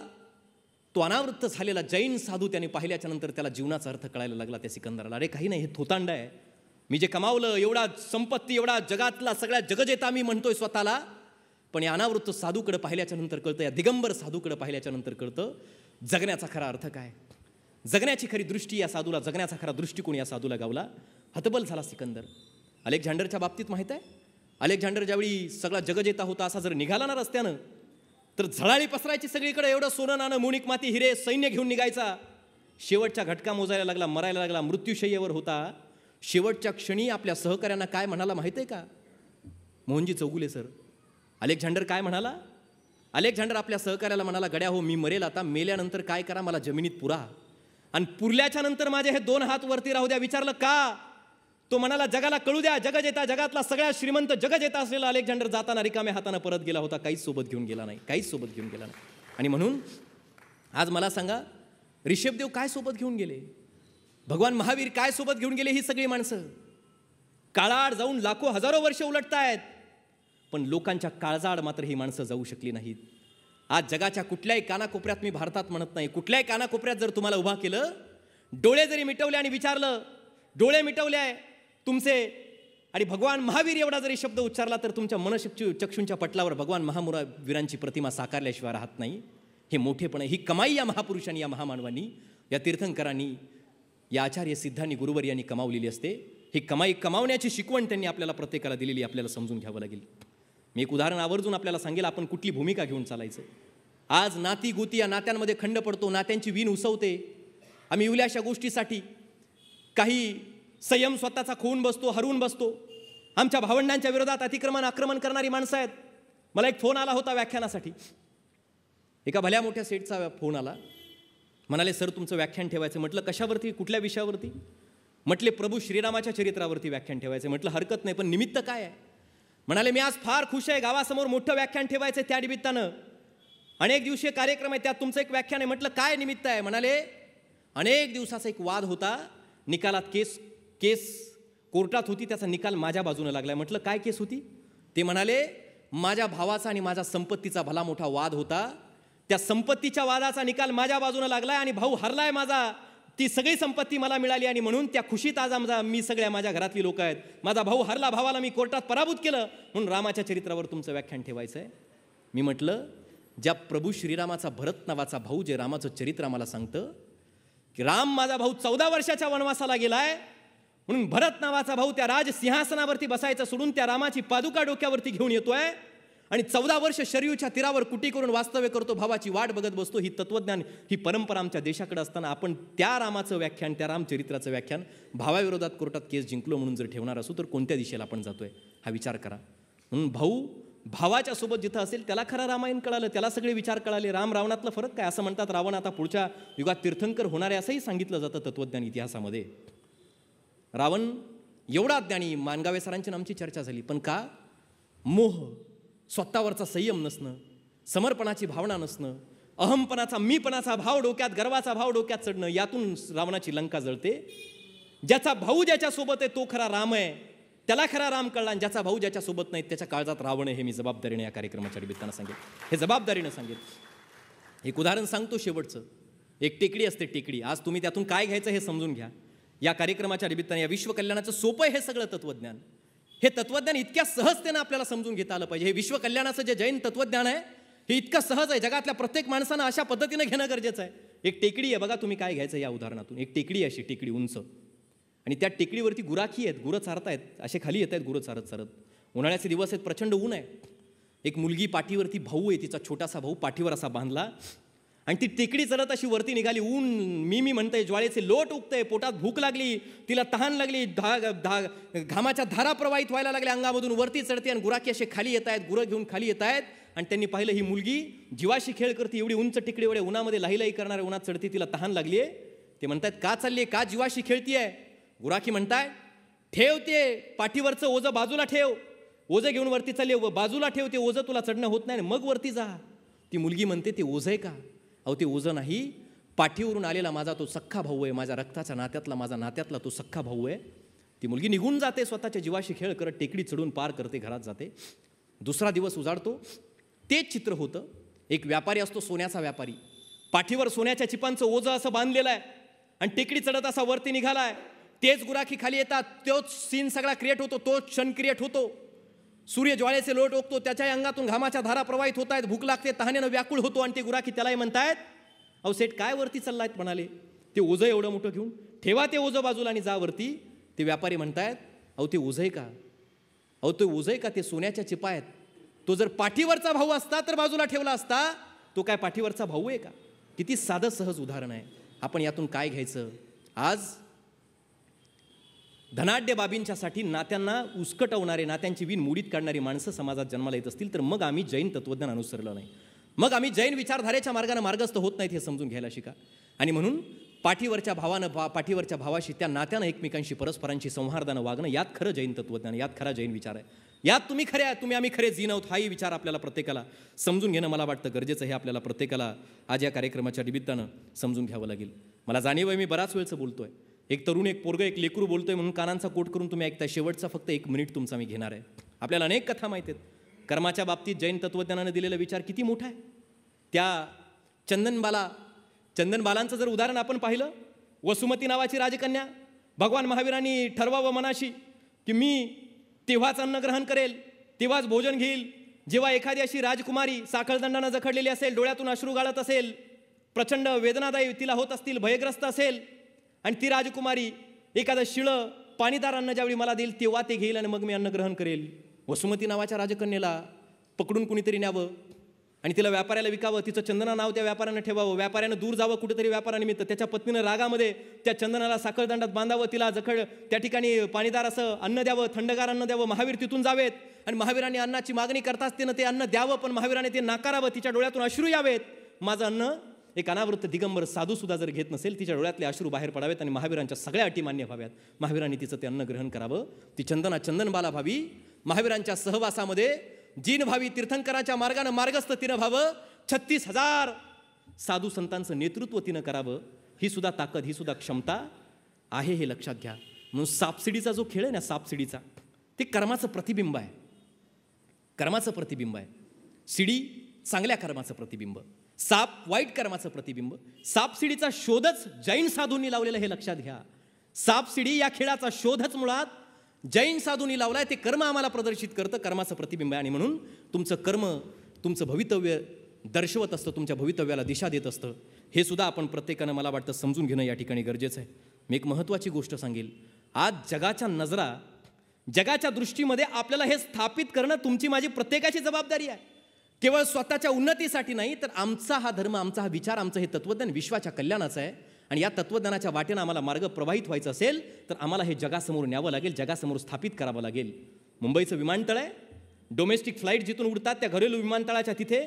तो अनावृत्त झालेला जैन साधू त्याने पाहिल्याच्या नंतर त्याला जीवनाचा अर्थ कळायला लागला. त्या सिकंदराला, अरे काही नाही, हे थोतांड आहे. मी जे कमावलं, एवढा संपत्ती, एवढा जगातला सगळ्या जगजेता मी म्हणतोय स्वतःला, पण या अनावृत्त साधूकडे पाहिल्याच्या नंतर कळतं, या दिगंबर साधूकडे पाहिल्याच्या नंतर कळतं जगण्याचा खरा अर्थ काय, जगण्याची खरी दृष्टी या साधूला, जगण्याचा खरा दृष्टिकोन या साधूला गावला. हतबल झाला सिकंदर. अलेक्झांडरच्या बाबतीत माहीत आहे, अलेक्झांडर ज्यावेळी सगळा जगजेता होता असा जर निघाला ना रस्त्यानं, तर झळाळी पसरायची सगळीकडे. एवढं सोनं नाणं, मुणिक माती, हिरे, सैन्य घेऊन निघायचा. शेवटच्या घटका मोजायला लागला, मरायला लागला, मृत्यूशय्येवर होता. शेवटच्या क्षणी आपल्या सहकाऱ्यांना काय म्हणाला माहिती आहे का? मोहनजी चौगुले सर. अलेक्झांडर काय म्हणाला? अलेक्झांडर आपल्या सहकार्याला म्हणाला, गड्या हो, मी मरेल आता, मेल्यानंतर काय करा, मला जमिनीत पुरा, आणि पुरल्याच्या नंतर माझे हे 2 हात वरती राहू द्या. विचारलं का? तो म्हणाला, जगाला कळू द्या, जगजेता, जगातला सगळ्यात श्रीमंत जगजेता असलेला अलेक्झांडर जाताना रिकाम्या हाताने परत गेला होता, काहीच सोबत घेऊन गेला नाही, काहीच सोबत घेऊन गेला नाही. आणि म्हणून आज मला सांगा, ऋषभदेव काय सोबत घेऊन गेले? भगवान महावीर काय सोबत घेऊन गेले? ही सगळी माणसं काळाआड जाऊन लाखो हजारो वर्ष उलटतायत, पण लोकांच्या काळजाआड मात्र ही माणसं जाऊ शकली नाहीत. आज जगाच्या कुठल्याही कानाकोपऱ्यात, मी भारतात म्हणत नाही, कुठल्याही कानाकोपऱ्यात जर तुम्हाला उभा केलं, डोळे जरी मिटवले आणि विचारलं, डोळे मिटवले आहे तुमचे, आणि भगवान महावीर एवढा जरी शब्द उच्चारला, तर तुमच्या चक्षूंच्या पटलावर भगवान महावीरांची प्रतिमा साकारल्याशिवाय राहत नाही. हे मोठेपण आहे, ही कमाई या महापुरुषांनी, या महामानवांनी, या तीर्थंकरांनी, या आचार्य सिद्धांनी, गुरुवर्यांनी कमावलेली असते. ही कमाई कमावण्याची शिकवण त्यांनी आपल्याला प्रत्येकाला दिलेली, आपल्याला समजून घ्यावं लागेल. मी एक उदाहरण आवर्जून आपल्याला सांगेल, आपण कुठली भूमिका घेऊन चालायचं. आज नाती गोती, या नात्यांमध्ये खंड पडतो, नात्यांची वीण उसवते. आम्ही इवल्याशा गोष्टीसाठी काही संयम स्वतःचा खोवून बसतो, हरवून बसतो. आमच्या भावंडांच्या विरोधात आक्रमण करणारी माणसं आहेत. मला एक फोन आला होता व्याख्यानासाठी, एका भल्या मोठ्या सेटचा फोन आला. म्हणाले, सर तुमचं व्याख्यान ठेवायचं. म्हटलं कशावरती, कुठल्या विषयावरती? म्हटले प्रभू श्रीरामाच्या चरित्रावरती व्याख्यान ठेवायचं. म्हटलं हरकत नाही, पण निमित्त काय आहे? म्हणाले, मी आज फार खुश आहे, गावासमोर मोठं व्याख्यान ठेवायचं त्या निमित्तानं, अनेक दिवसीय कार्यक्रम आहे, त्यात तुमचं एक व्याख्यान आहे. म्हटलं काय निमित्त आहे? म्हणाले, अनेक दिवसाचा एक वाद होता, निकालात केस कोर्टात होती, त्याचा निकाल माझ्या बाजूने लागलाय. म्हटलं काय केस होती? ते म्हणाले, माझ्या भावाचा आणि माझ्या संपत्तीचा भला मोठा वाद होता, त्या संपत्तीच्या वादाचा निकाल माझ्या बाजूने लागलाय आणि भाऊ हरलाय माझा, ती सगळी संपत्ती मला मिळाली, आणि म्हणून त्या खुशीत आज मी सगळ्या माझ्या घरातली लोक आहेत. माझा भाऊ हरला, भावाला मी कोर्टात पराभूत केलं, म्हणून रामाच्या चरित्रावर तुमचं व्याख्यान ठेवायचं आहे. मी म्हटलं, ज्या प्रभू श्रीरामाचा भरत नावाचा भाऊ जे रामाचं चरित्र आम्हाला सांगतं की राम माझा भाऊ 14 वर्षाच्या वनवासाला गेलाय, म्हणून भरत नावाचा भाऊ त्या राजसिंहासनावरती बसायचं सोडून त्या रामाची पादुका डोक्यावरती घेऊन येतोय, आणि 14 वर्ष शरयूच्या तीरावर कुटी करून वास्तव्य करतो, भावाची वाट बघत बसतो. ही तत्वज्ञान, ही परंपरा आमच्या देशाकडे असताना आपण त्या रामाचं व्याख्यान, त्या रामचरित्राचं व्याख्यान भावाविरोधात कोर्टात केस जिंकलो म्हणून जर ठेवणार असू, तर कोणत्या दिशेला आपण जातोय हा विचार करा. म्हणून भावाच्या सोबत जिथं असेल त्याला खरं रामायण कळालं, त्याला सगळे विचार कळाले. राम रावणातलं फरक काय? असं म्हणतात रावण आता पुढच्या युगात तीर्थंकर होणार आहे, असंही सांगितलं जातं तत्वज्ञान इतिहासामध्ये. रावण एवढा ज्ञानी, मानगावे सरांची आमची चर्चा झाली, पण का? मोह, स्वतःवरचा संयम नसणं, समर्पणाची भावना नसणं, अहमपणाचा, मीपणाचा भाव डोक्यात, गर्वाचा भाव डोक्यात चढणं, यातून रावणाची लंका जळते. ज्याचा भाऊ ज्याच्यासोबत आहे तो खरा राम आहे, त्याला खरा राम कळला, आणि ज्याचा भाऊ ज्याच्यासोबत नाही त्याच्या काळजात रावण आहे. हे मी जबाबदारीने या कार्यक्रमाच्या निमित्तानं सांगेल, हे जबाबदारीनं सांगेल. एक उदाहरण सांगतो शेवटचं. एक टेकडी असते, टेकडी. आज तुम्ही त्यातून काय घ्यायचं हे समजून घ्या. या कार्यक्रमाच्या निमित्ताने, या विश्वकल्याणाचं सोपं हे सगळं तत्वज्ञान, हे तत्वज्ञान इतक्या सहजतेनं आपल्याला समजून घेता आलं पाहिजे. हे विश्वकल्याणाचं जे जैन तत्वज्ञान आहे हे इतकं सहज आहे, जगातल्या प्रत्येक माणसानं अशा पद्धतीनं घेणं गरजेचं आहे. एक टेकडी आहे बघा, तुम्ही काय घ्यायचं या उदाहरणातून. एक टेकडी आहे, अशी टेकडी उंच, आणि त्या टेकडीवरती गुराखी आहेत, गुरं चारतायत, असे खाली येत आहेत गुरं चारत चारत. उन्हाळ्याचे दिवस आहेत, प्रचंड ऊन आहे. एक मुलगी पाठीवरती, भाऊ आहे तिचा छोटासा भाऊ, पाठीवर असा बांधला, आणि ती टेकडी चढत अशी वरती निघाली. ऊन मी म्हणतंय, ज्वाळेचे लोट उगतंय, पोटात भूक लागली, तिला तहान लागली, घामाच्या धारा प्रवाहित व्हायला लागल्या अंगामधून, वरती चढते आणि गुराखी असे खाली येत आहेत, गुरं घेऊन खाली येत आहेत. आणि त्यांनी पाहिलं ही मुलगी जीवाशी खेळ करते, एवढी उंच टेकडी, एवढ्या उन्हामध्ये लाही करणाऱ्या उन्हात चढते, तिला तहान लागली आहे. ते म्हणतात का चालली, का जीवाशी खेळतीये. गुराखी म्हणताय ठेव ते पाठीवरचं ओझं बाजूला ठेव, ओझं घेऊन वरती चालले, बाजूला ठेव ते ओझं, तुला चढणं होत नाही, मग वरती जा. ती मुलगी म्हणते ते ओझं आहे का. अहो ते ओझं नाही, पाठीवरून आलेला माझा तो सख्खा भाऊ आहे, माझ्या रक्ताच्या नात्यातला, माझा नात्यातला तो सख्खा भाऊ आहे. ती मुलगी निघून जाते, स्वतःच्या जीवाशी खेळ करत टेकडी चढून पार करते, घरात जाते. दुसरा दिवस उजाडतो. तेच चित्र होतं. एक व्यापारी असतो, सोन्याचा व्यापारी, पाठीवर सोन्याच्या चिपांचं ओझं असं बांधलेलं आहे आणि टेकडी चढत असा वरती निघालाय. तेच गुराखी खाली येतात, तोच सीन सगळा क्रिएट होतो, तोच क्षण क्रिएट होतो. सूर्य ज्वाळेचे लोट ओकतो, त्याच्या अंगातून घामाच्या धारा प्रवाहित होत आहेत, भूक लागते, तहानेनं व्याकुळ होतो. आणि ते गुराखी त्यालाही म्हणतायत अहो सेठ काय वरती चाललायत, म्हणाले ते ओझं एवढं मोठं घेऊन, ठेवा ते ओझं बाजूला आणि जा वरती. ते व्यापारी म्हणतायत अहो ते ओझं आहे का, अहो ते ओझं आहे का, ते सोन्याच्या चिपा आहेत. तो जर पाठीवरचा भाऊ असता तर बाजूला ठेवला असता, तो काय पाठीवरचा भाऊ आहे का. किती साधं सहज उदाहरण आहे. आपण यातून काय घ्यायचं. आज धनाढ्य बाबींच्यासाठी नात्यांना उस्कटवणारे, नात्यांची विण मुडीत काढणारी माणसं समाजात जन्माला येत असतील तर मग आम्ही जैन तत्वज्ञान अनुसरलं नाही, मग आम्ही जैन विचारधारेच्या मार्गाने मार्गस्थ होत नाहीत हे समजून घ्यायला शिका. आणि म्हणून पाठीवरच्या भावाशी त्या नात्यानं एकमेकांशी परस्परांशी संवादानं वागणं, यात खरं जैन तत्वज्ञान, यात खरा जैन विचार आहे. यात तुम्ही खरे आहात, तुम्ही आम्ही खरे जीन आहोत, हाही विचार आपल्याला प्रत्येकाला समजून घेणं मला वाटतं गरजेचं. हे आपल्याला प्रत्येकाला आज या कार्यक्रमाच्या निमित्तानं समजून घ्यावं लागेल. मला जाणीव आहे, मी बराच वेळचं बोलतोय, एक तरुण, एक पोरगं, एक लेकरू बोलतोय म्हणून कानांचा कोट करून तुम्ही ऐकताय. शेवटचा फक्त 1 मिनिट तुमचा मी घेणार आहे. आपल्याला अनेक कथा माहिती आहेत. कर्माच्या बाबतीत जैन तत्वज्ञानाने दिलेला विचार किती मोठा आहे. त्या चंदनबालांचं जर उदाहरण आपण पाहिलं, वसुमती नावाची राजकन्या, भगवान महावीरांनी ठरवावं मनाशी की मी तेव्हाच अन्न ग्रहण करेल, तेव्हाच भोजन घेईल, जेव्हा एखादी अशी राजकुमारी साखळदंडानं जखडलेली असेल, डोळ्यातून अश्रू गाळत असेल, प्रचंड वेदनादायी तिला होत असतील, भयग्रस्त असेल, आणि ती राजकुमारी एखादं शिळं पाणीदार अन्न ज्यावेळी मला देईल तेव्हा ते घेईल आणि मग मी अन्न ग्रहण करेल. वसुमती नावाच्या राजकन्येला पकडून कुणीतरी न्यावं आणि तिला व्यापाऱ्याला विकावं, तिचं चंदना नाव त्या व्यापाऱ्यानं ठेवावं, व्यापाऱ्यानं दूर जावं कुठेतरी व्यापारानिमित्त, त्याच्या पत्नीनं रागामध्ये त्या चंदनाला साखळदंडात बांधावं, तिला त्या ठिकाणी पाणीदार असं अन्न द्यावं, थंडगार अन्न द्यावं, महावीर तिथून जावेत आणि महावीरांनी अन्नाची मागणी करताच तिनं ते अन्न द्यावं, पण महावीराने ते नाकारावं, तिच्या डोळ्यातून अश्रू यावेत. माझं अन्न एक अनावृत्त दिगंबर साधू सुद्धा जर घेत नसेल, तिच्या डोळ्यातले अश्रू बाहेर पडावेत आणि महावीरांच्या सगळ्या अटी मान्य व्हाव्यात. महावीरांनी तिचं ते अन्न ग्रहण करावं. ती चंदनबाला व्हावी, महावीरांच्या सहवासामध्ये जीन व्हावी, तीर्थंकराच्या मार्गानं मार्गस्थ तिनं व्हावं, 36,000 साधू संतांचं नेतृत्व तिनं करावं. ही सुद्धा ताकद, ही सुद्धा क्षमता आहे, हे लक्षात घ्या. म्हणून सापसिडीचा जो खेळ आहे ना, सापसिडीचा, ते कर्माचं प्रतिबिंब आहे. कर्माचं प्रतिबिंब आहे. शिडी चांगल्या कर्माचं प्रतिबिंब, साप वाईट कर्माचं प्रतिबिंब. सापसिडीचा शोधच जैन साधूंनी लावलेला, हे लक्षात घ्या. सापसिडी या खेळाचा शोधच मुळात जैन साधूंनी लावलाय. ते कर्म आम्हाला प्रदर्शित करतं, कर्माचं प्रतिबिंब आहे. आणि म्हणून तुमचं कर्म तुमचं भवितव्य दर्शवत असतं, तुमच्या भवितव्याला दिशा देत असतं. हे सुद्धा आपण प्रत्येकानं मला वाटतं समजून घेणं या ठिकाणी गरजेचं आहे. मी एक महत्त्वाची गोष्ट सांगेल. आज जगाच्या नजरा, जगाच्या दृष्टीमध्ये आपल्याला हे स्थापित करणं तुमची माझी प्रत्येकाची जबाबदारी आहे. केवळ स्वतःच्या उन्नतीसाठी नाही, तर आमचा हा धर्म, आमचा हा विचार, आमचं हे तत्वज्ञान विश्वाच्या कल्याणाचं आहे. आणि या तत्वज्ञानाच्या वाटेनं आम्हाला मार्ग प्रवाहित व्हायचं असेल तर आम्हाला हे जगासमोर न्यावं लागेल, जगासमोर स्थापित करावं लागेल. मुंबईचं विमानतळ आहे, डोमेस्टिक फ्लाईट जिथून उडतात त्या घरेलू विमानतळाच्या तिथे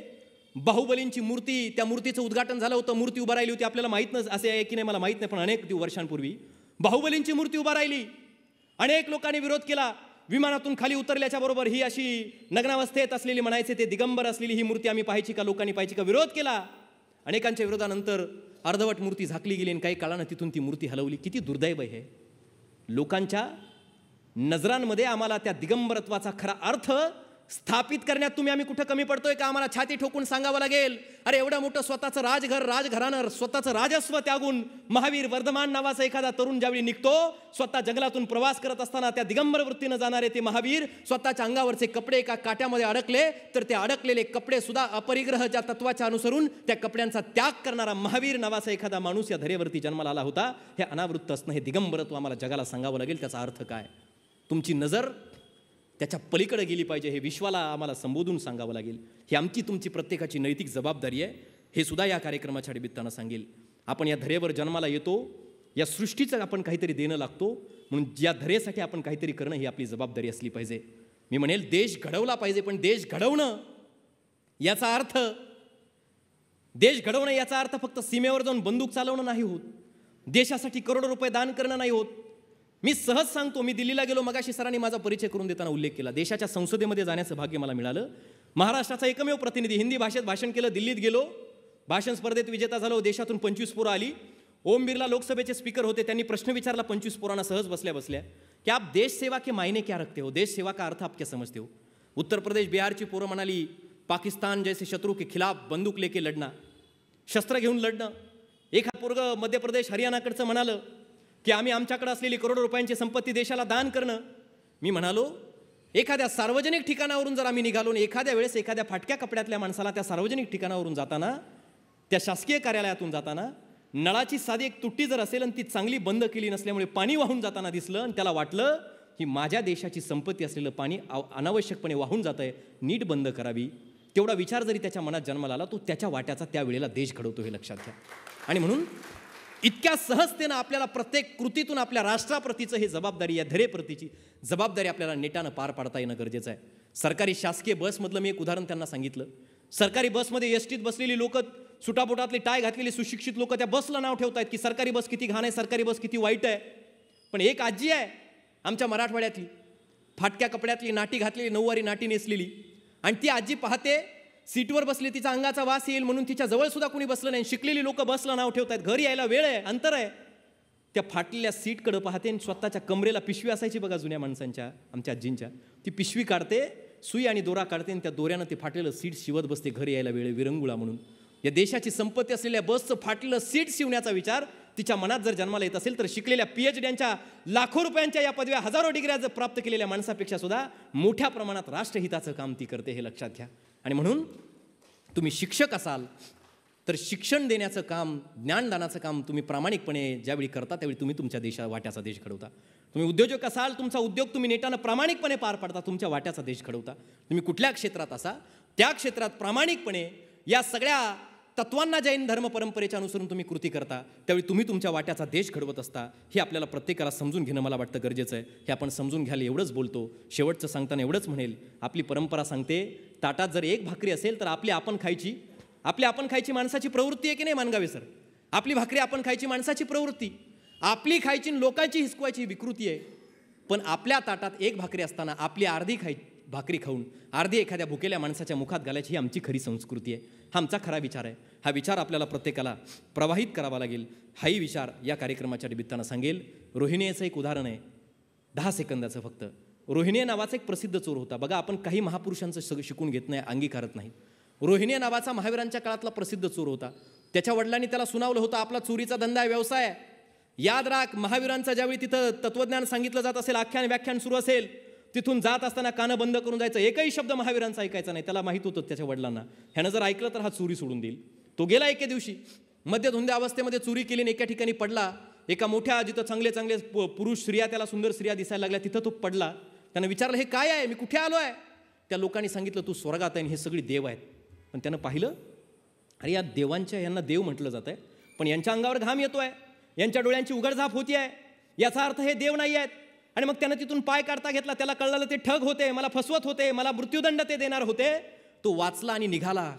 बाहुबलींची मूर्ती, त्या मूर्तीचं उद्घाटन झालं होतं. मूर्ती उभा राहिली होती. आपल्याला माहीत नाही असे आहे की नाही मला माहीत नाही, पण अनेक वर्षांपूर्वी बाहुबलींची मूर्ती उभा राहिली. अनेक लोकांनी विरोध केला. विमानातून खाली उतरल्याच्या बरोबर ही अशी नग्नावस्थेत असलेली म्हणायचे ते दिगंबर असलेली ही मूर्ती आम्ही पाहायची का, लोकांनी पाहायची का, विरोध केला. अनेकांच्या विरोधानंतर अर्धवट मूर्ती झाकली गेली आणि काही काळानं तिथून ती मूर्ती हलवली. किती दुर्दैव आहे हे. लोकांच्या नजरांमध्ये आम्हाला त्या दिगंबरत्वाचा खरा अर्थ स्थापित करण्यात आम्ही कुठं कमी पडतोय का? आम्हाला छाती ठोकून सांगावं लागेल, अरे एवढं मोठं स्वतःचं राजघराणं, स्वतःचं राजस्व त्यागून महावीर वर्धमान नावाचा एखादा तरुण ज्यावेळी निघतो, स्वतः जंगलातून प्रवास करत असताना त्या दिगंबर वृत्तीनं जाणारे ते महावीर स्वतःच्या अंगावरचे कपडे एका काट्यामध्ये अडकले, तर ते अडकलेले कपडे सुद्धा अपरिग्रह ज्या तत्वाच्या अनुसरून त्या कपड्यांचा त्याग करणारा महावीर नावाचा एखादा माणूस या धरेवरती जन्माला आला होता. हे अनावृत्त असणं, हे दिगंबरत्व आम्हाला जगाला सांगावं लागेल. त्याचा अर्थ काय? तुमची नजर त्याच्या पलीकडे गेली पाहिजे, हे विश्वाला आम्हाला संबोधून सांगावं लागेल. ही आमची तुमची प्रत्येकाची नैतिक जबाबदारी आहे. हे सुद्धा या कार्यक्रमाच्या निमित्तानं सांगेल. आपण या धरेवर जन्माला येतो, या सृष्टीचं आपण काहीतरी देणं लागतो, म्हणून या धरेसाठी आपण काहीतरी करणं ही आपली जबाबदारी असली पाहिजे. मी म्हणेल देश घडवला पाहिजे, पण देश घडवणं याचा अर्थ फक्त सीमेवर जाऊन बंदूक चालवणं नाही होत. देशासाठी करोडो रुपये दान करणं नाही होत. मी सहज सांगतो, मी दिल्लीला गेलो, मगाशी सरांनी माझा परिचय करून देताना उल्लेख केला. देशाच्या संसदेमध्ये जाण्याचं भाग्य मला मिळालं. महाराष्ट्राचा एकमेव प्रतिनिधी, हिंदी भाषेत भाषण केलं, दिल्लीत गेलो, भाषण स्पर्धेत विजेता झालो. देशातून 25 पोरं आली. ओम बिर्ला लोकसभेचे स्पीकर होते, त्यांनी प्रश्न विचारला 25 पोरांना सहज बसल्या की आप देश सेवा के मायने क्या रखते हो, देश सेवा का अर्थ आप क्या समझते हो? उत्तर प्रदेश बिहारची पोरं म्हणाली, पाकिस्तान जैसे शत्रु के खिलाफ बंदूक लेके लढणं, शस्त्र घेऊन लढणं. एखाद पोरगं मध्य प्रदेश हरियाणाकडचं म्हणालं की आम्ही आमच्याकडे असलेली करोडो रुपयांची संपत्ती देशाला दान करणं. मी म्हणालो, एखाद्या सार्वजनिक ठिकाणावरून जर आम्ही निघालो आणि एखाद्या वेळेस एखाद्या फाटक्या कपड्यातल्या माणसाला त्या सार्वजनिक ठिकाणावरून जाताना, त्या शासकीय कार्यालयातून जाताना नळाची साधी एक तुट्टी जर असेल आणि ती चांगली बंद केली नसल्यामुळे पाणी वाहून जाताना दिसलं आणि त्याला वाटलं की माझ्या देशाची संपत्ती असलेलं पाणी अनावश्यकपणे वाहून जात आहे, नीट बंद करावी, तेवढा विचार जरी त्याच्या मनात जन्माला आला, तो त्याच्या वाट्याचा त्यावेळेला देश घडवतो, हे लक्षात घ्या. आणि म्हणून इतक्या सहजतेनं आपल्याला प्रत्येक कृतीतून आपल्या राष्ट्राप्रतीचं हे जबाबदारी आहे, धरेप्रतीची जबाबदारी आपल्याला नेटानं पार पाडता येणं गरजेचं आहे. सरकारी शासकीय बसमधलं मी एक उदाहरण त्यांना सांगितलं. सरकारी बसमध्ये एसटीत बसलेली लोक, सुटाबुटातली टाय घातलेली सुशिक्षित लोक त्या बसला नाव ठेवत आहेत की सरकारी बस किती घाण आहे, सरकारी बस किती वाईट आहे. पण एक आजी आहे आमच्या मराठवाड्यातली, फाटक्या कपड्यातली, नाटी घातलेली, नऊवारी नाटी नेसलेली, आणि ती आजी पाहते सीटवर बसली, तिचा अंगाचा वास येईल म्हणून तिच्या जवळ सुद्धा कोणी बसलं नाही. शिकलेली लोक बसला नाव ठेवत आहेत, घरी यायला वेळ आहे, अंतर आहे. त्या फाटलेल्या सीटकडे पाहते आणि स्वतःच्या कमरेला पिशवी असायची बघा जुन्या माणसांच्या, आमच्या आजींच्या, ती पिशवी काढते, सुई आणि दोरा काढते आणि त्या दोऱ्यानं ते फाटलेलं सीट शिवत बसते. घरी यायला वेळ, विरंगुळा म्हणून. या देशाची संपत्ती असलेल्या बसचं फाटलेलं सीट शिवण्याचा विचार तिच्या मनात जर जन्माला येत असेल, तर शिकलेल्या PhDंच्या लाखो रुपयांच्या या पदव्या, हजारो डिग्र्या जर प्राप्त केलेल्या माणसापेक्षा सुद्धा मोठ्या प्रमाणात राष्ट्रहिताचं काम ती करते, हे लक्षात घ्या. आणि म्हणून तुम्ही शिक्षक असाल तर शिक्षण देण्याचं काम, ज्ञानदानाचं काम तुम्ही प्रामाणिकपणे ज्यावेळी करता त्यावेळी तुम्ही तुमच्या वाट्याचा देश घडवता. तुम्ही उद्योजक असाल, तुमचा उद्योग तुम्ही नेटानं प्रामाणिकपणे पार पाडता, तुमच्या वाट्याचा देश घडवता. तुम्ही कुठल्या क्षेत्रात असा, त्या क्षेत्रात प्रामाणिकपणे या सगळ्या तत्वांना जैन धर्म परंपरेच्या अनुसरून तुम्ही कृती करता, त्यावेळी तुम्ही तुमच्या वाट्याचा देश घडवत असता. हे आपल्याला प्रत्येकाला समजून घेणं मला वाटतं गरजेचं आहे. हे आपण समजून घ्यायला एवढंच बोलतो. शेवटचं सांगताना एवढंच म्हणेल, आपली परंपरा सांगते, ताटात जर एक भाकरी असेल तर आपली आपण खायची माणसाची प्रवृत्ती आहे की नाही मानगावे सर? आपली भाकरी आपण खायची माणसाची प्रवृत्ती, आपली खायची लोकांची हिसकवायची विकृती आहे. पण आपल्या ताटात एक भाकरी असताना आपली अर्धी भाकरी खाऊन अर्धी एखाद्या भुकेल्या माणसाच्या मुखात घालायची ही आमची खरी संस्कृती आहे. हा आमचा खरा विचार आहे. हा विचार आपल्याला प्रत्येकाला प्रवाहित करावा लागेल. हाही विचार या कार्यक्रमाच्या निमित्तानं सांगेल. रोहिणीचं एक उदाहरण आहे, 10 सेकंदाचं फक्त. रोहिणी नावाचा एक प्रसिद्ध चोर होता. बघा, आपण काही महापुरुषांचं शिकून घेत नाही, अंगीकारत नाही. रोहिणी नावाचा महावीरांच्या काळातला प्रसिद्ध चोर होता. त्याच्या वडिलांनी त्याला सुनावलं होतं, आपला चोरीचा धंदा आहे, व्यवसाय आहे. याद राख, महावीरांचा ज्यावेळी तिथं तत्वज्ञान सांगितलं जात असेल, आख्यान व्याख्यान सुरू असेल, तिथून जात असताना कानं बंद करून जायचं, एकही शब्द महावीरांचा ऐकायचा नाही. त्याला माहित होतं त्याच्या वडिलांना, ह्यानं जर ऐकलं तर हा चोरी सोडून देईल. तो गेला एके दिवशी, मध्यधुंद्या अवस्थेमध्ये चोरी केली आणि एका ठिकाणी पडला. एका मोठ्या, जिथं चांगले चांगले पुरुष स्त्रिया, त्याला सुंदर स्त्रिया दिसायला लागल्या, तिथं तो पडला. त्यानं विचारलं, हे काय आहे, मी कुठे आलो आहे? त्या लोकांनी सांगितलं, तू स्वर्गात आहे आणि हे सगळी देव आहेत. पण त्यानं पाहिलं, अरे या देवांच्या, यांना देव म्हटलं जात आहे, पण यांच्या अंगावर घाम येतो आहे, यांच्या डोळ्यांची उघडझाप होती आहे, याचा अर्थ हे देव नाही आहेत. आणि मग त्यानं तिथून पाय काढता घेतला. त्याला कळलं ते ठग होते, मला फसवत होते, मला मृत्यूदंड ते देणार होते. तो वाचला आणि निघाला.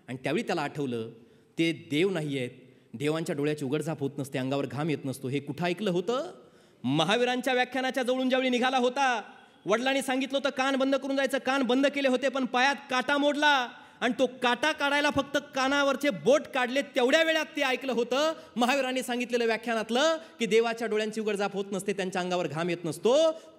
आणि त्यावेळी त्याला आठवलं, ते देव नाही आहेत, देवांच्या डोळ्याची उघडझाप होत नसते, अंगावर घाम येत नसतो. हे कुठं ऐकलं होतं? महावीरांच्या व्याख्यानाच्या जवळून ज्यावेळी निघाला होता, वडिलांनी सांगितलं होतं कान बंद करून जायचं, कान बंद केले होते, पण पायात काटा मोडला आणि तो काटा काढायला फक्त कानावरचे बोट काढले तेवढ्या वेळात ते ऐकलं होतं महावीरांनी सांगितलेलं व्याख्यानातलं की देवाच्या डोळ्यांची उघडझाप होत नसते, त्यांच्या अंगावर घाम येत नसतो.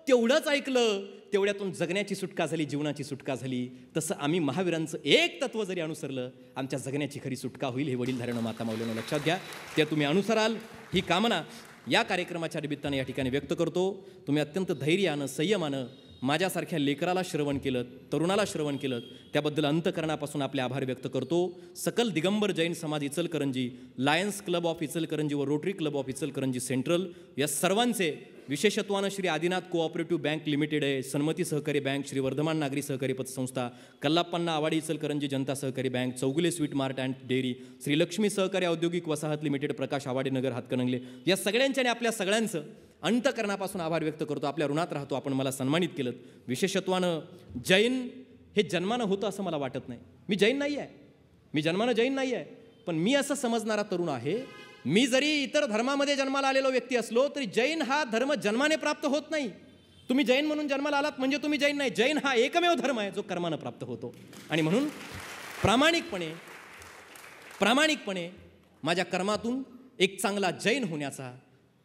तेवढंच ऐकलं, तेवढ्यातून जगण्याची सुटका झाली, जीवनाची सुटका झाली. तसं आम्ही महावीरांचं एक तत्व जरी अनुसरलं, आमच्या जगण्याची खरी सुटका होईल. हे वडीलधाऱ्यांनो, माता माऊलींनो लक्षात घ्या. ते तुम्ही अनुसराल ही कामना या कार्यक्रमाच्या निमित्ताने या ठिकाणी व्यक्त करतो. तुम्ही अत्यंत धैर्यानं, संयमानं माझ्यासारख्या लेकराला श्रवण केलं, तरुणाला श्रवण केलं, त्याबद्दल अंतकरणापासून आपले आभार व्यक्त करतो. सकल दिगंबर जैन समाज Ichalkaranji, lions club of Ichalkaranji व rotary club of Ichalkaranji central या सर्वांचे विशेषत्वानं Shri Adinath cooperative bank limited आहे, सन्मती सहकारी बँक, श्री वर्धमान नागरी सहकारी पतसंस्था, कल्लाप्पन्ना आवाडी इचलकरंजी जनता सहकारी bank, Chougule sweet mart and dairy, Shri Lakshmi सहकारी औद्योगिक वसाहत लिमिटेड, प्रकाश आवाडी नगर हातकणंगले या सगळ्यांच्या आणि आपल्या सगळ्यांचं अंतकरणापासून आभार व्यक्त करतो. आपल्या ऋणात राहतो. आपण मला सन्मानित केलं. विशेषत्वानं जैन हे जन्मानं होतं असं मला वाटत नाही. मी जैन नाही आहे, मी जन्मानं जैन नाही आहे, पण मी असं समजणारा तरुण आहे. मी जरी इतर धर्मामध्ये जन्माला आलेलो व्यक्ती असलो तरी जैन हा धर्म जन्माने प्राप्त होत नाही. तुम्ही जैन म्हणून जन्माला आलात म्हणजे तुम्ही जैन नाही. जैन हा एकमेव धर्म आहे जो कर्मानं प्राप्त होतो. आणि म्हणून प्रामाणिकपणे माझ्या कर्मातून एक चांगला जैन होण्याचा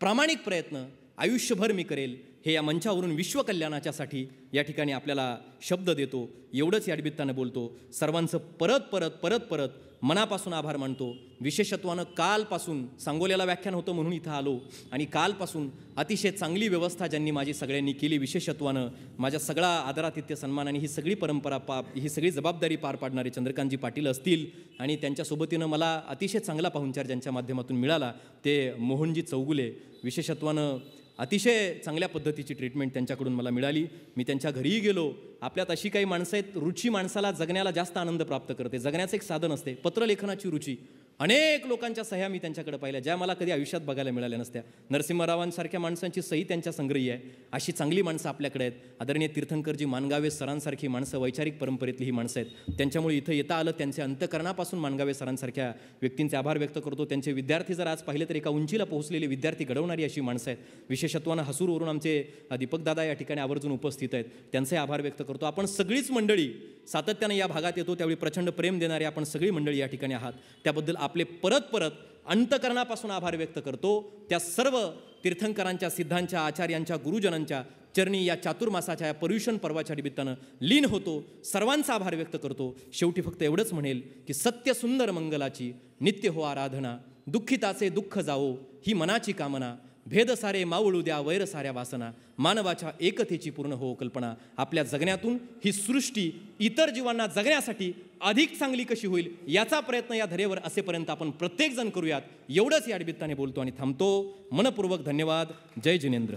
प्रामाणिक प्रयत्न आयुष्यभर मी करेल, हे या मंचावरून विश्वकल्याणाच्यासाठी या ठिकाणी आपल्याला शब्द देतो. एवढंच या निमित्तानं बोलतो. सर्वांचं परत मनापासून आभार मानतो. विशेषत्वानं कालपासून सांगोल्याला व्याख्यान होतं म्हणून इथं आलो आणि कालपासून अतिशय चांगली व्यवस्था ज्यांनी माझी सगळ्यांनी केली, विशेषत्वानं माझ्या सगळा आदरातिथ्य सन्मान आणि ही सगळी परंपरा ही सगळी जबाबदारी पार पाडणारे चंद्रकांतजी पाटील असतील आणि त्यांच्या सोबतीनं मला अतिशय चांगला पाहुणचार ज्यांच्या माध्यमातून मिळाला ते मोहनजी चौगुले. विशेषत्वानं अतिशय चांगल्या पद्धतीची ट्रीटमेंट त्यांच्याकडून मला मिळाली. मी त्यांच्या घरीही गेलो. आपल्यात अशी काही माणसं आहेत, रुची माणसाला जगण्याला जास्त आनंद प्राप्त करते. जगण्याचं एक साधन असते. पत्रलेखनाची रुची. अनेक लोकांच्या सह्या मी त्यांच्याकडे पाहिल्या ज्या मला कधी आयुष्यात बघायला मिळाल्या नसत्या. नरसिंहरावांसारख्या माणसांची सही त्यांच्या संग्रही आहे. अशी चांगली माणसं आपल्याकडे आहेत. आदरणीय तीर्थंकरजी मानगावे सरांसारखी माणसं, वैचारिक परंपरेतली ही माणसं आहेत. त्यांच्यामुळे इथं येता आलं. त्यांचे अंतकरणापासून मानगावे सरांसारख्या व्यक्तींचे आभार व्यक्त करतो. त्यांचे विद्यार्थी जर आज पाहिले तर एका उंचीला पोहोचलेले विद्यार्थी घडवणारी अशी माणसं आहेत. विशेषत्वानं हसूरवरून आमचे दीपकदादा या ठिकाणी आवर्जून उपस्थित आहेत. त्यांचे आभार व्यक्त करतो. आपण सगळीच मंडळी सातत्यानं या भागात येतो त्यावेळी प्रचंड प्रेम देणारे आपण सगळी मंडळी या ठिकाणी आहात. त्याबद्दल आपले परत अंतकरणापासून आभार व्यक्त करतो. त्या सर्व तीर्थंकरांच्या, सिद्धांच्या, आचार्यांच्या, गुरुजनांच्या चरणी या चातुर्मासाच्या या पर्युषण पर्वाच्या निमित्तानं लीन होतो. सर्वांचा आभार व्यक्त करतो. शेवटी फक्त एवढंच म्हणेल की सत्य सुंदर मंगलाची नित्य हो आराधना, दुःखिताचे दुःख जावो ही मनाची कामना, भेद सारे मावळू द्या वैर साऱ्या वासना, मानवाच्या एकतेची पूर्ण हो कल्पना. आपल्या जगण्यातून ही सृष्टी इतर जीवांना जगण्यासाठी अधिक चांगली कशी होईल याचा प्रयत्न या धरेवर असेपर्यंत आपण प्रत्येकजण करूयात. एवढंच या निमित्ताने बोलतो आणि थांबतो. मनपूर्वक धन्यवाद. जय जिनेंद्र.